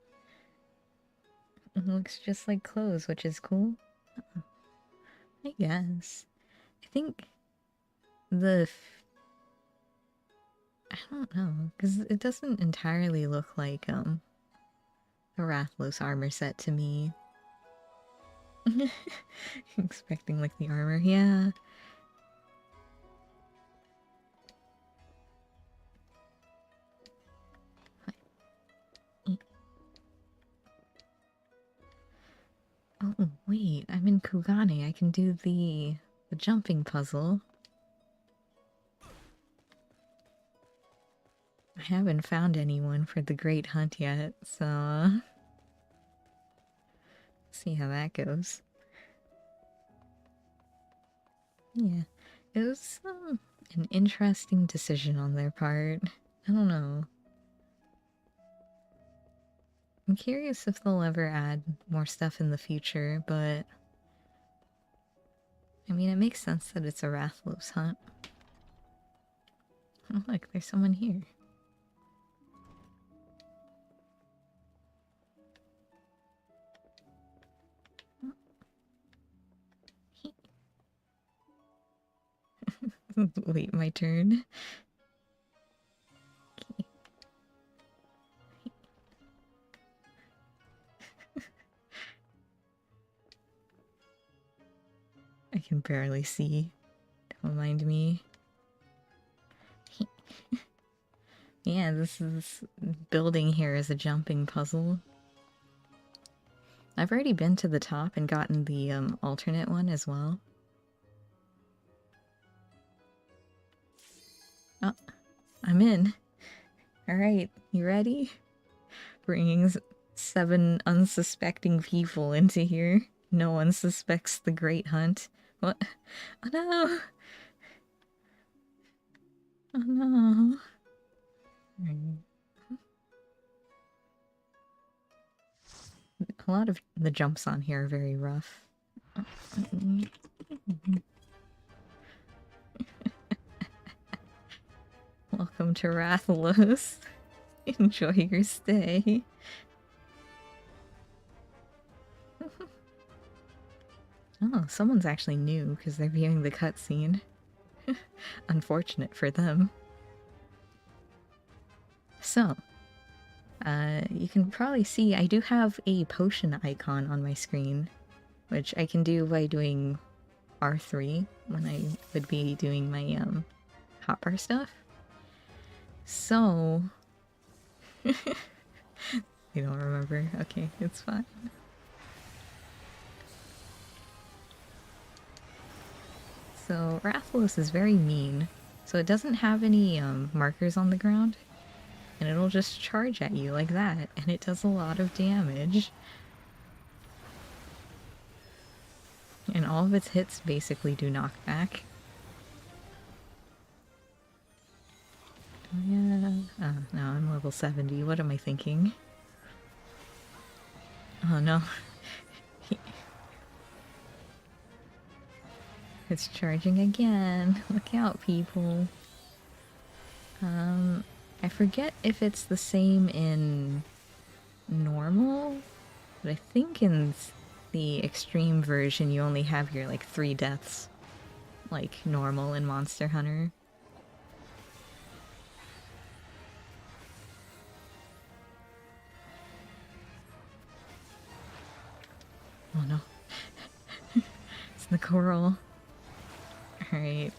It looks just like clothes, which is cool. I guess. I think the... I don't know, because it doesn't entirely look like, the Rathalos armor set to me. Expecting, like, the armor, yeah. Oh, wait, I'm in Kugane. I can do the jumping puzzle. I haven't found anyone for the Great Hunt yet, so... see how that goes. Yeah, it was an interesting decision on their part. I don't know. I'm curious if they'll ever add more stuff in the future, but I mean, it makes sense that it's a Rathalos hunt. Oh, look, there's someone here. Wait, my turn. I can barely see. Don't mind me. Yeah, this building here is a jumping puzzle. I've already been to the top and gotten the alternate one as well. Oh, I'm in. Alright, you ready? Bringing 7 unsuspecting people into here. No one suspects the Great Hunt. What? Oh no! Oh no. A lot of the jumps on here are very rough. Welcome to Rathalos. Enjoy your stay. Oh, someone's actually new because they're viewing the cutscene. Unfortunate for them. So, you can probably see I do have a potion icon on my screen, which I can do by doing R3 when I would be doing my hotbar stuff. So, you don't remember? Okay, it's fine. So Rathalos is very mean, so it doesn't have any markers on the ground, and it'll just charge at you like that, and it does a lot of damage. And all of its hits basically do knockback. Oh yeah. Oh, no, I'm level 70. What am I thinking? Oh no. It's charging again. Look out, people. I forget if it's the same in normal, but I think in the extreme version you only have your like 3 deaths, like normal in Monster Hunter. Oh no. It's the coral. Alright,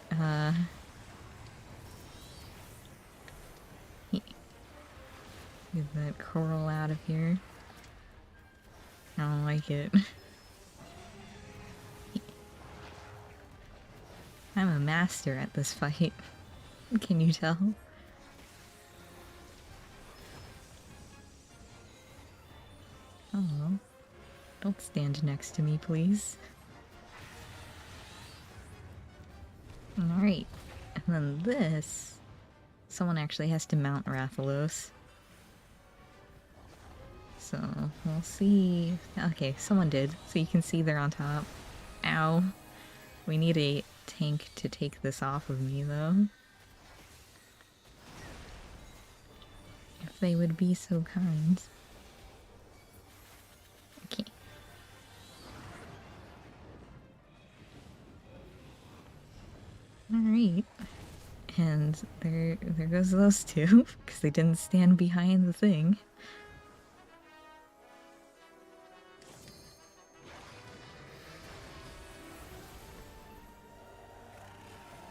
get that coral out of here. I don't like it. I'm a master at this fight. Can you tell? Oh, don't stand next to me, please. Alright, and then this... Someone actually has to mount Rathalos. So, we'll see... Okay, someone did, so you can see they're on top. Ow. We need a tank to take this off of me, though. If they would be so kind. Okay. Alright. And there goes those two, because they didn't stand behind the thing.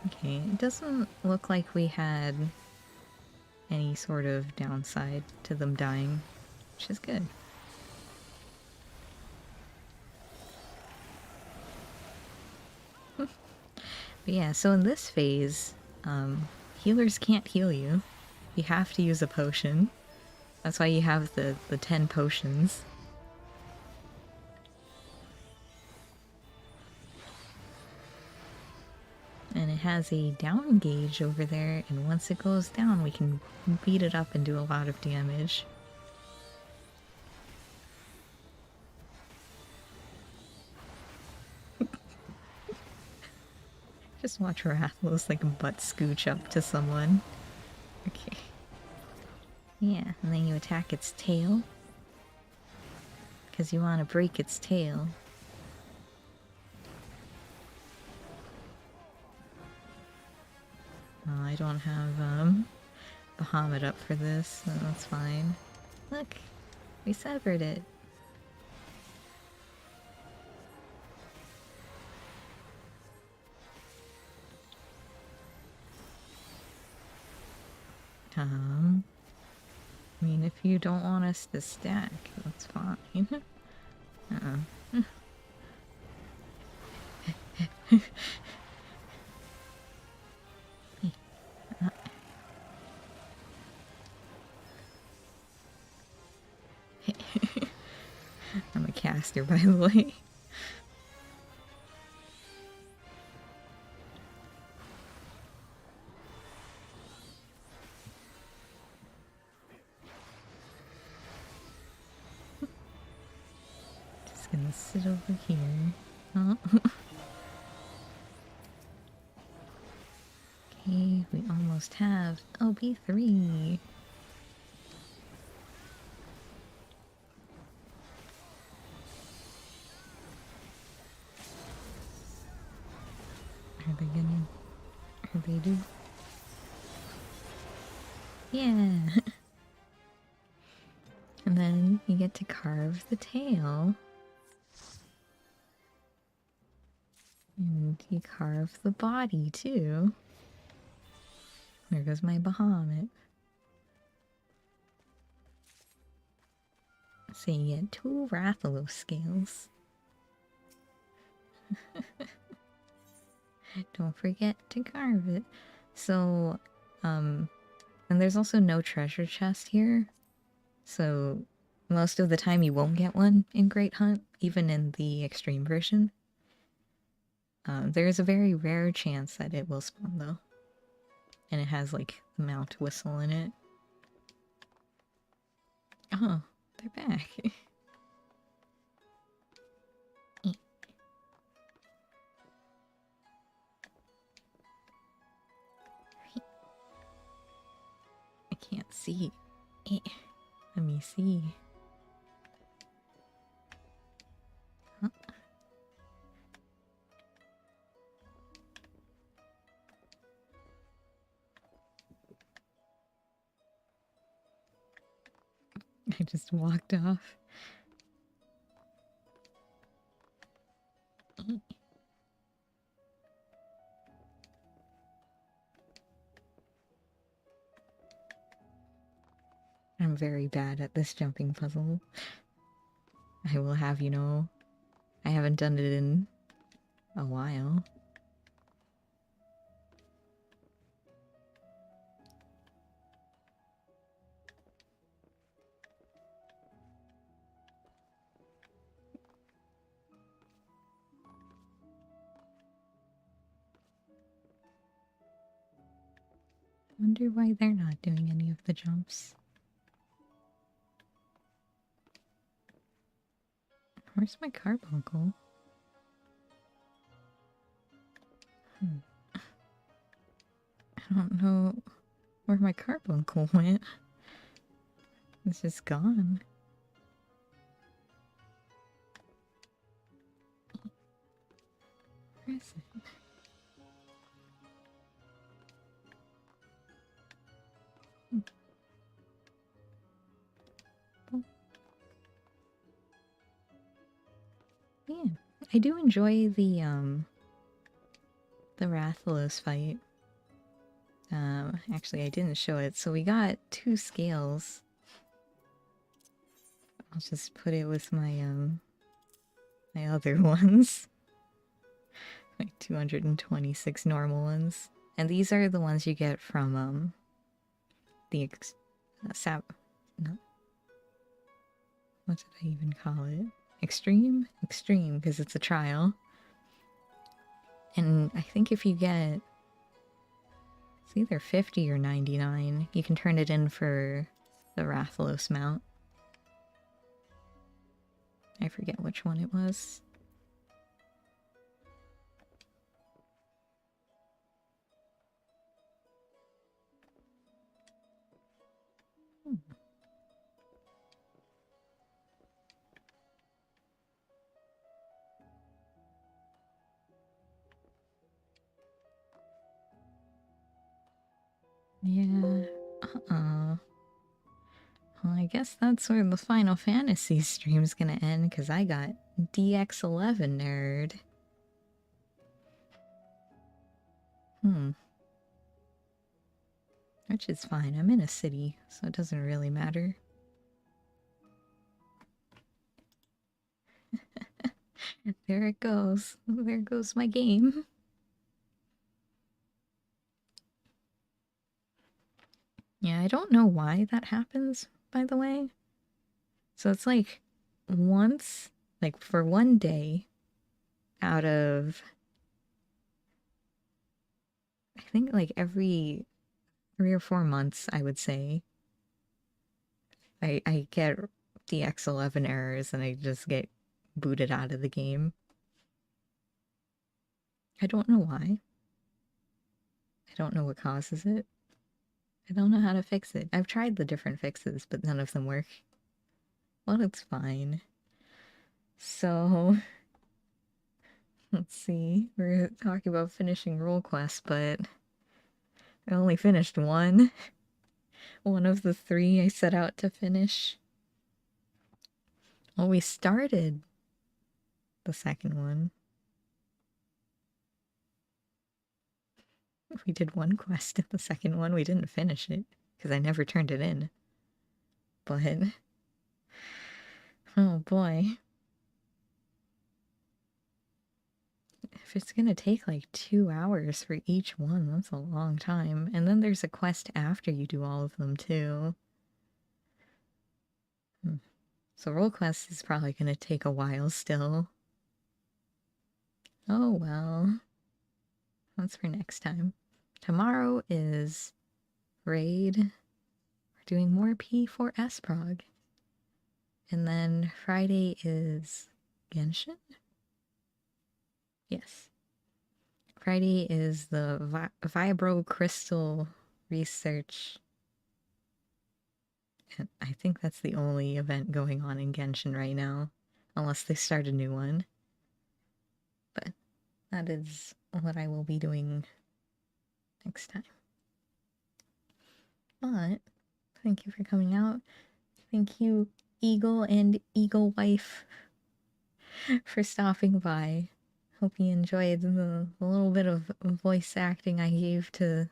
Okay, it doesn't look like we had any sort of downside to them dying, which is good. But yeah, so in this phase, healers can't heal you. You have to use a potion. That's why you have the 10 potions. has a down gauge over there, and once it goes down, we can beat it up and do a lot of damage. Just watch Rathalos like butt scooch up to someone. Okay. Yeah, and then you attack its tail. Because you want to break its tail. Oh, I don't have, Bahamut up for this, so that's fine. Look! We severed it! I mean, if you don't want us to stack, that's fine. I'm a caster, by the way. Just gonna sit over here. Oh. Okay, we almost have OB3. Are they gonna... Are they do? Yeah! And then you get to carve the tail. And you carve the body, too. There goes my Bahamut. So you get 2 Rathalos scales. Don't forget to carve it. So, and there's also no treasure chest here. So, most of the time you won't get one in Great Hunt, even in the extreme version. There's a very rare chance that it will spawn, though. And it has, like, the mount whistle in it. Oh, they're back. I can't see. Let me see. Huh? I just walked off. I'm very bad at this jumping puzzle. I will have you know, I haven't done it in a while. Wonder why they're not doing any of the jumps. Where's my carbuncle? I don't know where my carbuncle went. It's just gone. Where is it? Yeah, I do enjoy the Rathalos fight. Actually I didn't show it, so we got 2 scales. I'll just put it with my my other ones. My 226 normal ones. And these are the ones you get from the no. What did I even call it? Extreme? Extreme, because it's a trial. And I think if you get It's either 50 or 99. You can turn it in for the Rathalos mount. I forget which one it was. Yeah. Well, I guess that's where the Final Fantasy stream's gonna end, because I got DX11 nerd. Which is fine. I'm in a city, so it doesn't really matter. There it goes. There goes my game. Yeah, I don't know why that happens, by the way. So it's like once, like for one day out of, I think like every 3 or 4 months, I would say, I get DX11 errors and I just get booted out of the game. I don't know why. I don't know what causes it. I don't know how to fix it. I've tried the different fixes, but none of them work. Well, it's fine. So, let's see. We're talking about finishing role quests, but I only finished one. One of the 3 I set out to finish. Well, we started the second one. We did one quest in the second one. We didn't finish it because I never turned it in. But, oh boy. If it's gonna take like 2 hours for each one, that's a long time. And then there's a quest after you do all of them too. So role quest is probably gonna take a while still. Oh well. That's for next time. Tomorrow is raid. We're doing more P for Sprog. And then Friday is Genshin? Yes. Friday is the Vibro Crystal research. And I think that's the only event going on in Genshin right now. Unless they start a new one. But that is what I will be doing next time. But thank you for coming out. Thank you, Eagle and Eagle Wife, for stopping by. Hope you enjoyed the little bit of voice acting I gave to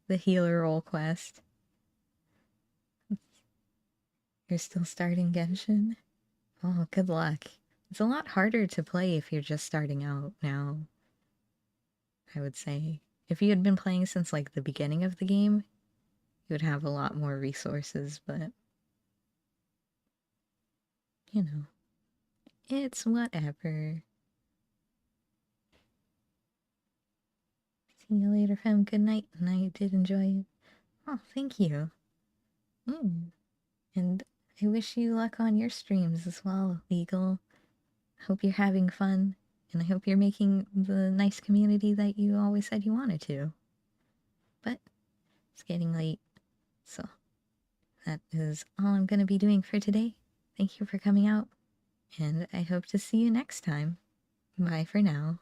the healer role quest. You're still starting Genshin? Oh, good luck. It's a lot harder to play if you're just starting out now, I would say. If you had been playing since like the beginning of the game, you would have a lot more resources, but you know, it's whatever. See you later, fam. Good night, and I did enjoy it. Oh, thank you. And I wish you luck on your streams as well, Eagle. Hope you're having fun, and I hope you're making the nice community that you always said you wanted to. But it's getting late, so that is all I'm going to be doing for today. Thank you for coming out, and I hope to see you next time. Bye for now.